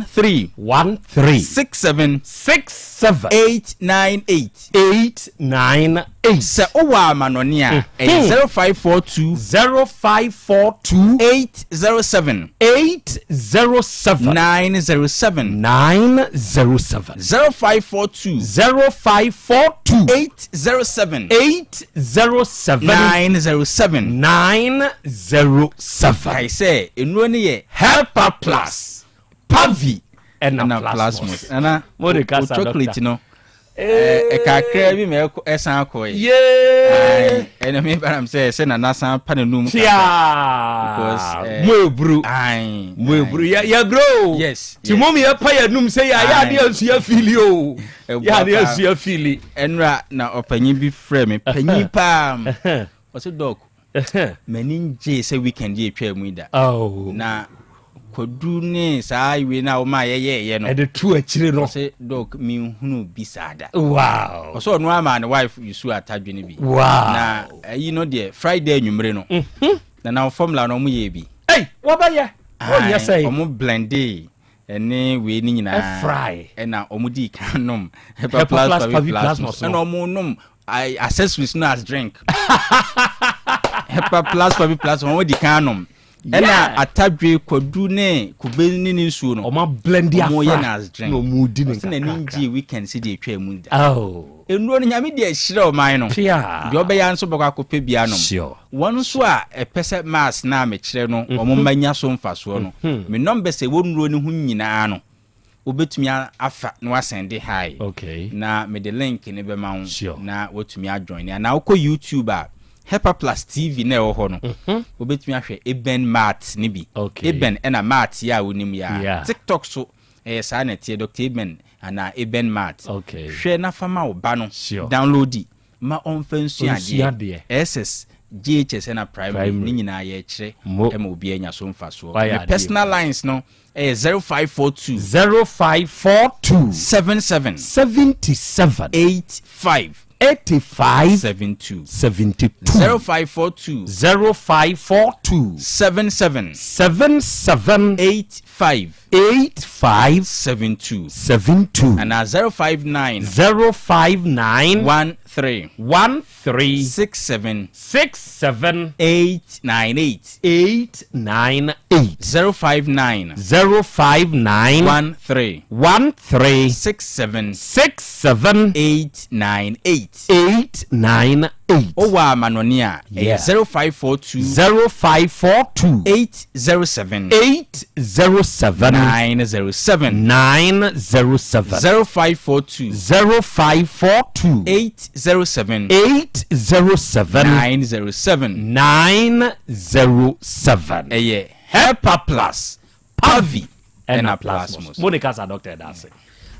13 67 898 se owa manonia 0542 807 907 0542 807 907 I say enu ne ye helper plus pavi and plasmus ana chocolate no kakra bi me esan akoy yeah ene me baram say na nasan panenum because mwebru ya grow yes ti mom ya pa ya num say ya de asu ya fili o ya de asu ya fili enra na opanyi bi frɛ me panyi pa o se dog meninje say weekend ye twa mu da na kodu ne saa iwe na o ma ye no e de tu akire no say dog mi hunu bi sada wow so no ama ne wife yusu atadwe ne bi wow na you know the Friday nwumre no na formula no mu ye bi wo ba ye o ye say o mu blended ene we ni nyina fry na o mu di kanom Hepa plus na o mu nom accessories no as drink Hepa plus o mu di kanom ena atadwe kwadu ne kubeni ni nsuo no o ma blend ya fry no mu di ne na ninji weekend si de atwa mu da enuro no nyame de ahire o man no de obeya nso bokwa kope bia no won so a epese mass na me kire no o mo manya so mfaso no me number se wonuro ne hu nyina no obetumi afa na wasende high na me de link ne be ma na wotumi ajoin na ukọ YouTube a Hepa Plus TV na ewo ho no obetumi ahwe Eben Mat ni bi Eben na Mat ya wonim ya TikTok so saa na tie Dr. Eben ana Eben Mat hwe na fama oba no download ma onfansu ade SS GHS na primary ni nyina ye kire ma obi anya so mfaso personal lines no 0542 77 85 72 0542 77 85 72 and 059 13 67 898 059 13 67 898 Owa manonia 0542 807 907 0542 807 907 Hepa Plus Pavi and Plasmus Monica sa Dr. Dase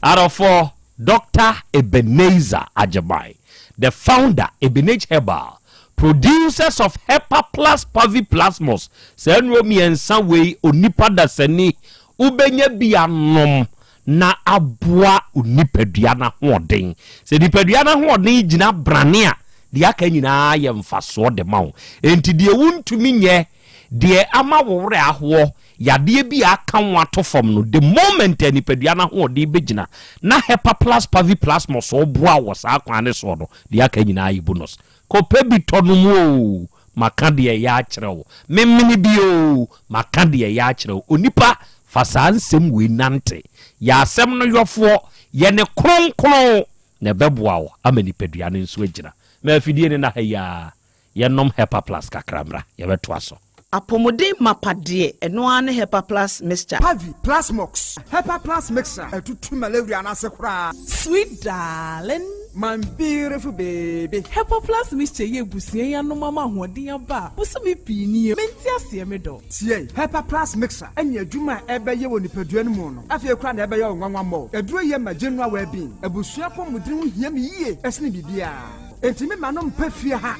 out of 4 Dr. Ebenezer Ajabai, the founder Ebenezer Herbal producers of Hepa Plus Paviplasmos sɛ nnuro mmiɛnsa wei onipa dasani wobɛnya bi anom na aboa onipadua na hoɔden sɛ nipadua na hoɔden gyina brane a deɛ aka nyinaa yɛ mfasoɔ de ma wo enti deɛ wontumi nyɛ deɛ ama wo werɛ ahoɔ yadeɛ bi aka wo ato fam no the moment nipadua na hoɔden bɛgyina na Hepa Plus Paviplasmos ɔboa wɔ saa kwan ne soɔ no deɛ aka nyinaa yɛ bonus kɔpɛ bi tɔ no mu o maka deɛ yɛ akyerɛ wo memene bi o maka deɛ yɛ akyerɛ wo onipa fa saa nsɛm wei nante yɛ asɛm no yɔfoɔ yɛ ne kronkron na ɛbɛboa wo ama nipadua no nso agyina ma afidie ne na ha yia yɛnom Hepa Plus kakramra yɛbɛtoa so apomode mapade eno ane Hepa Plus mixture Pavi Plus Mox Hepa Plus mixture etutu malaria na sekra sweet darling my beautiful baby Hepa Plus mixture ye busie ya no mama hoden aba buso me pini menti ase me do tie Hepa Plus mixture anya adwuma ebeye wo nipadua no mu no afie kra na ebeye wo nwanwa mo eduro ye ma general well-being ebusua pomodin ho hia me yie esne bibia Entimi manom pefie ha.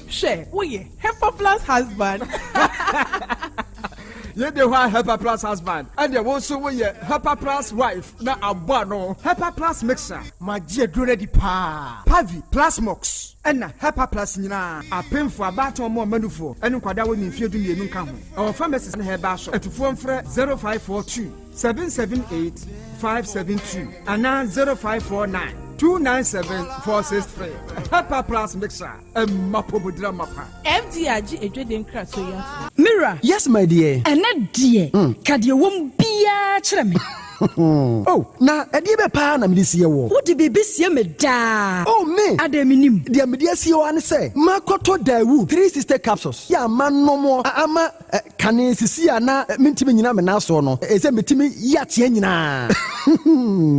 She, woye Hepa Plus husband. Ye de wa Hepa Plus husband. And ye wonso woye Hepa Plus wife na abo no. Hepa Plus mixer. Ma je dure di pa. Pavi Plus Mox. Ena Hepa Plus nyina. Apemfo abato mo manufo. Enu kwada wo ni fie du mienu nka ho. Our pharmacist na heba so. Etufo mfre 0542 778 572 ana 0549 297-463. Hepa Plus mixer. Mapobudra mapa. FDRG ejwede nkra so ya. Mira. Yes, my dear. Ene dear. Kade wom bia kyerɛ me. Oh, na edi be pa na me sie wo. Wo de bebe sie me da. Oh me. Adaminim. De me de sie wo an say. Makoto Dawood 3 sister capsules. Ya manom ama kane sisi ana mentimi nyina me na so no. Ese metimi ya tie nyina.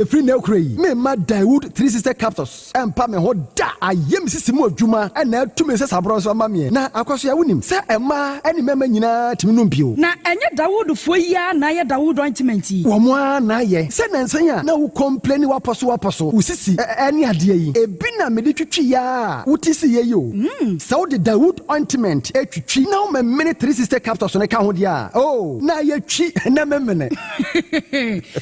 Free na okrai. Me ma Dawood 3 sister capsules. Empa me ho da. Ayem sisi mu adwuma na atumi se sabro so ma me. Na akwaso ya wonim. Se ema eni mema nyina timi no mpio. Na enye Dawood fo ya na ye Dawood ointment yi. Wo mo na ye se nansan na wo complain waposo usisi ani ade yi ebi na me de twitwi ya wutisi ye yo so the Dawood ointment etwitwi na wo memene 3 sister capsules ne ka ho dia oh na ye twi na memene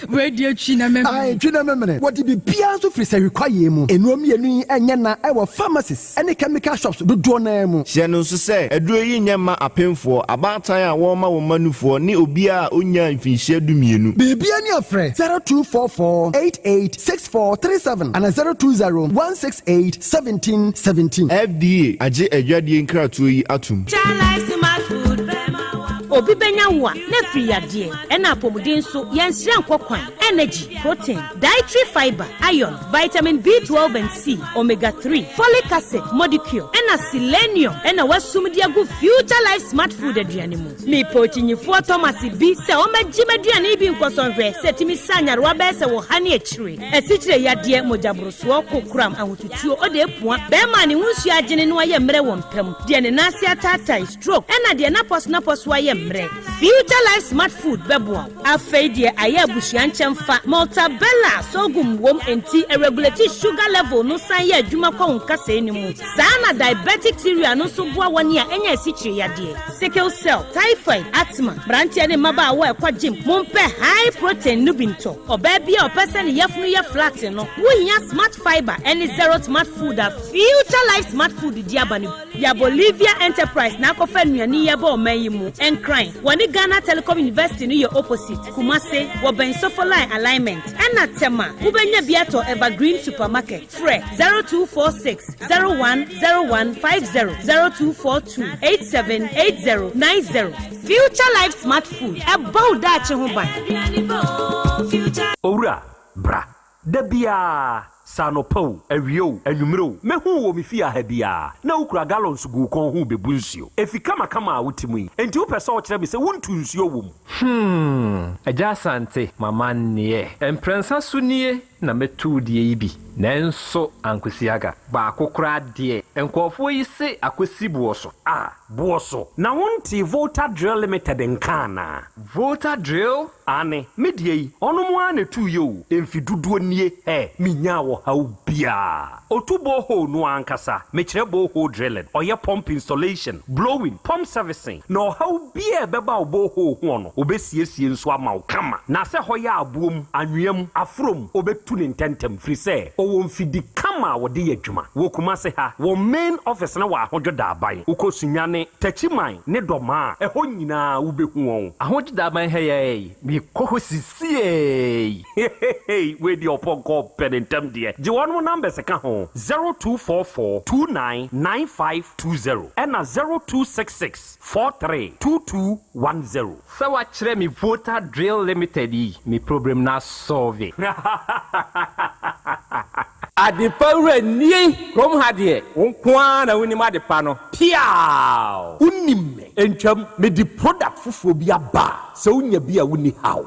we dia twi na memene ai twi na memene what be bia so free say require mu enuom yenu enye na e wo pharmacies any chemical shops do na mu hye no so say eduro yi nyema apemfo abatan a wo ma wo manufo ni obi a onya mfinhye dumienu bebia ni afre 0244886437 and 0201681717 FDA age adwadie nkratoyi atum obi benya wa na free yade ena apomuden so yensire nkokwan energy protein dietary fiber iron vitamin B12 and C omega 3 folic acid molecule ena selenium ena wasumdi agu future life smart food aduane mu me pochinyifo Thomas bi se o magime aduane bi nkosonhwe setimi sanyare wa be se wo hane akire asichire yade mojabroso kokram ahotutuo ode epua be ma ne hunsu agene no aye mre wo mpam de ne nase atata stroke ena de na pos wa ye future life smart food bebo afei de aye abusuan chemfa multabella sogum wom enti regulate sugar level no san ye adwuma kwa nkasa enimu sana diabetic area no so boa woni a enya asichire yade sickle cell typhoid asthma brantia ne maba awa ekwa gym mompe high protein nubinto oba bia opese ne yefunu ye flat no wohia smart fiber any zero smart food a future life smart food diabani ya Bolivia enterprise na kofa nuani ye ba omayimu encrine wani Ghana Telecom University ni your opposite Kumase woben sofoline alignment ena tema ubenya biato Evergreen Supermarket fre 0246 010150 0242 878090 future life smart food about that ho ban owura bra dabia sanopo awio anwumro mehu wo mefia ha bia na ukura gallons gu kon hu bebu nsuo efika makama a wotimi enti wo pese wo kire me se wontu nsuo wom Yaw Asante mama nie emprensa sunie na metu die yi bi nanso ankwesiaga ba akokora de enkofo yi se akwesi buoso buoso na wonti Volta Drill Limited nkana Volta Drill ane medie yi ono mo ane tu yo emfiduduo nie minya wo how bia. Otubo ho no ankasa. Mechre ho drilling. Or your pump installation, blowing, pump servicing. No how bia beba bo ho hono. Obesiesie nso ama kama. Na se hoya abuom, anwem, afrom, obetu ne ntentem free say. O wonfidi kama wode adwuma. Wo kuma se ha. Wo main office na wa hodwo da aban. Ukosunyane, tachiman, ne doma. Eho nyina ubehu won. Ahodwo da aban hey mi koho sisie. Hey, we di opon ko penentem de. Di one number se ka ho 0244 299520 and 0266 432210. So what chere mi voter drill limited mi problem na solve. Adepa ni kom ha de wonkwa na woni ma depa no piao unim entwam me di product fufuo bi aba so unya bi a woni how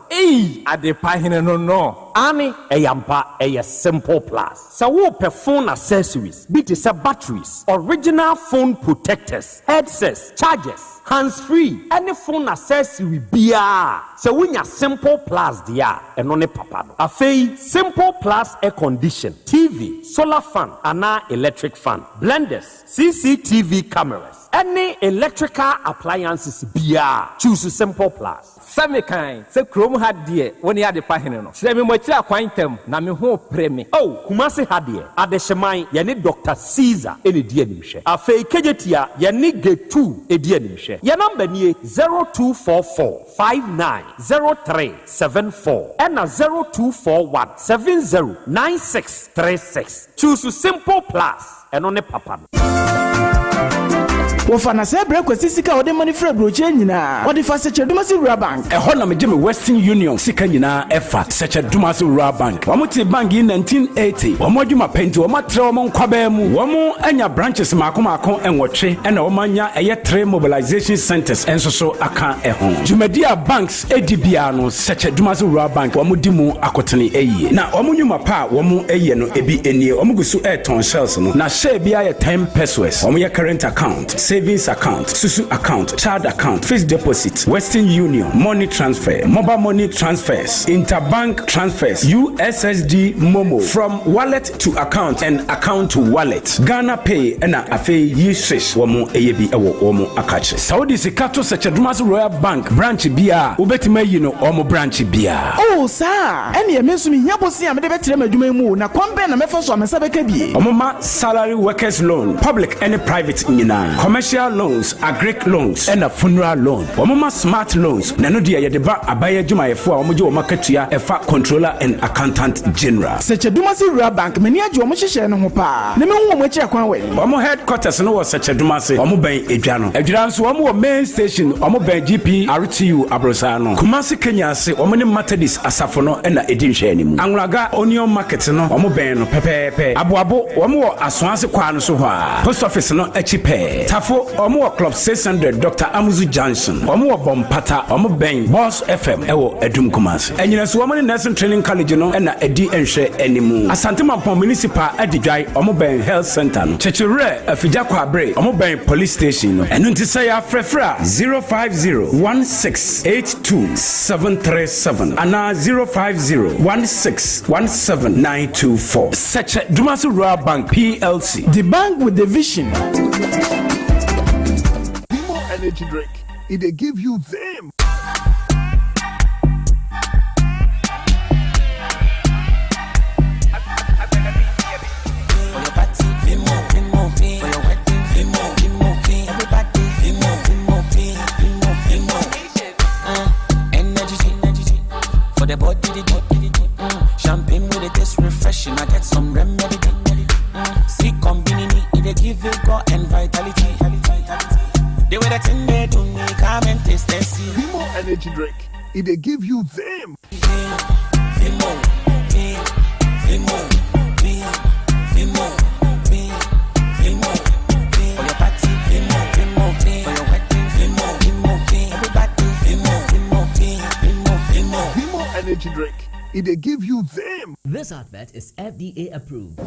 adepa hene no ani eyampa eye simple plus so wo pe phone accessories be to say batteries, original phone protectors, headsets, chargers, hands free, any phone accessory bia so unya simple plus dia eno ne papa no afei simple plus air condition, TV, solar fan, ana electric fan, blenders, CCTV cameras, any electrical appliances bia choose simple plus. Samikan se krom ha de woni ade pa hene no se me mochira kwantam na me ho premi kumase ha de adehyeman ye ne Dr. Caesar ene die animhwe afei kejetia ye ne G2 edi animhwe ye number nie 0244590374 and 0241709636 choose simple plus eno ne papa no Wofana se breko sisika ode money free broche nyina ode fa seche dumasi rural bank ho na me Western Union sika nyina efa seche dumasi rural bank wamuti bank in 1980 wamodwuma penti wamatre wom nkwaba mu wom anya branches maako enwotwe ena womanya eye 3 mobilization centers ensoso aka eho Jumedia banks edibia no seche dumasi rural bank wamudi mu akotene eyi na womunwuma pa wom eye no ebi enie womugusu airton shells no na share bia ye 10 pesos wom ye current account, savings account, Susu account, child account, fixed deposit, Western Union, money transfer, mobile money transfers, interbank transfers, USSD Momo, from wallet to account and account to wallet, Ghana Pay, and Afe Yishish, Womo Eyebi Ewo Womo Akache. Saudi Sikato Sachadmas Royal Bank, branch Bia, Ubetime Yino, Omo branch Bia. Oh, sir, and ye miss me, Yabosi, I'm the better Jumu, na Kwambe, and Mefos, and Sabekabi. Omoma salary workers loan, public and private nina, commercial loans, agric loans, and a funeral loan. Omoma smart loans, Nanodia Yadeba, Abaya Juma Efua, Omojo Marketia, Efa controller and accountant general. Such a Dumasi Rural Bank, many of Jomusha and Hopa. Nemo Mocha Kwanway. Omo headquarters no such a Dumasi, Omo Bay Ejano. Ejans Omo main station, Omo Bay GP, RTU Abrosano. Kumasi Kenya say Omani Matadis Asafono and Edin Sheni. Anglaga Onion Market no, Omo Bay no Pepe, Abuabo, Omo Aswansi Kwan Soha. Post office no Echipe. Tafo Omo Club 600 Dr. Amuzu Johnson. Omo Bompata, Omo Bang, Boss FM, Ewo Edum Kumasi. And you know, Woman Nursing Training College no and Edi Enshe Enimu. Asante Mampo Municipal Edijai, Omo Bang Health Center. Chechere, Fijakwa Bre, Omo Bang Police Station. And Untisaya Frefra 050-1682737 and 050-1617924. Such a Dumasu Rural Bank PLC. The bank with the vision. Energy drink. It give you them. For the body, champagne with it is refreshing. I get some remedy. See combinini, it give you go and vitality. They were that in there to me, come and taste this. Vimo energy drink. It give you them. Vimo. For your party, Vimo. For your wedding, Vimo. Everybody, Vimo. Vimo energy drink. It give you them. This advert is FDA approved.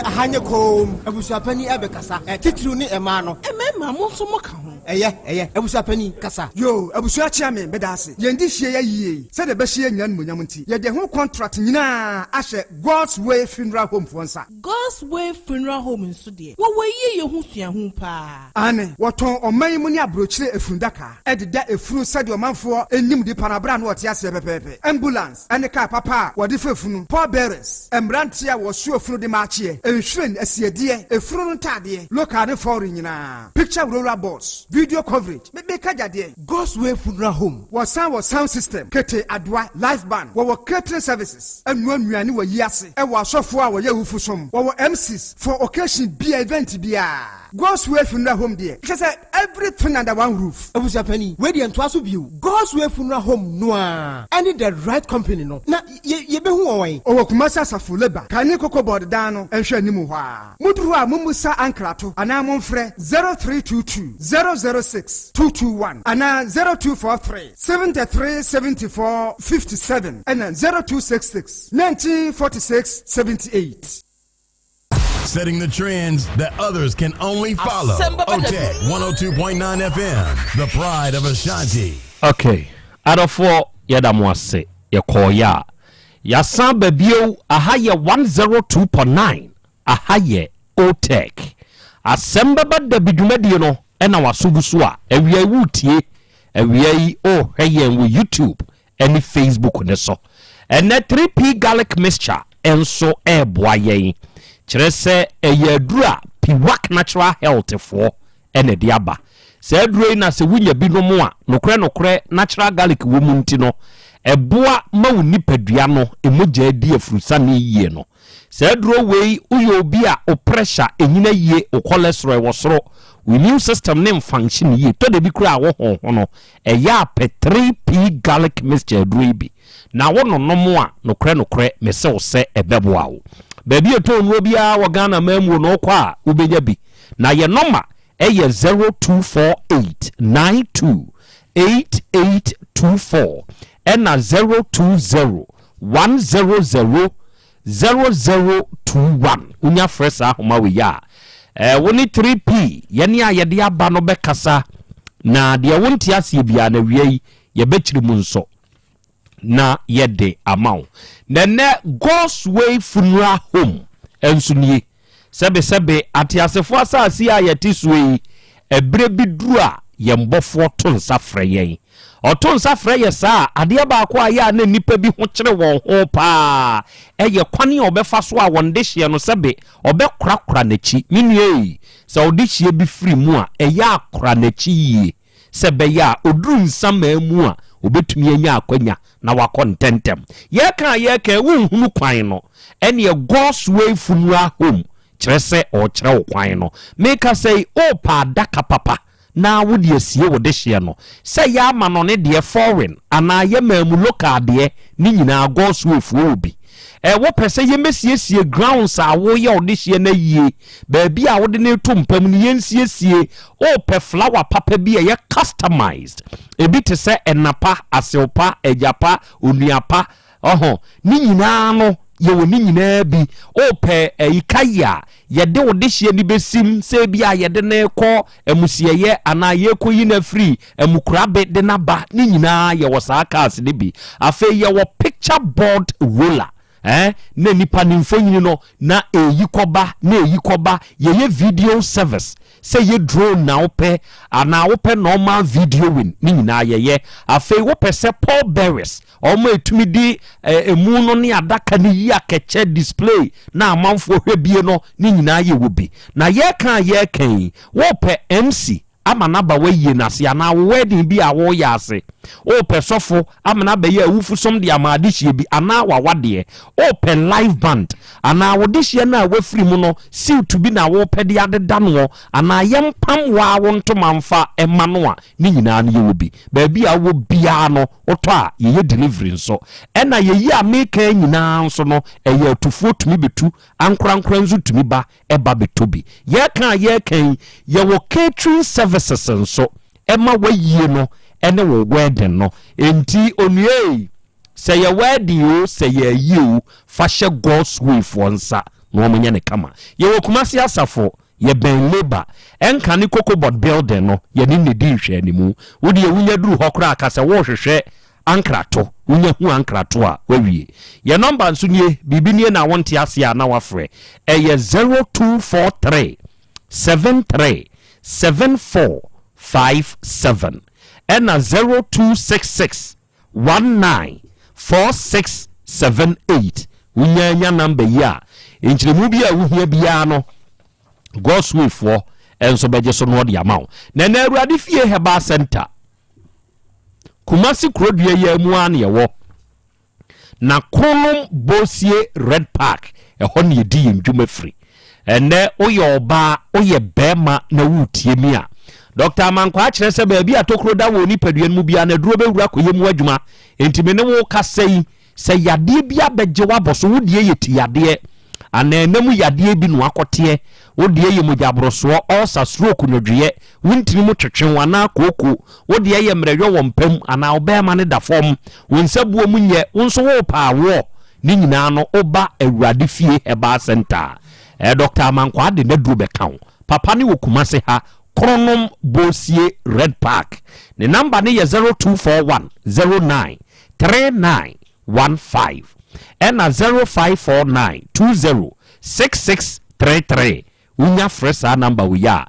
Hanya kom, abusapani abekasa. Titru ni emano. Emema mo so mo ka ho. eye ebusa pani kasa yo ebusa chiame bedase yendi hie ya yie se de be hie nyan monyam nti ye de ho contract nyina ahye God's Way Funeral Home fonsa God's Way Funeral Home nso de wo ye hu sua hu pa ane woton oman mu ni abrochire efundaka ededa efunu se de omanfo enim di panabra na wote ase pepepe ambulance ane car papa wode fefunu poor bearers embrantia wo su efunu de maachie enhwen asiedie efunu ntade local ne foreign nyina picture roller boards video coverage be kajade God's Way Funeral Home was sound system kete adwa live band wo catering services anuanuane wo yiase e wo asofo a wo yehufu som wo MCs for occasion be event bia God's Way Funeral Home there it say everything under one roof ebusa pani we dey ntwa so biu God's Way Funeral Home no a any the right company no na ye be hu won o kumasa asafo leba kani kokoboard dan no ehwe animu ho a muduru a mumusa ankrato ana momfrɛ 0322 006 221 ana 0243 7374 57 and 0266 1946 78. Setting the trends that others can only follow. Otec 1029 FM, the pride of Ashanti. Okay, adofo yedamwase yekoya. Yasan Bebio ahaye 102.9 ahaye Otec. Asem Beba Dabi dwumadi no ena wasubusu a ewia wutie ewia o heye wo YouTube eni Facebook ne so. Ene 3P garlic mixture enso eboa yen. Kyerɛ sɛ ɛyɛ adura piwak natural health for ene diaba sɛ adura na sɛ wunya bi no mo a nokre natural garlic wo mu nti no ɛboa ma wo nipadua no emogya di afurusa ne yie no sɛ adura wei uyo obi a o pressure enyina yie o cholesterol wo soro wo immune system ne function yie to de bi kura wo ho no ɛyɛ apɛ 3P garlic mixture adura bi na wo no mo a nokre mese wo sɛ ɛbɛboa wo baby eton wo bia wo Ghana mamu no kwa ubenya bi na ye number eye 0248928824 ena 0201000021 unya fresh ahoma we ya woni 3P ye ne ayede aba no bekasa na de wonti ase bia na wiei ye bechiri mu nso na yede amount nene God's Way Funeral Home ensunie sebe atiasefo asasi a yeti suyi ebre biduru a yembofo tonsa freyen otonsa freye sa ade ba akwa ya na nipa bi ho kire won ho pa eye kwane obefa so a wonde hye no sebe obekura nachi minue se odihye bi free mu a eye akura nachi yi sebe ya oduru nsama mu a obetumi anya akwanya na wakontentem ye ka wunhunu kwan no ene God's Way Funeral Home kyerese o kyerɛ wo kwan no make say o pa daka papa na wodi asie wo de hye no sɛ ya ma no ne de foreign ana ye mamu local de ni nyina God's Way fu obi wo pese ye mesiesie grounds a wo ye odihye na yie ba bia wo de ne to mpam ne yensiesie o pe flower papa bia ye customized ebi te se enapa aseopa ejapa onuapa ni nyina no ye wo ni nyina bi o pe ikaya ye de odihye ni besim se bia ye de ne kɔ emusieye ana ye koyi na free emukurabe de na ba ni nyina ye wo saa cars de bi afa ye wo picture board roller na nipa nimfonyini no na eyikoba ye video service say ye drone na ope ana ope normal video win ni nyina ye afei wo pese Paul Beres omo etumi di emu no ne adaka ne yi akeche display na amanfo hwebie no ni nyina ye wobi na ye kan wo pe MC amanaba waye nase ana wedding bi a wo yase o pesofo amanaba ye awufu som de amadihye bi ana wawade o pe live band ana wodihye na wafiri mu no silt bi na wo pede adeda no ana yempam wa wo ntomamfa ema no a ni nyina no ye wobi ba bi a wo bia no oto a ye delivery nso ena ye yi ameka nyina nso no eye atufuo tumi betu ankorankora nzu tumi ba eba betobi ye kan ye wo catering services nso ema wayie no ene wo wedding no enti onue say ye wedding o say ye you fashe God's Way for nsa no omenye ne kama ye wo kumasi asafo ye ben labor enka ne kokobot building no ye ne di hwe animu wo de wunya duru hokra akase wo hwehwe ankrato wunya hu ankrato a wawie ye number nso nie bibini na wonte ase a na wafre eye 0243 73 7457 and 0266 194678 wunya number ya enchiremu bia wuhia bia no Godswill for enso beje so no de amaw na na Awurade fie Herbal Center Kumasi Krobea ya mu an ye wo na Kolum Bosie Red Park ho ne yedi ndwuma free ene oye oba oye bema na wutie mi a Dr. Mankwa akire se ba bi atokro da wo ni paduan mu bia na duro bewura koyemu adwuma entime ne wo kasai se yade bia beje waboso wo de yeti yade anenemu yade bi no akote wo de ye mojabroso osa stroke no dwe wuntini mu twetwen wana koko wo de ye mrehwe wo mpam ana obema ne da fom wonsabuo mu nye wonso wo pa wo ni nyina no oba Awurade fie Herbal Center Dr. Mankwa de ne duro bekaw papa ne wo Kumase ha Kronom Bosie Red Park ne number ne ye 0241 09 3915 and 0549 20 6633 unya fresa number we ya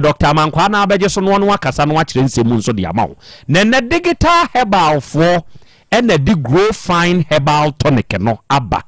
Dr. Mankwa na abeje so no akasa no akire nsemu nso de amawo ne digital herbal for and the grow fine herbal tonic no aba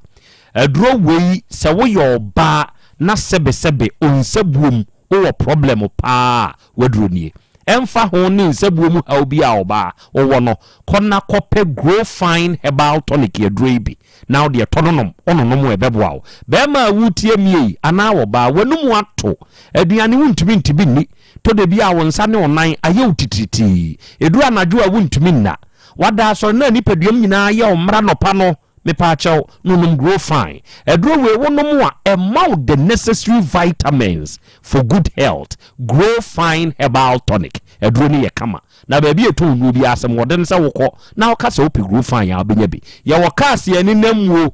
adro wei se wo yo ba na sebe onsabuom wo problem pa wadro nie emfa ho ne nsabuom ha obi a oba wo no konna kope grow fine herbal tonic adro bi now the tononom ononom ebeboa be ma wutie mie ana wo ba wanum ato aduane wuntumi ntibi ni to de bia wo nsa ne onan aye utititi edu anadwo a wuntumi nna wada so na nipaduam nyina ye omra nopa no mepa chaw nunum grow fine edro we wonum a amount the necessary vitamins for good health grow fine herbal tonic edro ni ye kama na ba bi eto nu bi asem woden se wokọ na okasa opi grow fine ya obenya bi ye wokase ani namwo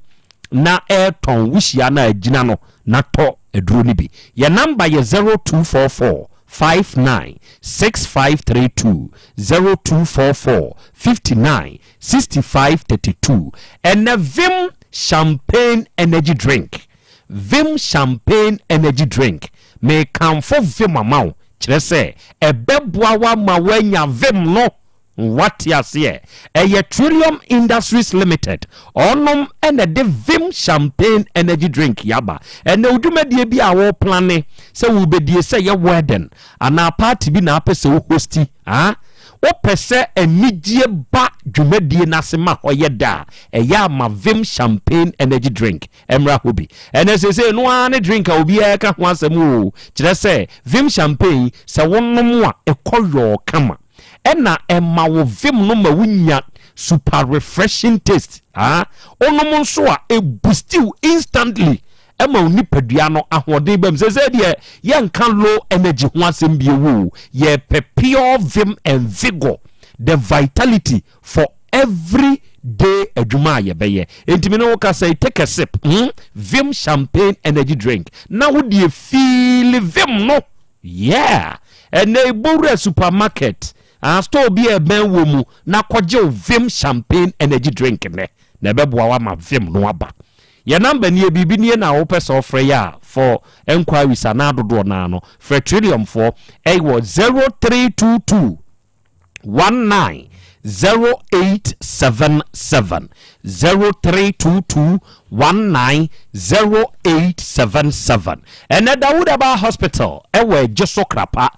na eton wuhia na agina no na to edro ni bi ye number ye 0244 59 6532 0244 59 6532 and a Vim champagne energy drink may come for Vim amount kire se ebeboa wa ma wanya Vim no what ya say a Trillium Industries Limited onom and a Vim champagne energy drink yaba and no dwumadie bi a wo plane se wo bedie se ye wedding ana party bi na apese wo hosti wo pese enigye ba dwumadie nasema hoyeda eya ma Vim champagne energy drink emra hobi and say no an drink a obi aka ho asem o kire se Vim champagne se wonnom a ekoyo kama ena emma wo Vim no ma wunya super refreshing taste onom nso a e boost you instantly emma onipadua no ahoden bam se de ye nka low energy ho asem bi ewu ye pure Vim and vigor the vitality for every day adwuma ye beye entimi no ka say take a sip Vim champagne energy drink na wo de feel Vim no yeah and e bore supermarket store bi e ben wo mu na kwaje Vim champagne energy drink ne na beboa wa ma Vim no aba ye number ni bibi ni na wo pese ofre ya for enquiries na dodo na no for Trillium for e wo 0322 19 0877 0322 19 0877 and Dawudaba Hospital ewe Jeso Krapa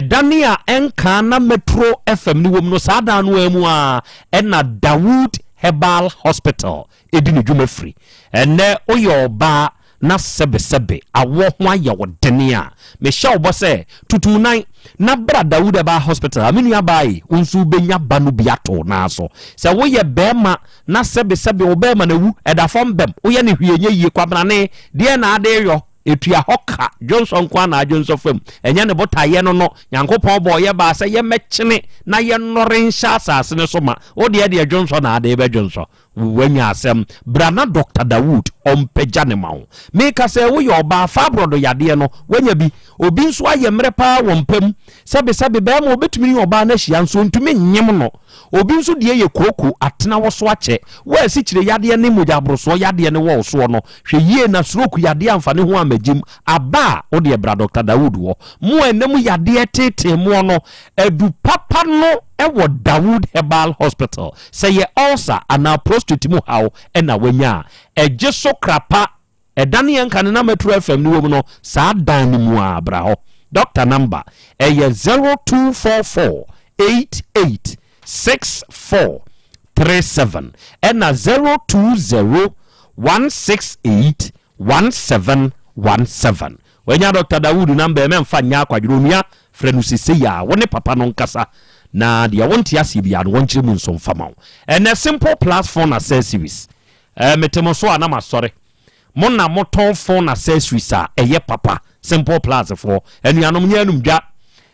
Dania enka na Metro FM ni wom no sada no emu a na Dawud Herbal Hospital edini dwuma free ene oyo ba na sebe awo ho aye wodenia me sha obo se tutu nan na bra Dawud Herbal Hospital aminu abai unsu benya banu biato na so se wo ye bema na sebe wo bema na wu edafom bem wo ye ne hwienye yie kwabna ne de na ade yo etua hoka Johnson kwa na Johnson fam enya ne botaye no Nyankopon bo ye ba se ye mechene na ye nore nsha asase ne so ma wo de Johnson na ade be Johnson wanya asem brana Dr. Dawood ompagya ne mawo meka sɛ wo yɛ oba fabrodo yade no wanya bi obi nso ayɛ mrepa wompam sɛbe bɛɛ ma obetumi ne oba na hia nso ntumi nyem no obi nso de yɛ kroko atena wo so akyɛ wo asi kyire yade ne mogyabroso yade ne wo so no hwɛ yie na stroke yade amfa ne ho amagim aba wo de bra Dr. Dawood wo mo enam yade tete mo no adu papa no ewo Dawood Herbal Hospital say ye ulcer ana prostate mu haw na wanya eje so krapa edane yen kan na Metro FM ni wo no sa dan ni mu abra ho doctor number 0244 886437 na 020 168 1717 wanya Dr. Dawood number memfa nya kwadwuromia frenu sise ya woni papa no nkasa na dia wonti ase bia no wonkyere mu nso mfama and a simple plus phone accessories metemo so ana masore mo na moton phone accessories a eye papa simple plus for enuanom nyanum dwa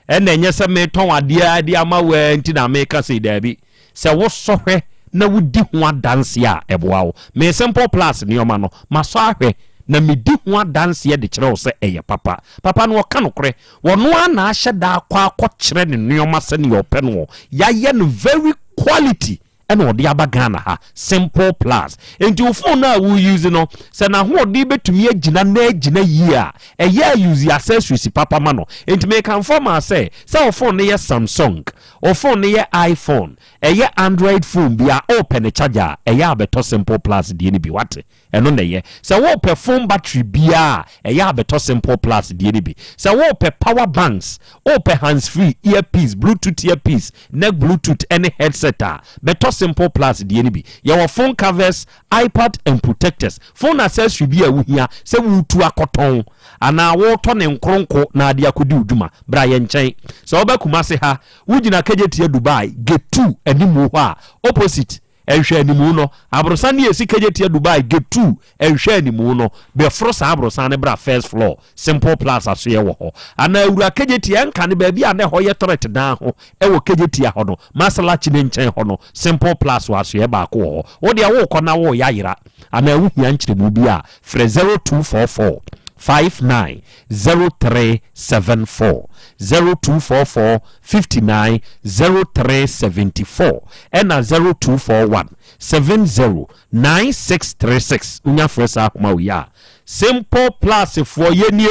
na enye se meton ade ama wa nti na meka se dabi se wo sohwe na wudi ho adanse a eboa wo me simple plus ni oma no maso ahwe na medi ho adanse de kire wo se eye papa no woka no kore wono ana ahye da kwa kire ne nneoma se ne ope no ya ye no very quality and odi abagana ha simple plus enti wo phone na wo use no se na ho odi betumi agina na agina yi a eye use accessories papa ma no enti me kan form say wo phone ne ye Samsung o phone ne ye iPhone eye Android phone bia open charger eye abeto simple plus die ne bi wate eno ne ye se wo pe phone battery bia eye abeto simple plus die ne bi se wo pe power banks o pe hands free earpiece bluetooth earpiece neck bluetooth any headset beto simple plus die ne bi your phone covers iPad and protectors phone accessory bia wo hia se wo tu akoton ana wo to ne nkronko na ade akodi uduma bra ye nchen se wo ba kumase ha wugina kejetie Dubai gate 2 animu ha opposite ehwe animu no abrosan ne esi kejetie Dubai gate 2 ehwe animu no be frosa abrosan ne bra first floor simple plus aso ye wo ho ana awura kejetie nka ne ba bia ne ho ye toret dan ho e wo kejetie ho no masala chi ne nchen ho no simple plus waso ye ba ko ho wo de wo kɔ na wo ya yira ana wu hia nkyeremu bia fre 0244 590374 0244 590374 and 0241 709636 unya fresa akoma uya simple plus for yenye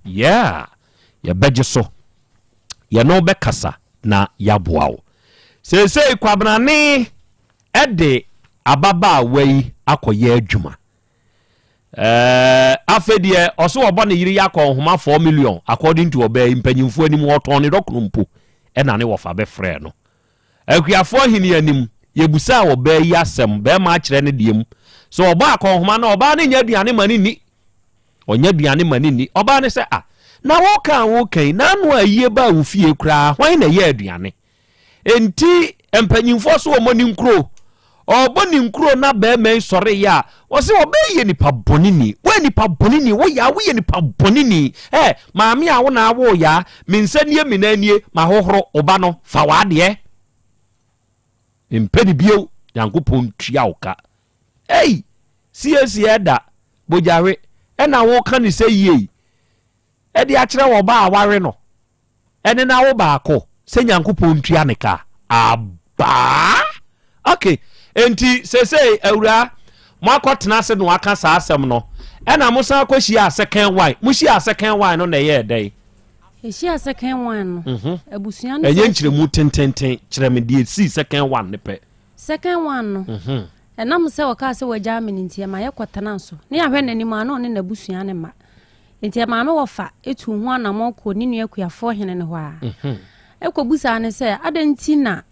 yeah ya bejeso ya no bekasa na ya boawo sese kwabrane ede ababa wei akoye adwuma afedie oso obo ne yiri yakọ homa 4 million according to obey impanyimfu anim oton ne dokunumpo na ne wofa be frɛ no akuafo hini anim yebusa obey yasem be ma akire ne diem so oba akọ homa na oba ne nya aduane mani ni onya aduane mani ni oba ne sɛ na wo kan na no ayie ba wo fie kura hwan na ye aduane enti empanyimfo so omoni nkro oboni nkro na be men sore ya wo se obeye nipa bonini we nipa bonini wo ya wo ye nipa bonini maami a wo na wo ya mensanie minanie mahohoro oba no fa wade impedi bio yankopon tua oka sie da bojare na wo ka ni se yie de a kire wo ba aware no ene na wo ba akọ se yankopon tua ne ka aba okay enti sese awura mo akotena se no aka sa asem no ena mo san akohia a second wine mo hia a second wine no na ye dai hia a second wine no abusuan no enye nkyeremu tententen kyereme die si second one ne pe second one no ena mo se waka se waja amini ntia ma ye kotena so ne ahwe nanim ano ne nabusuan ne ma ntia ma me wofa etu ho anamoko ni nu akuafo hene ne ho a ekobusa ne se adanti na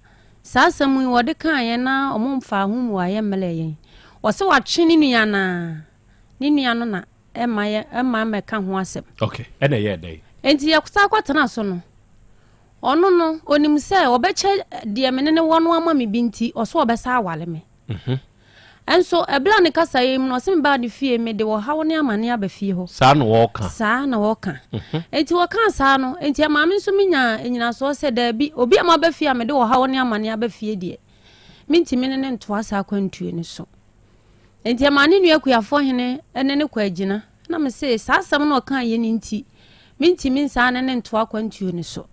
sasamu wode kan ye na omomfa hu mu aye mele ye wose watwe ni nua no na ema meka ho asem okay ene ye dai enti yakusa kwatena so no ono no onim se obeche de menene wono ama me binti oso obesa awale me enso ebla ne kasa yim no sim ba de fie me de wo hawo ne amane aba fie ho sa na wo kan enti wo kan sa no enti maame nso minya enyina so se da bi obi ama ba fie me de wo hawo ne amane aba fie die minti mene ne ntoa sa kwantuo ne so enti ma ne nua kuafo hene ene ne kwagina na me se sa asam na okan ye ne nti minti min sa ne ntoa kwantuo ne so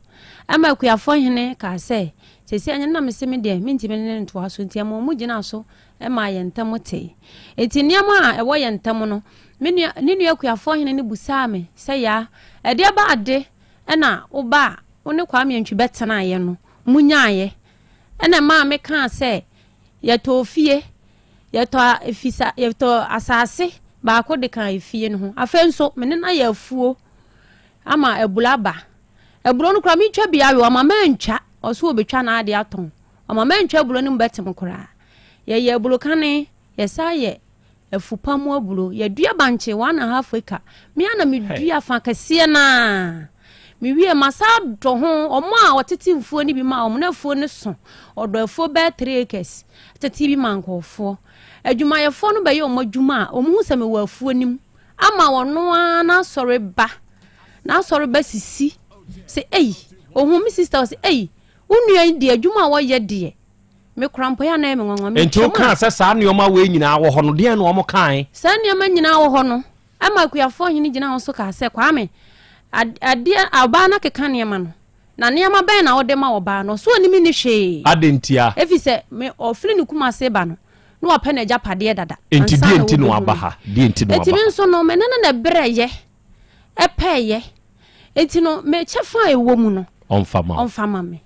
ama kuafo hene ka se sesi anya na me se me de minti mene ne ntoa so enti ma mu gina so e ma ye ntam te enti niam a e wo ye ntam no me nua kuafo hene ne busa me se ya e de ba ade e na wo ba wo ne kwa me ntwi betena ye no munyaaye ena ma me kan se ye to fie ye to efisa ye to asase ba ko de kan efie no ho afenso me ne na ye afuo ama ebulaba eburo no kra me twa bia we ama mantwa oso obetwa na ade aton ama mantwa eburo no betem kra ye eburo kane ye sa ye afupamu eburo ye dua banche 1.5 acre me ana me dua fa kase na mi wie masa do ho omo a otete mfuo ni bi ma omo na fuo ne so odo afuo be 3 acres tete bi ma nkofo adwuma ye fo no be ye omo adwuma a omo hu se me wa afuo nim ama wono na sori ba sisi se ohun mi sister se unua di adwuma wo ye de me krampo ya na me nwanwa me enti o kan se sa neoma we nyina wo ho no de na omo kan sa neoma nyina wo ho no ama kuafo hini gina ho so ka se kwa me adia abana keka niema no na niema ben na wode ma oba no so onimi ni hwe adentia efise me ofili ni kuma se ba no no opa na japade dada enti die enti no abaha die enti no abaha enti me so no me na breye epeye enti no me chefa ewo mu no onfama me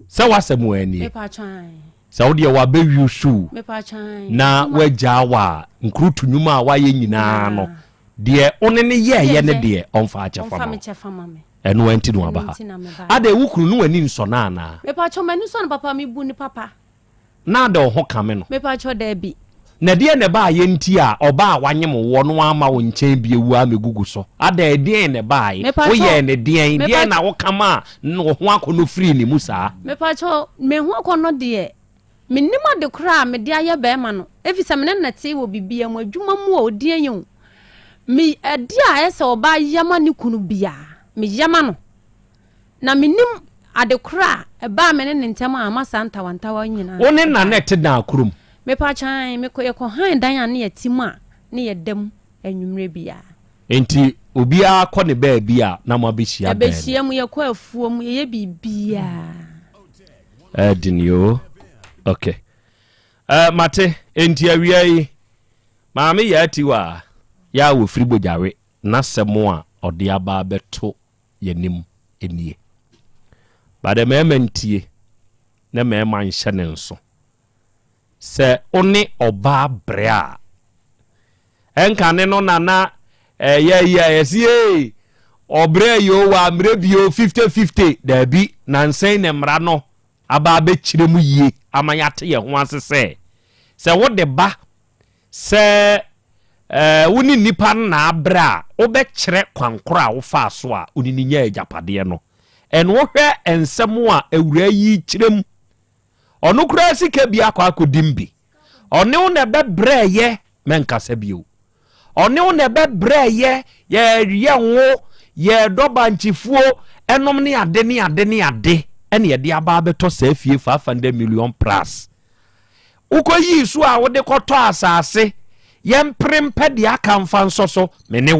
se wasemu ani me pa chan se wo de wa bewi su me pa chan na waja wa nkrutu nyuma a waye nyina no de one ne ye ne de onfa achefama eno anti no abaha ade wukuru no ani nso na na me pa cho mani so no papa me bu ni papa na de ho kame no me pa cho da bi na de ne ba ye nti a oba wanyem wo no ama wo nchen bi ewu a megugu so ade de ne ba ye wo ye ne de na wo kama no ho akono free ni musa me pa cho me ho akono de menima de kra me de aye be ma no efisa me na te wo bibia mu adwuma mu o de yen mi adia ese oba yama ni kunu bia mi yama no na menim adekra e ba me ne ntem ama santa wantawa nyina woni na net na kurum me pa chan me ko ye ko han dan ya ne yatim a ne yedam anwumre bia enti obi a ko ne ba bia na mo abehia ba abehia mu ye ko afuo mu ye bibia dinyo okay mate enti awia yi maame ya tiwa ya wo firi bojare na semo a ode aba beto yanim enie ba de mementie na mema nhye ne nso se one oba brea enkane no nana obre yo wa mrebio 50-50 da bi na nsen ne mra no aba be kiremu yie amanyate ye ho asese se wo de ba se woni nipa na abra obe kire kwankora wo fa so a oni nya ajapade no en wo hwe ensem a awura yi kirem ono kura sika bia kwa akodimbi one wo na be breye menkasa bio one wo na be breye ye wo ye doba nchifuo enom ne ade ene ye de aba beto safie 500 million plus ukoyi su a wo de koto asase yemprempe de akamfa nsoso mene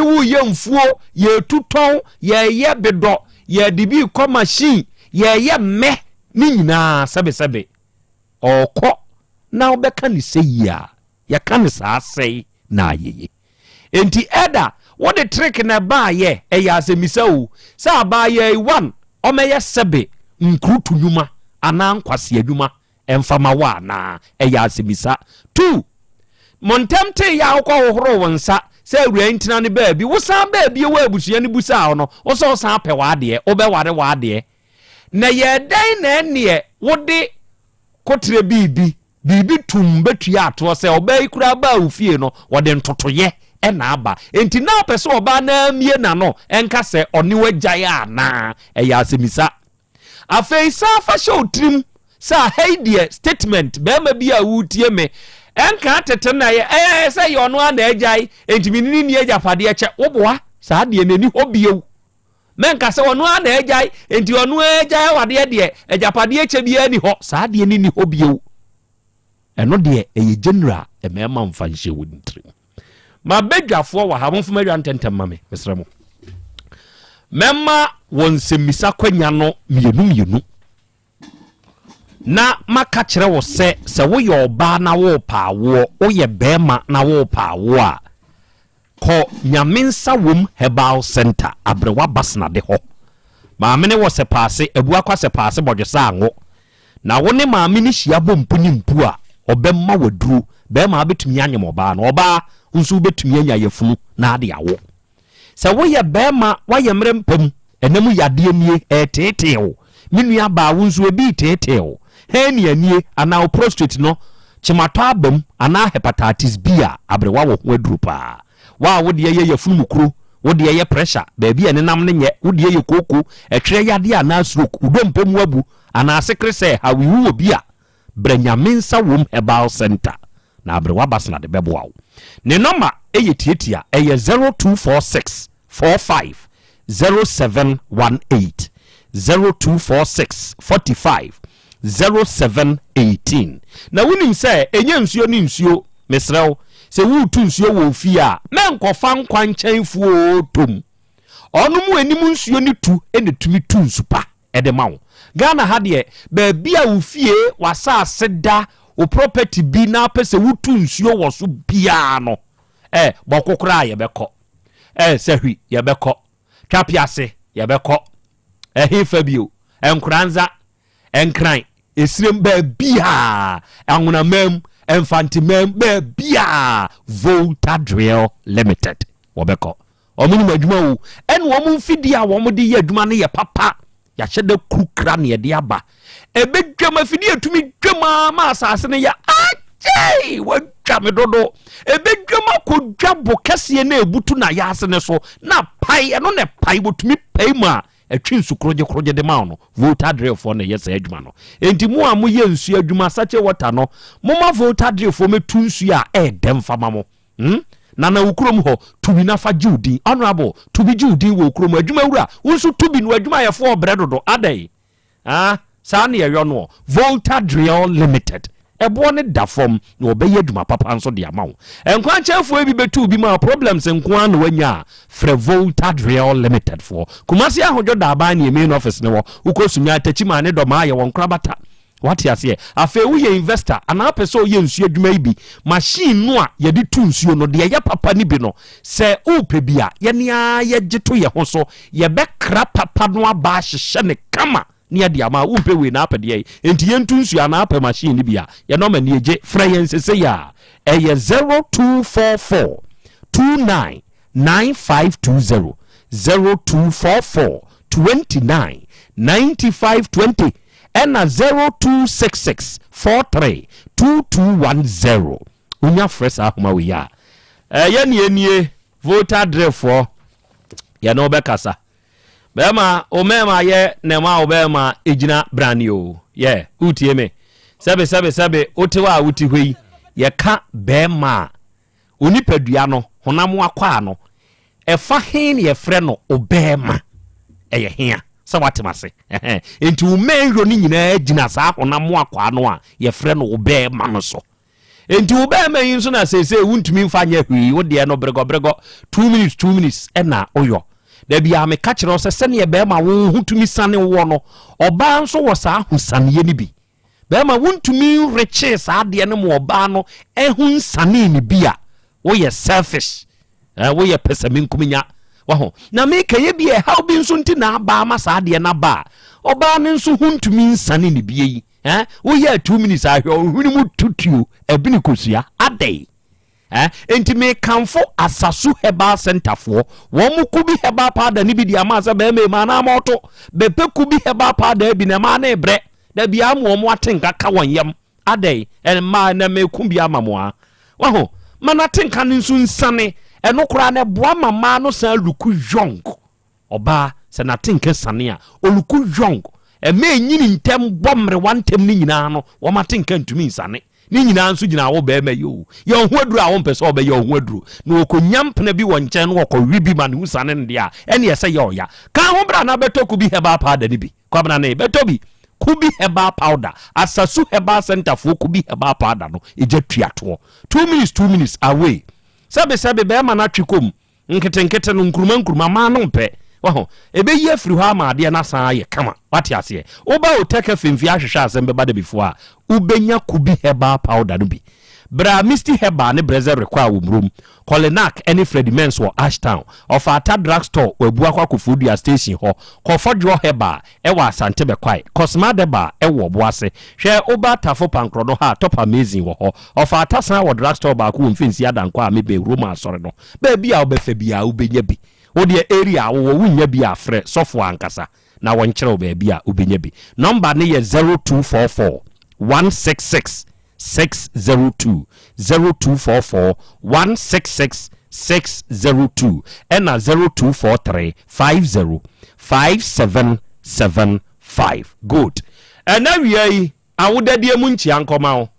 wu ye mfuo ye tuton ye bedo ye dibi ko machine ye me ni nyina sebe okọ na obeka ni seya ya kan sa sei na yeye enti eda what the trick na ba ye ya asemisa o sa ba ye 1 o me ye sebe nkrutu nyuma ana nkwase adwuma emfama wa na ya asemisa 2 montemte ya akwa hohoro wonsa se awura ntina ne baabi wo san baabi wo abusuya ne busa no wo so san pe wa de obe ware de na ye dan na ne wo de kotre bibi tumbetua ato se obai kura ba ofie no wo de ntotoye e na aba enti na pese oba na mie na no enka se oni wagya na ya asemisa afei sa fa show trim sa heidie statement be ma bia wutie me enka tete na ye se ye ono ana agya enti minini ni agya fade eche wo boa sa de nani hobiew menka se wono ana agyae enti wono agyae wade de agyapade che bia ni ho saa de ni ho bio eno de eye general e mema mfa nhye wontre ma bedwafo wa ha monfo adwa ntentem ma me mesre mo mema won semisa kwanya no mienu na maka kire wo se wo ye oba na wo pa wo ye bema na wo pa wo a ko Nyamensa wom herbal center abrewa basna de ho maame ne wo se paase abua kwa se paase bodwesa anwo na wo ne maame ne hia bompu ni mpu a obemma waduru bema betumi anyem oba na oba nso betumi anya yefunu na ade awo se wo ye bema wa ye mrempam enemu yade nie etetewo menua ba wo nso ebi tetewo heni anie ana prostate no chimato abam ana hepatitis B a abrewa wo waduru pa wa wo de ye funu mukuru wo de ye pressure baabi ene nam ne nye wo de ye koko etwere yade ana stroke udompem abu ana sekre se ha wi wo bi a Nyamensa wom herbal center na abrewa basna de bebo awo ne number eye tietia eye 0246 45 0718 0246 45 0718 na wonim se enye nsuo ni nsuo mesrew se wutu nsuo wo fi a menkofa nkwanchenfuo tom onu mu enimu nsuo ni tu ene tumi tu nsupa ede mawo Ghana ha de baabi a wo fie wasa aseda wo property bi na pese wutu nsuo wo so bia no bokokora ye beko sehwi ye beko twapiase ye beko hefa bio enkranza enkran esirem baabi a anwona mam Infantimem bia Volta Drill Limited wobeko omunu madwuma wo en wo mu fidi a wo mu de ye adwuma ne ye papa ya hyede krukra ne ye de aba ebedwama fidi atumi dwama ma asase ne ya ajei wadwa me dodo ebedwama kodwa bokase na ebutu na ya ase ne so na pai eno ne pai botumi pai ma etwi nsukroje de ma no Volta Drill for na yesa adwuma no enti mu a mu ye nsu adwuma sache water no moma Volta Drill for metu nsu a dem fama mo na ukrom ho tubi na fa judi honorable tubi judi wo ukrom adwuma wura wonsu tubi no adwuma ye for bredodo adai sa na ye no Volta Drill Limited ebo ne da fom na obeye adwuma papa nso de amawo enkwanchefo ebi betu bi ma problems nkwan na wanya fra Volta Drill Limited for kumasi ahojo da ba na main office ne wo ukosumi atachi ma ne do ma ye won krabata wati ase afa wu ye investor ana pese o ye nsu adwuma ibi machine no a ye de tu nsuo no de ye papa ni bi no se upe bia ye nia ye gito ye ho so ye be kra papa no aba hyehye ne kama ni ade ama upe we na apede ye enti ye ntu nsu ana apa machine ni bia ye no ma ni eje fra ye nsese ya eye 0244 29 9520 0244 29 9520 ena 0266 43 2210 unya fresh ahoma we ya ye nie Volta Drill for ya no be kasa bema o mema ye ne ma o bema ejina brani o ye utie me sebe otewa uti hwei ye ka bema onipadua no honam akwa no efa hen ye frɛ no obema eye hia sa watemase enti umenro ni nyina gina sa honam akwa no a ye frɛ no obema no so enti obema yin so na sese wuntumi mfa nya hwi wo de no brego 2 minutes ena oyo da bia me ka kire se sene ye bema wo hutumi sane wo no oba nso wo sa husane ni bi bema wuntumi reche sa de ne mo oba no ehun sane ni bia wo ye selfish wo ye pesamin kuminya waho na me kaye bia how bi nso nti na ba ma sa de na ba oba ne nso huntumi sane ni bia yi wo ye 2 minutes ahwe ohuni mu tutuo ebini kosua adai enti me kanfo asasu herbal center for wo mu kubi herbal powder ni bi di amasa be me ma na moto be pe kubi herbal powder bi na ma na ebre da bia mo atenka ka wonyam adai en ma na me kumbi amamoa waho mana tenka nsu nsane eno kura na boa mama no san luku yong oba se na tenka sane a oluku yong me nyini ntem bomre wantem ni nyina no wo ma tenka ntumi nsane ni nyina nso gyina wo be ma yo ye ho aduru a wo mpese obe ye ho aduru na okonyampna bi wo nchen no okɔwi bi ma ne husane ne dia ene yese ye oya ka ho bra na betoku bi heba powder ni bi kwabna na betobi kubi heba powder asasu heba center fo kubi heba powder no eje tuato 2 minutes away sabe be ma na twikom nkete no nkuruma ma no mpe waho ebe ye afiri ho ama ade na san ye kama wate ase oba Otec FM fi ahwehwe Asem Beba Dabi fo a ubenya kubi heba powder no bi bra Misty heba ne breze require wo mrum Colenac any Freddy Mens wo Ashtown of Ata drugstore wabu akwa Kofodua station ho Kofodro heba e wa Asante bekwai Cosma deba e wo boase hwe oba tafo pankro no ha top amazing wo ho of Ata san wo drugstore ba ko mfinsi adankwa amebe Roma asore no ba bia obefa bia ubenya bi wodi area wo wunya bi afre sofo ankasa na wonkyere wo ba bia ubenya bi number ne ye 0244 166 602 0244 166 602 and 0243 50 5775 good and now we I would daddy munchi ankoma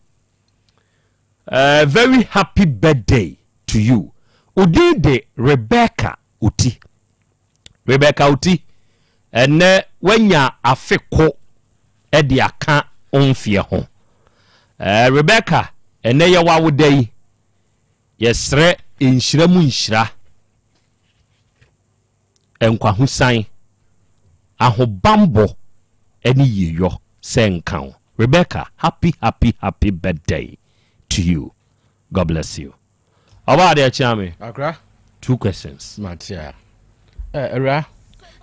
very happy birthday to you udide Rebecca Uti and wenya afeko edi aka onfie ho Rebecca ene ye wa wodai yesre enhyira mu nhyira enkwa husan ahobambo eni yeyo senkan Rebecca happy birthday to you. God bless you. Oba de chiame akra 2 questions matia era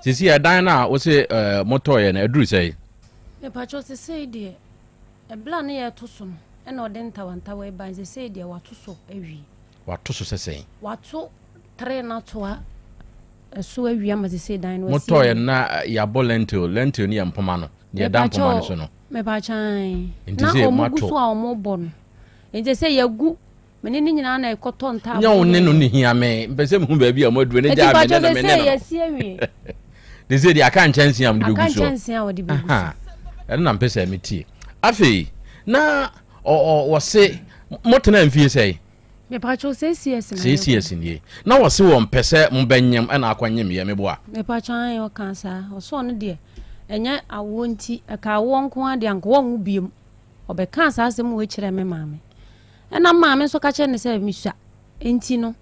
sisi adan na wo se motor ye na aduru sei me pacho se sei de e bla na ye to so no e na odenta wanta we ban se sei de wato so awi wato so se sei wato 3 na to a so awi ama se sei dan no motor ye na ya bolento lento ni empoma no ye dan poma so no me pachan na omugu so a omobo no ente se yagu mene ni nyina na ekoto nta nya wonne no ni hia me mpese mu ba bia moduro ne ja me na me ne no de se di aka nchansi am de beguso aka nchansi a wodi beguso na mpese meti afei na o se motena mfie sei me pacho CCS na CCS ni na wo se wo mpese mbanyam na akwanyem ye meboa me pachan yo kansa o so no de enya awonti aka wonko ade anko won biem obeka sa asem wo kire me maame ena maame so ka kire ne se misua enti no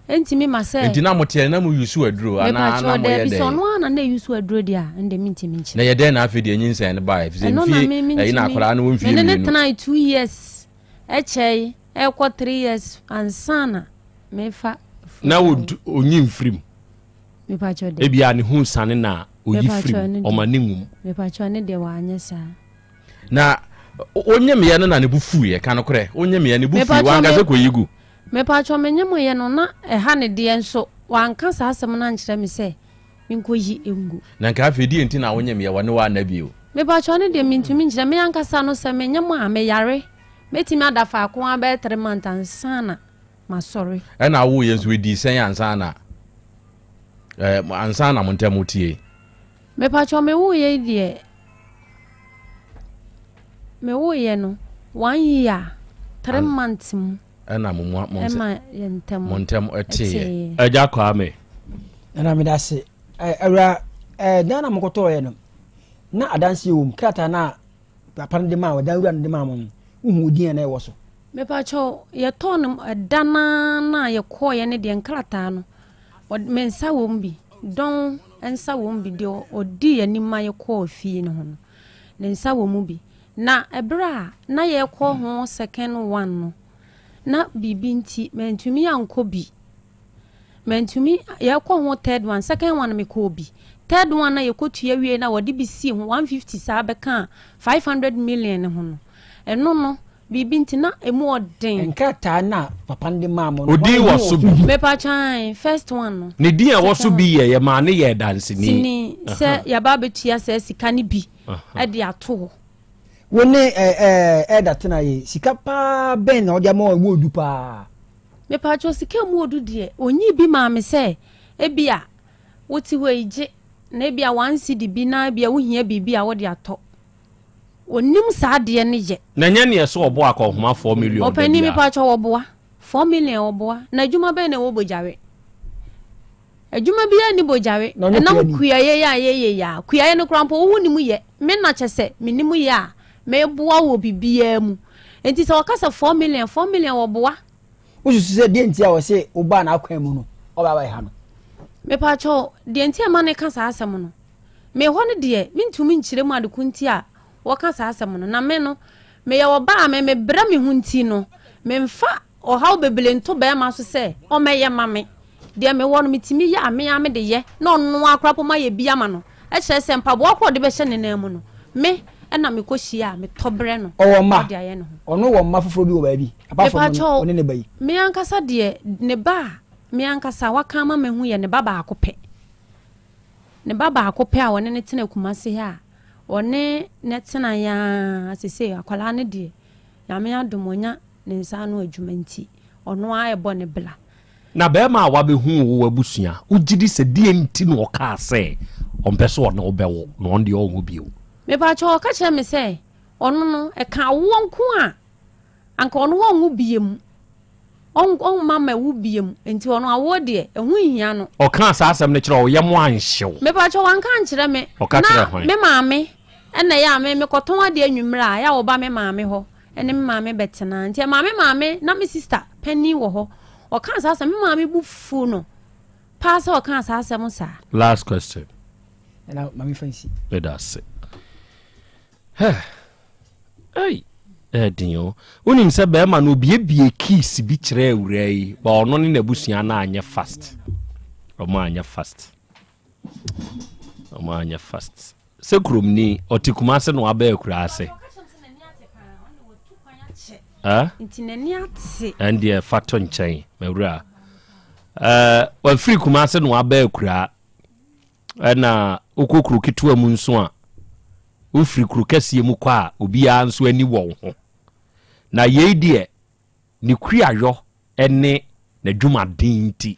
enti mi ma se enti na motie na mu yusu aduro ana na mo ye de so no ana na yusu aduro dia ende minti minchi na ye de na afi de nyinsa ne ba efi mfie e na akora na wonfie ne tena 2 years echei e kwa 3 years ansana mefa na onyi mfrim me pa chode e bia ne hu sane na oyifrim omaningum me pa chone de wa anyesa na onyem ye na ne bufu ye kan kore onyem ye ne bufu wanga se koyigu me pa cho menyem ye no na e ha ne de enso wanka sa asem na nkyere me se minkoyi engu na nka afedi enti na onyem ye wone wa na bio me pa cho ne de mintumi nkyere me yanka sa no se menyem a me yare metimi adafa ko aba 3 months ansana ma sorry e na wo ye nso di sen ansana ansana montemutie me pa cho me wo ye die me wo ye no 1 year 3 months mu na mo ema montem ete eja kwa me na me dase awra na mokoto ye no na adanse wo krata na papa de ma wa dawura de ma mo uhu din na e wo so me pa cho ye ton dana na ye ko ye ne de krata no me nsa wo mbi don ensa wo mbi de odi ye ni ma ye ko fie no ho ne nsa wo mu bi na ebra na ye ko ho second one no na bibi nti mentumi anko bi mentumi ye ko ho third one second one me ko bi third one na ye ko tua wie na wodi bi si ho 150 sa be kan 500 million ho no eno no bibi nti na emu odin enkata na papa ndi mamo no odi wo so bi me pa chan first one no ne din a wo so bi ye ma ne ye dance ni sini se ya ba betua se sika ni bi e de ato woni that na ye sika pa ben na odia ma wo du pa me pa cho sika mu odu de onyi bi ma me se e bia woti ho eje na bia 1 cedi bi na bia wo hia bibi a wo de ato onim saa de ne ye na nya ne so obo akọhoma 4 million opani mi pa cho oboa 4 million oboa na adwuma be na wo bojare adwuma bia ni bojare enam kuyaye ya kuyaye no krampo wo ni mu ye me na chese me ni mu ya me boa wo bibia mu enti se wakasa 4 million oboa wo se de enti a wo se oba na akwan mu no oba ba ha no me pa cho de enti ama ne kasa asem no me ho ne de mintumi nkyire mu adekunti a wo kasa asem no na me no me ye oba me bra me hunti no me mfa o haw bebele nto ba ma so se o meye mame de me wo no mitimi ya me de ye na ono akrapo ma ye bia ma no e kire se mpa bo akọ de be hye ne na mu no me na me koshia me tobre no o ma ono wo ma foforo bi wo ba bi apart from one ne bayi me ankasa de ne ba me ankasa waka ma me hu ye ne baba akope ne baba akope a wone ne tena kumase ha one ne tena ya asese akwala ne de ya me adomonya ne nsa no adwumanti ono a ebo ne bla na be ma wa be hu wo abusua ugidi se die nti no ka se ompeso ono obewo no onde o bio me ba cho ka che me se ono no e ka wonko a anka ono wonwo biem on mama wu biem enti ono awo de ehu hia no o kan sa asem ne kire o yem anhyew me ba cho wan kan kire me na me maame ena ya me koton ade anwumra ya wo ba me maame ho ene me maame betena enti maame na me sister penny wo ho o kan sa asem me maame bufu no pass o kan sa asem sa last question ena mami fancy that's it hey dinyo unim se be ma no biebie keys bi kire awura yi ba ono ne nabusua na anya fast se kromni otikuma se no aba akura ase intinani ate and fato nchen mawura wa free kuma se no aba akura na okokuru kitua mu nso a ufiri kuru kese mu kwa obi a nso ani wo ho na ye die ni kuayo ene na dwuma dinti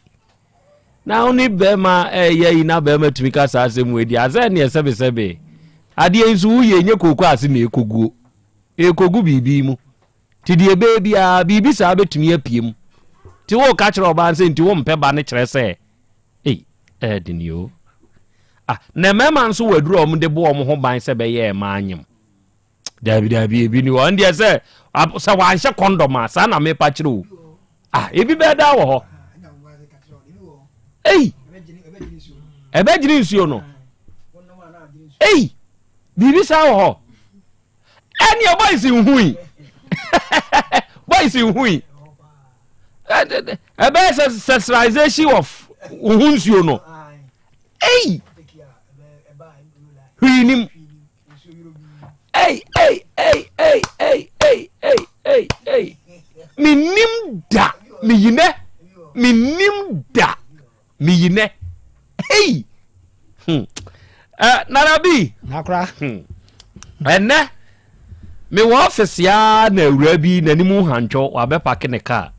na oni be ma ye na be ma tumika sa asem we di aza ne sebe ade nso ye nye kokko ase na ekogu bibi mu ti die be bia bibi sa betumi apiem ti wo ka kire oba nse nti wo mpe ba ne kire se dinio na mema nso waduru om de bo om ho ban se be ye ma anyem dabi ebi ni won de se wanhye condom asa na me pa kire o ebi be da wo ho ebe jiri nsuo no bibi sa wo ho any boys in hui ebe sexualization of nsuo no Huinim. Hey. Minim da. Miyine. Hey. Narabi. Nakra. Enne. Me wa office ya na awura bi nanimu hancho wa be park ne car.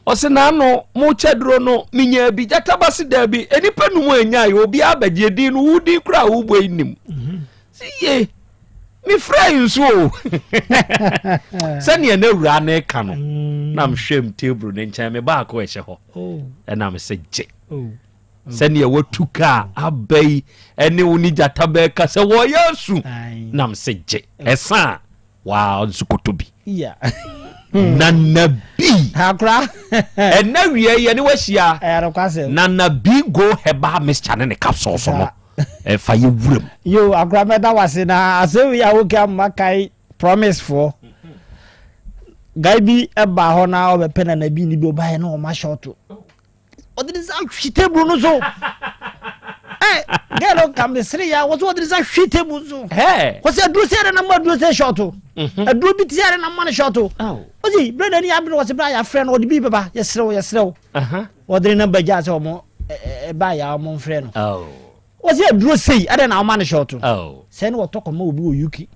Ose na no mo chedro no minya bi jatabasi da bi enipa numu anya yi obi abaje din no wudi kura wo boy nim siye mi friend so sani na wura na ka no na mhwem table ne ncha me ba ko ehye ho na me se je sani watuka abai ene woni jatabe ka se wo yesu na me se je esa wa nsukotobi Nanabi Hakra and now we are any washia Nanabi go heba Miss Chan capsule so if I room you a grandmother was in as we are okay makai promise for guy be a bahona or a pen and a beanie do buy no my short to what is that table no so hey get come the 3 hours what is that table so hey what's that do say and I'm do say short to a do bit here and I'm money short to ozi brother ni abro was bra ya friend or the be baba yesrew what the number jazz or mo buy ya mo friend was it do say I don't know money short to send what talk mo obi oyuki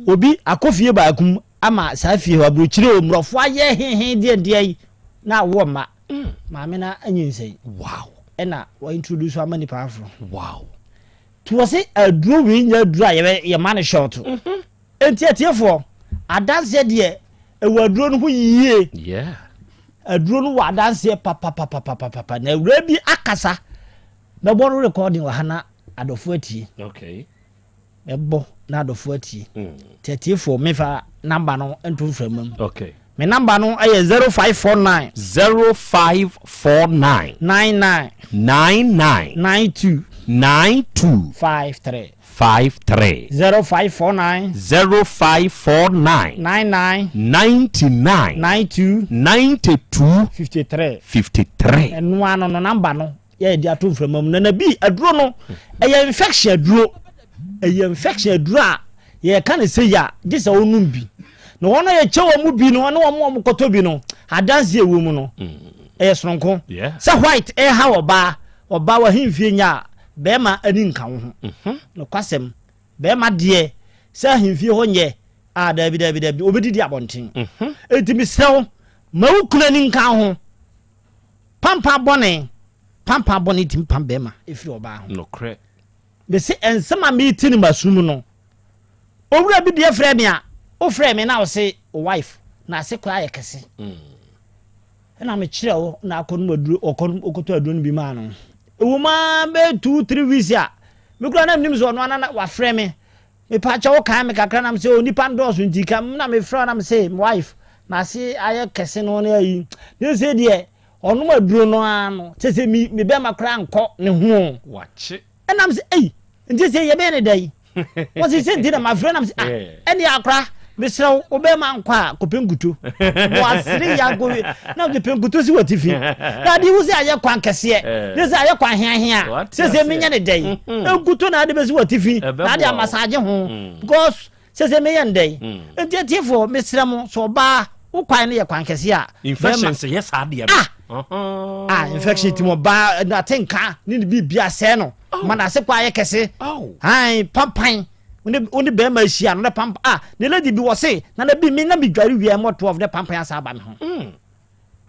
obi akofie ba akum ama safie wa bro chire omrofo aye de na wo ma me na anyin say wow ena wa introduce how many powerful wow to was it a drew in your dry your money short and yet therefore I dance here a word drone who ye yeah a drone wa dance here papa na rebi akasa na bon recording wa hana adofuati okay ebo na adofuati 34 me fa number no ento from okay me number no ay 0549 99 92 53 0549 99 92 53 eno ano no number no ye dia to mframam na bi aduro no eye infection aduro a ye kan say ya gisa onum bi no wono ye chewo mu bi no wono wo koto bi no adanse ewo mu no eye sonko sa white ha oba wa himfie nya be ma ani nka wo no kwasem be ma de sa himfie ho nye a dabi obedidi abonten etimi sew ma wukuna ni nka ho pampa bone tim pam be ma efiri oba ho no cre be se ensema me tini masum no owura bi de frɛ me a o frɛ me na o se wife na se kwa yekese na me kyerɛ wo na akonu maduro okoto aduro no bi ma no ewuma be 2-3 weeks a me kura na nim so no na wa frɛ me pa cha wo kan me kakra na me se oni pandos nti kam na me frɛ na me se wife na se ayekese no na yi ne se de onu maduro no ano se me be ma kra nkɔ ne ho wache na me se nti se ye be ne dai was it sent in my friend any akra besrew obema nkwa kopengutu was 3 yago na de pengutu si watifi na di wusi aye kwan kese this aye kwan hia se menya ne dai engutu na de besi watifi na de amasaje ho because se menya ne dai entitifo mesrem so ba ukwan ne ye kwan kese a infection se yes ade infection ti mo ba na tenka ni bi bia se no mana se kwa aye kese hai pampan oni be ma hia no pamp ne lady bi wo se na na bi mi na bi dware wi mo 12 de pampan asaba me ho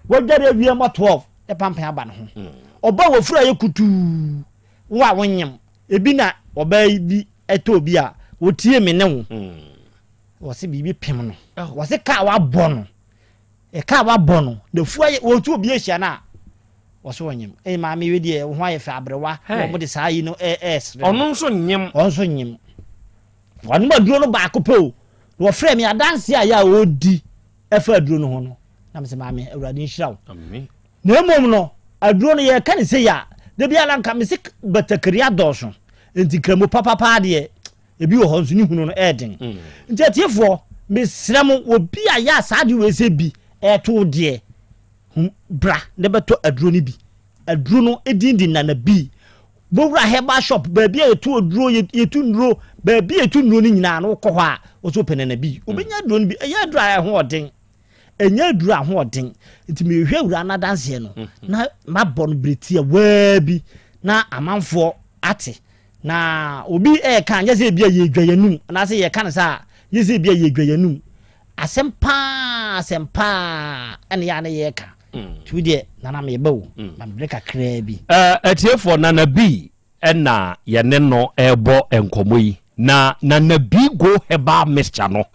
wo dware wi mo 12 de pampan aba ne ho oba wo fura ye kutu wa wonyem ebi na oba bi eto bi a wo tie me ne wo wo se bibi pem no wo se ka wa bono ka wa bono de fua ye wo tu obi ehia na waso wanyem ma me wedi e ho aye fa abrewa mo de saa yi no ono nso nyem wanu maduro no ba kopo wo frɛ me adanse a ya odi efa aduro no ho no na me se ma me awurade nhirawo amen na mom no aduro no ye kan se ya de bia la nka me se batakria doso enti kramo papa de ebi wo ho nso ni hunu no eden enti atiefo me srem obi a ya saa de we se bi to de bra de beto aduro ni bi aduro no edindi na bi bowura heba shop ba bi etu aduro yetu nduro ba bi etu nduro ni nyina no kɔ hɔ a o so pene na bi obenya aduro ni bi eya aduro a ho odin enya aduro a ho odin nti me hwɛ wura na danse no na mabɔ no breti a waa bi na amanfo ate na obi kan ye se bia ye dwayanum na se ye kan sa ye se bia ye dwayanum asempa ene ya na ye ka tude nana me bawo ma breka kra bi atiefo nana bi ena ye ne no ebo enkomo yi na nana bi go heba mixture no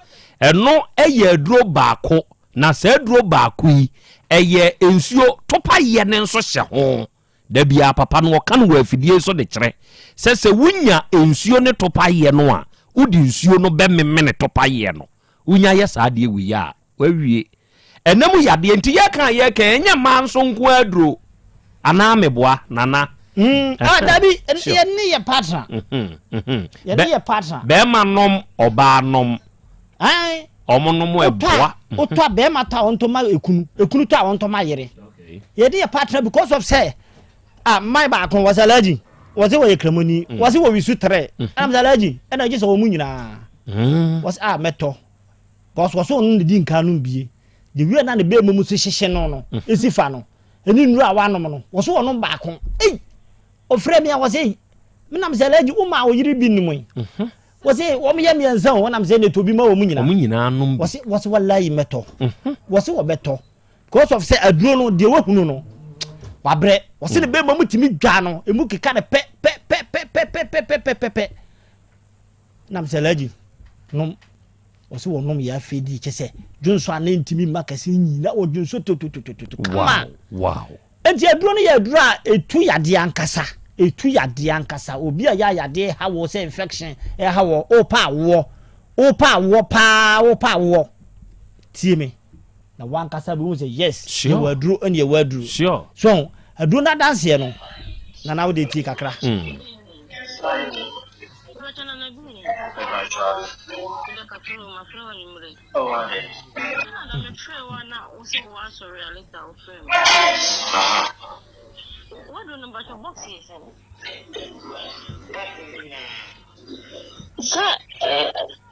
eno eye aduro baako na se aduro baako yi eye ensuo topa ye ne nso hye ho da bia papa no kan wo afidie so de kire se wunya ensuo ne topa ye no a udi ensuo no be memene topa ye no unya ye saa de wi ya wawie enam yade enti ye kan enya manso nko aduro ana meboa nana dabi ye ni ye partner ye ni ye partner be manom oba nom ai omonom eboa oto be mata ontoma ekunu to ontoma yere ye di ye partner because of say my ba kon was allergy was it we kramoni was it we su 3 am allergy na je so wo munyina was meto was on di nkanu bie de wi na ne be mamu so hyehye no esifa no eni nuru awanom no was wo no ba kon o frɛ me was me nam se allergy uma o yiri bi nimu was wo me yam yansa wo nam se ne to bi ma wo munyina nom was wallahi meto was wo beto because of say aduro no de wo hunu no wabre was ne be mamu timi dwa no emu keka ne pe pe nam se laji nom osi wo nom ya fedi chese Johnson anentimi makasi nyina o Johnson to wow enti aduro no ya adura etu yade ankasa obi a ya yade ha wo se infection ha wo opa wo tie me na wan kasa bi wo say yes sure waduro ene waduro sure so aduro na dance ye no na wo de ti kakra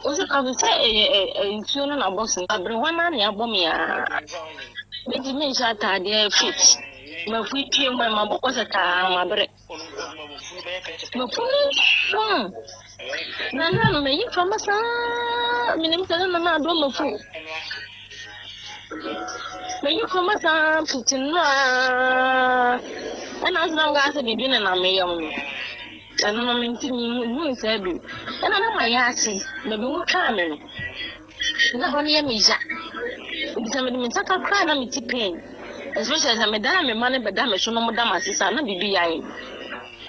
Ose kabisa insuno na boss abri wana na abomia beji me shata de fit ma fuiti mo ma bokosa ta ma bre ma fuli na me yi fama sa minim sa na do ma fu me yi fama sa putina ana zanga sa bibina na me yam ana minti mu sabi ana na mayasi na bi wuka me na bani ya mija bisa me mitaka kwa na mitipen especially na me dana me mane beda me shono mo dama sisa na bibi yayi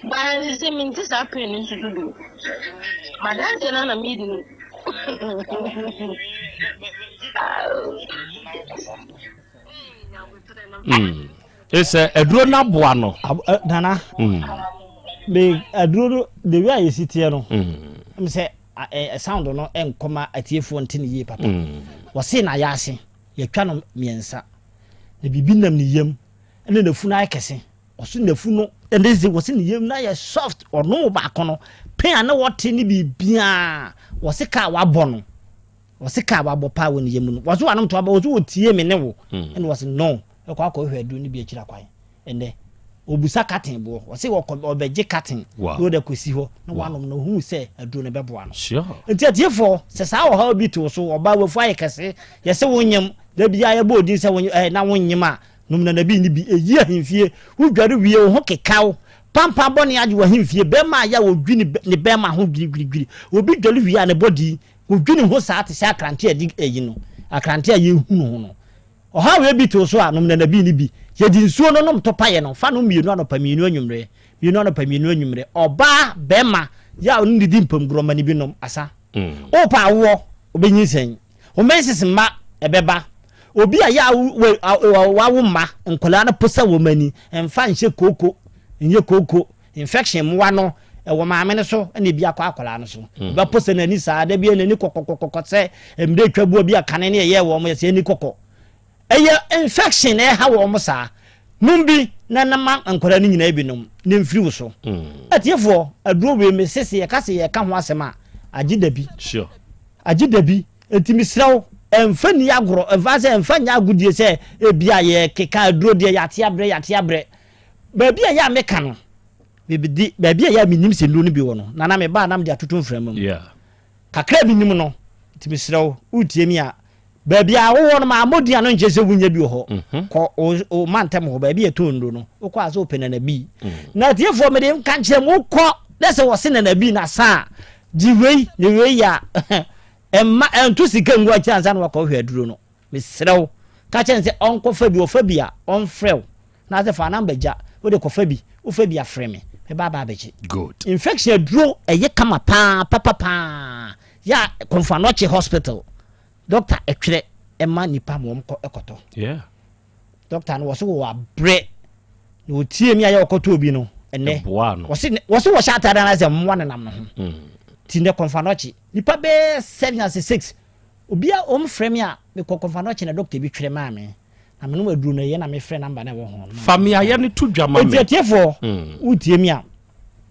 ba se minti sa pen ni sududu madanse na midin ese eduro na boa no dana me aduro the way I sit here no me say sound no enkoma atiefo ntine ye papa wo se na ya ase ye twa no miensa na bibi nam ni yam ene na fu na akese wo so na fu no ene ze wo se ni yam na ye soft ono ba kono pen ana wote ni bibia wo se ka wa bono wo se ka wa bo pa wo ni yam no wo so anam to ba wo so wotie me ne wo ene wo se no e kwa ko hwe aduro ni bi akira kwan ene obusa katin bo o se wo obeje katin wo de kosi ho na wanom na hu se aduro ne beboa no sure enti atiefo se sa wo ha bi to so oba wafu ayekase ye se wonyam da bia ye bo odin se na wonyam a num na bi ni bi eyi ahimfie wo dware wie wo ho kekaw pampa bone age wo ahimfie be ma ya wo dwi ni be ma ho gwirigwiri obi dwale wie a ne body wo dwi ni ho sa ate se akrante adi eyi no akrante a ye hu no no o ha we bi to so a num na bi ni bi ye di nsuo no nom topa ye no fa no mienu anopa mienu anwumre oba bema ya onu didi mpam groma ni bi nom asa o pa wo obenyisen o mensis ma ebeba obi a ya wa ma nkola na posa wo mani emfa nhye koko infection mwa no wo maame ne so na bi akwa akola no so ba posa na ni sa da bi na ni kokokokoko se emde twabu obi akane ne ye wo mo ye se ni kokko eye infection ha wo mo sa numbi na nama ankora ni nyina ebinom ne mfiri wo so atiefo aduro we me sese ye kase ye ka ho asema agidabi sure agidabi entimi sraw emfa ni agoro emfa se emfa nya agudie se ebia ye keka aduro de yate abre ba bia ya meka no bibidi ba bia ya minim se lu no bi wo no na me ba nam de atoto mfram yeah kakra binim no entimi sraw utie mi a baby a wo no ma modi ano nche se wunya bi ho ko o mantem ho baby etondo no o kwa so open na bi na tiefo me de kan kire mu ko lese wo se na bi na sa di wei ne wei ya emma entu sika ngwa chi ansa no ko hwe aduro no me serew ka chen se onko fa bi o fa bi a on frew na se fa na mbaja wo de ko fa bi o fa bi a frɛ me ba bechi good infection aduro eye kama pa ya Konfanoche hospital doctor etwere ema nipa mo mko ekoto yeah doctor no wo wa bre no tie mi aye okoto obi no ene wo se wo shata na se mwa na nam no tinde Konfanoche nipa be 766 obi a frame a me Konfanoche na doctor bi twere ma me na me no aduru na ye na me frɛ number na wo ho famia ye ne to dwama me tiefo utie mi a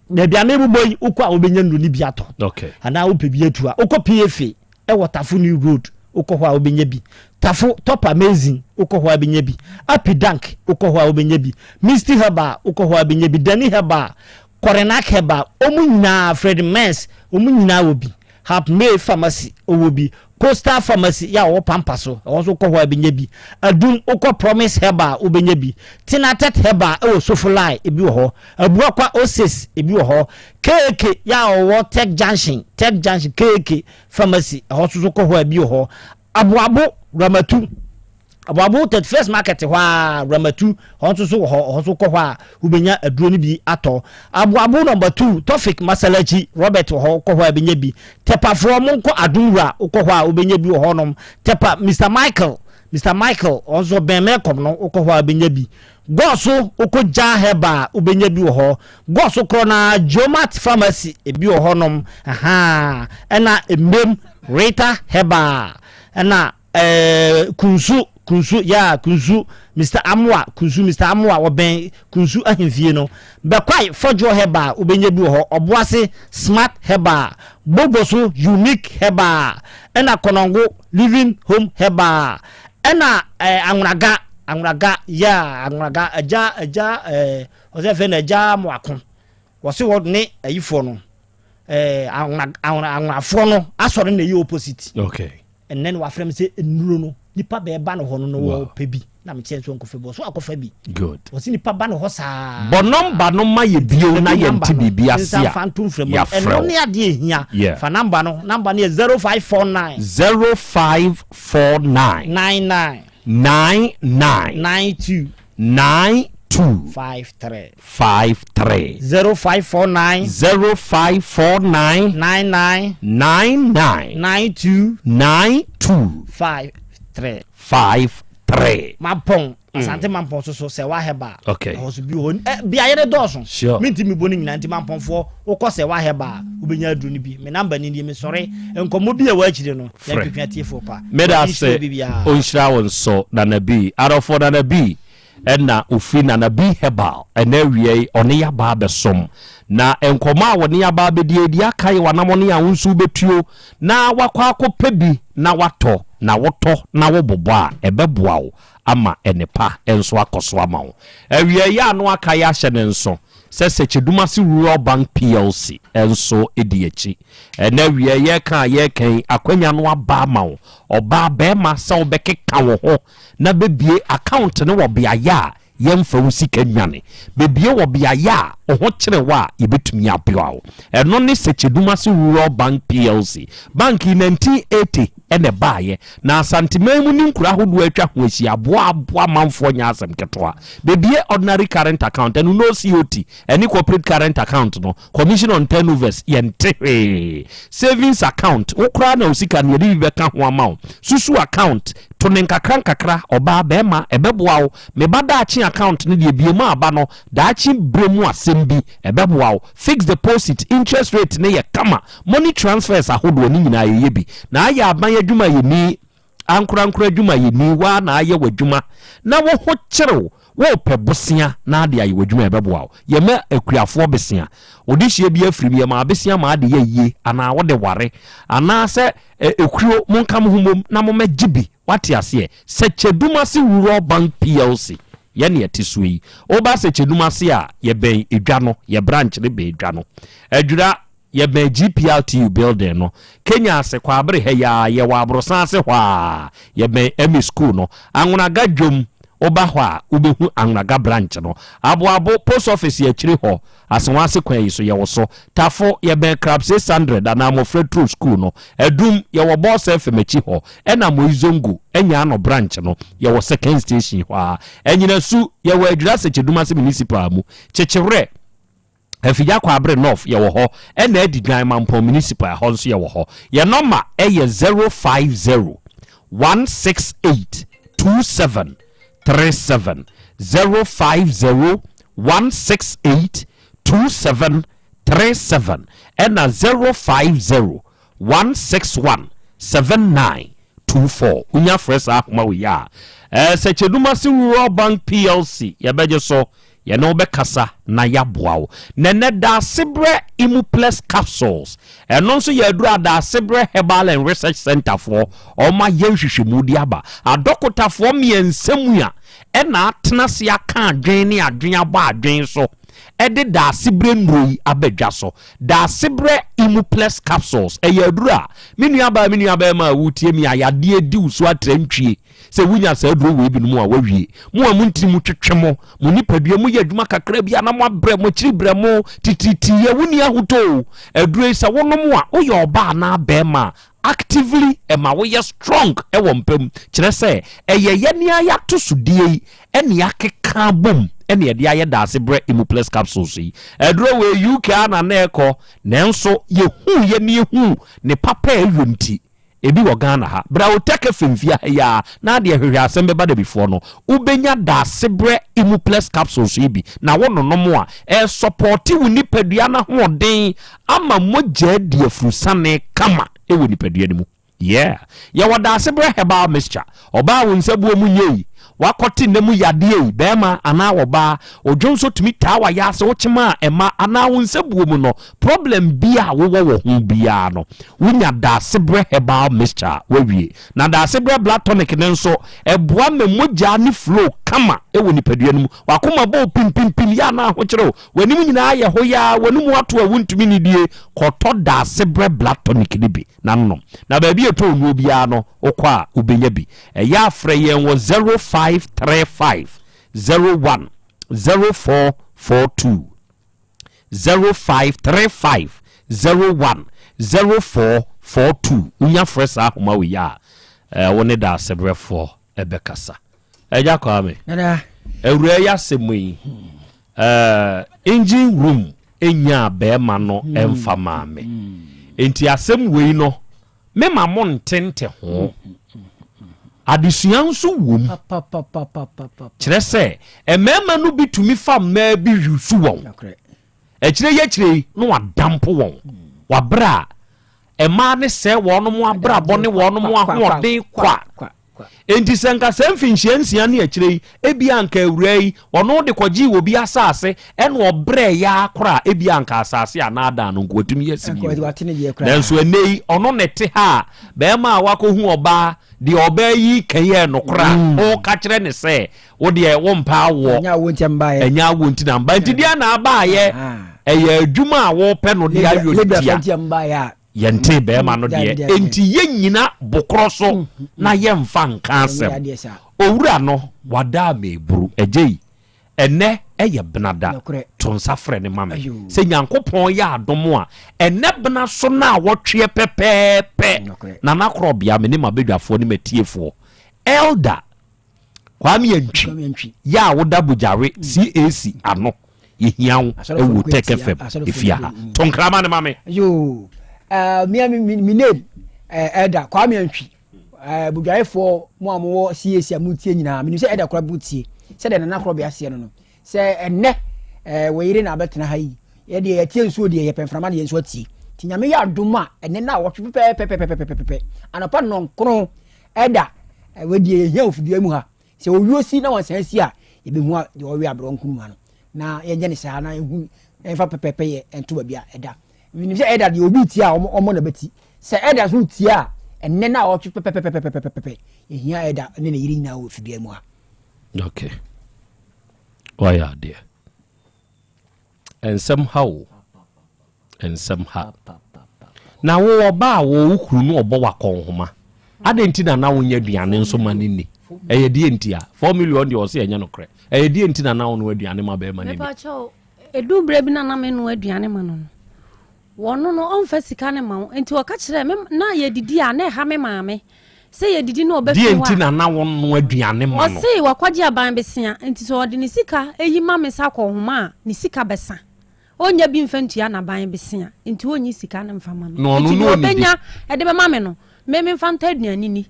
na bia me buboyi ukwa obenya ndu ni biato okay ana wo pebi atua ukọ PFA e waterful new road ukọ ho obenya bi tafu top amazing ukọ ho obenya bi apidank ukọ ho obenya bi misty heba ukọ ho obenya bi dani heba korenak heba omunyina Fred Mens omunyina obi Hap May pharmacy owobi Coastal Pharmacy ya wo pampa so also ko ho abenya bi adum ukọ Promise Herbal ubenya bi Tinatet Herbal e wo Sofulai ebi wo ho abuakwa Oasis ebi wo ho KK ya wo Tech Junction KK Pharmacy also ko ho abi wo ho abuabo Ramatu abuabo that first market ho Ramatu also so ho also ko ho ubenya aduro ni bi ato abuabo number 2 Tofik Masalachi Robert ho ko ho abenya bi tepa from ko adura ko ho ubenya bi ho nom tepa Mr Michael also ben mekom no ko ho abenya bi goso uko ja heba ubenya bi ho goso krona Jomat Pharmacy ebi ho nom aha ena emem Rita Heba ena kunsu Mr. Amwa wo ben kunsu ahemfie no be kwai fojo heba ubenya bi ho oboase Smart Heba boboso Unique Heba ena konongo Living Home Heba ena anwraga aja ozefe na aja moako wose wo ne ayifo no anwrafo no asore na yi opposite okay and then wa frem say enuro no nipa be ba no ho no wo pebi na me chenso nkofe bo so akofa bi good wose nipa ba no ho saa bo number no ma ye bio na ye nti bibia sia ya fantum frem eno ne ade ehia fa number no is 0549 9992 53 0549 93 Mampong Asante Mampong so se wa heba okay also bi ho bia ye doso minti mi boni nyina nti Mampong fo ukọ se wa heba ubenya aduru ni bi me number ni me sore enkomo bi e wa akire no ya twetwa tie fo pa me da se onhira won so na na bi arofo na na bi ena ofi na na bi Herbal ena wie one ya ba besom na enkoma woni ya ba bedie dia kai wanamo ne ya wonsu betuo na wakwa akopɛ bi na watɔ na wotɔ na wobobo a ebeboa wo ama enepa enso akoso ama wo awie ya no aka ya hye ne nso sɛ Chedumasi Rural Bank PLC enso ediechi ena wie ye kan akwanya no aba ama wo oba be ma sɛ obekeka wo ho na bebie account ne wo bia ya yemfa wo sika nwane bebie wo bia ya oho kire wa yebetumi abioa wo eno ne Chedumasi Rural Bank PLC bank in 1980 ene baaye na santimemu ni nkura hodo atwa ho ahia aboa manfo nya asem ketoa bebie ordinary current account enu no COT any corporate current account no commission on turnovers yente savings account ukura na usika ne yedi beka ho amount susu account to nenkakra oba bema ebeboa wo mebada achi account ne de biema aba no daachi bremu asembi ebeboa wo fixed deposit interest rate ne ye kama money transfers ahodo ni nyina ye bi na aya aban adwuma ye ni ankura adwuma ye ni wa na aye wadwuma na wo ho kyerew wo pebosia na ade aye wadwuma ebeboa wo ye ma akuafo besia odihie bi afiri bi ma besia ma ade ye yie ana wo de ware ana se ekuo monkam humom na mo magibi wati ase se Chedumasi Rural Bank PLC ye ne etiso yi oba se Chedumasi a ye ben edwa no ye branch ne be edwa no adwura ye ben GPLTU building no Kenya se kwa abre he ya ye wa abrosan se hwa ye ben emi school no anwunaga dwom oba hwa ubehu anwunaga branch no abo post office ye kire ho asonwase kwan yi so ye wo so tafo ye ben crab 600 ana mo Fredro school no edum ye wo boss FM chi ho ena mo izongu enya no branch no ye wo second station hwa enyina su ye wo adwura se Chedumasi municipal mu chechewre efija kwa abre north ye wo ho ena adigwan Mampong municipal ho so ye wo ho ye number e ye 050 168 27 37 050 168 2737 and 050 161 7924 unya fresh ahoma we ya se Chedumasi Rural Bank PLC ya beje so ya no be kasa na ya boawo nene da sebre imu plus capsules eno so ya dura da sebre herbal and research center for o ma yenhwehwemu di aba adokotafo miensemu ya ena atena se aka adwen ne adwen aba adwen so ede da sibre nroi abedwa so da sibre Imuplex capsules eyadura menua ba ma wutie mi ayade di uso atrantwie se wunya sa aduro we bi no mu a wawie mu amuntiri mu twetwemo mu nipadua mu yadwuma kakra bia na mo abrɛ mo kyiri brɛ mo tititi ye wuni ahuto aduro sa wonom a oye oba na bema actively ema we strong ewo mpem kyerɛ sɛ eyeye ne ayato sudie ene yakeka bom ene yede aye da sebre Imuplex capsules yi aduro we UK na na ekɔ nanso ye hu ne papa ewunti ebi wo Ghana ha bra Otec FM ya na de hwehwe Asem Beba Dabi fo no ubenya da sebre Imuplex capsules yi bi na wo nonom a support wu nipadua na hoden ama mogya di afurusane kama ewo nipadua ni mu yeah ya wada sebre herbal mixture oba wo nsabuo mu nyei wakoti nemu yade bema ana oba odwonso tumi tawa ya se wochema ema ana wonsabuo mu no problem bia wo ho bia no wunya da sebre herbal mixture wawie na da sebre blood tonic nenso eboa memogya ni flow kama ewo nipadua mu wakoma bo pim ya na ho kyerɛ wanimu nyina ye ho ya wanimu ato a wontumi ni die kɔtɔ da sebre blood tonic ni bi na no na ba bi eto onu bia no okwa ubenya bi ya afrɛ yen wo 0535 01 0442 0535 01 0442 unya fresa homa we ya woni da sebrefo ebekasa eja kwa me nada ewure ya semui engine room enya be ma no emfa maame enti asem we no me ma mo ntente ho adesuan so wom kyerɛ sɛ emema no bitumi fa ma bi yusu won ekyire no wadampo won wabra ema ne sɛ wɔn mo abra bɔne wɔn mo ahoɔden kwa enti senka semfinhyiansia ne akyire ebi anka awurai ɔno de kɔgye wo bi asase ɛna ɔbrɛ ya akora ebi anka asase anada no nkotumi yasibi nanso enei ɔno nete ha bɛma wakohu ɔba de ɔba yi kɛyɛ no kora o ka kyerɛ ne sɛ wo de wo mpa wo nya wo nti na mba nti dia na aba ye ɛyɛ adwuma a wo pɛ no de ayo yente be ma no de enti yenyina bokro so na yemfa nka asem owura no wada meburu ejei ene eye benada tonsa frɛ ne mame se nyankopon ya adomo a ene bena so na wotwe pepepe na na Krobea me ne mabedwafo ne matiefo elder kwame yantwi ya woda bujare CAC ano yehiawo ewu Otec FM efia ha tonkrama ne mame mi name Elder Kwame Antwi budwaefo mo amwo CAC amutie nyina me say Elder Krobea butie say de na Krobea ase no say enne weyire na betena ha yi ye de yatie nsuo de ye pemframa de nsuo tie ti nyame ya adoma enne na wotwe pepepepepepepe anapa nonkron Elder we de ye ofidua mu ha say owuosi na wansan si a ye be hu a de owe abronkunu ma no na ye nje ne saa na ehu enfa pepepe ye ento ba bia Elder we say Elder de obi tie a omo na beti say Elder so tie a enne na wotwe pepepepepepepe ye hia Elder ne ne yiri na ofidua mu ha okay why are there and somehow na wo ba wo ukuru no obo wakon homa adenti na wonya duane nso manini eye die ntia 4 million de o se enya no kre eye die ntia na wo no aduane ma be manini me pa cho edu bre bi na me no aduane ma no wono no onfa sika ne ma enti o ka kire me na ye didi a na ha me maame se ye didi no obefi wa die ntia na wo no aduane ma no o se wakwaje aban besia enti so odi ne sika eyi ma me sa ko homa ni sika besa onya bi mfantua na ban besia enti onyi sika na mfama no enti no obenya e de be ma me no me mfanta aduane ni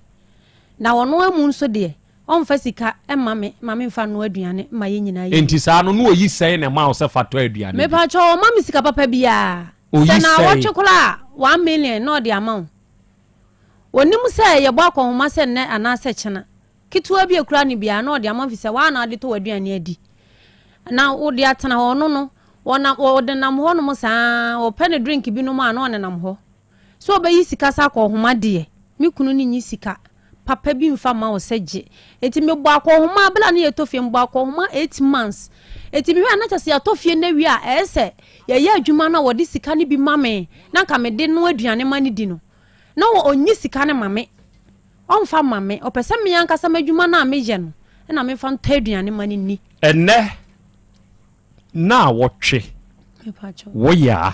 na wono amu nso de onfa sika e ma me mfa no aduane ma ye nyina ye enti sa no no oyi sey na ma o se fato aduane me pa cho ma me sika papa bia se na wochokola 1 million no de amount onim se ye bo akonhoma se ne ana se chena kitua bi ekura ni bia no de amount fi se wa na de to aduane adi na wo de atena ho no wona wodenam ho no mo saa o pene drink bi no ma na onenam ho so obayi sika sa ko homa de me kunu ni nyi sika papa bi mfa ma wo seje enti me bo akohoma bla na yetofie mbo akohoma 8 months enti me na chase yatofie na wi a ese ye ya adwuma na wodi sika ne bi mame na ka me de no aduane mane di no na wo onyi sika ne mame onfa mame opese me yanka sa madwuma na meje no na me fa nta aduane mane ni enne na wotwe woya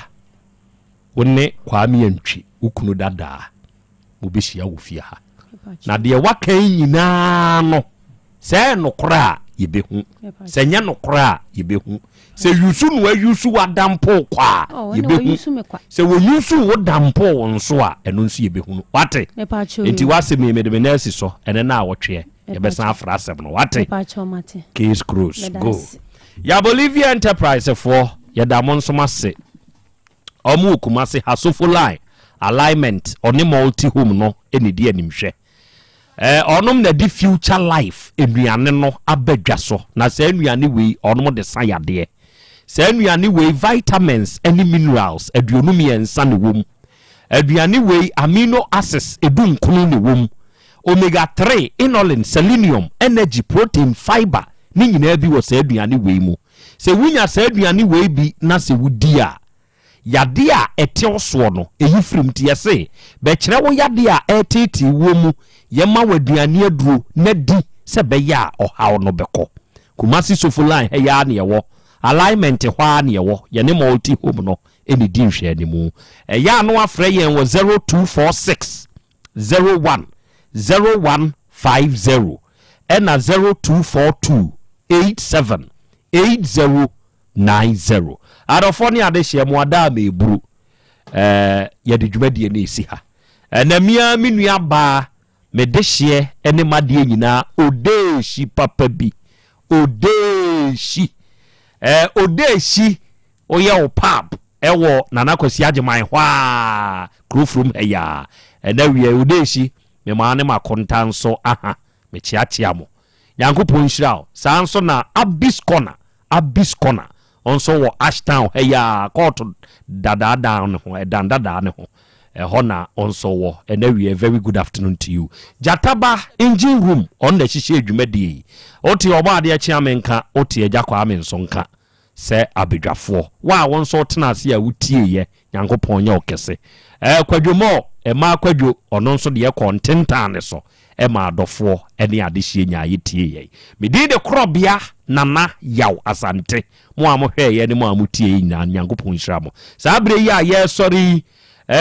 wonne kwame antwi ukunu dada mobehia wo fie ha na de wakan nyina no se nokora yebehu se nya nokora yebehu se yusu no ayusu wadampo kwa yebehu se wo yusu wo dampo nso a eno nso yebehu no wate enti wase me de nasi so ene na awotwe yebesa afra asem no wate case cruise go ya Bolivia Enterprise for ya damon so mase omu kumase hasofo line alignment oni multi home no eni di animhwe onom na di future life enuane no abadwa so na sa enuane we onom de sayade sa enuane we vitamins and minerals aduonum yensa ne wom aduane we amino acids edunkunu ne wom omega 3 inulin selenium energy protein fiber ni nyina bi wo sa aduane we mu se wunya sa aduane we bi na se wudi a yade a ete oso no eyi frim tie se be kire wo yade a eteti wo mu yema waduane aduro na di se be ya ohaw no beko kumasi sofu line he ya na yewo alignment hwa na yewo ye ne multi home no eni di nhwe animu ya no afre yen wo 0246 01 0150 ena 0242 87 8090 Arofoni adehye mu ada meburu ye de dwumadie na esi ha na mia menua ba medehye ene made nyina odeshi papa bi odeshi oye o pap ewo nana kwasi ageman hwa krofrum eya na wie odeshi me maane makontanso aha me chiachia mo yankopon hira sanso na abiskona onso wo Ashtown heya court dada down ho danda ne ho hona onso wo and we very good afternoon to you Jataba engine room on the shishe adwumadi oti oba de chiamenka oti ejakwa amensonka se abedwafo wa wonso tenase ya wutie ye Nyankopon ye okese kwadwomo ma kwadwo ono nso de kontentane so ma adofo ene adehie nya yetie ye medi de Krobea nana Yaw Asante mo amohwe ye ne mo amutie nyina Nyankopon hira mo sa abre yi a ye sorry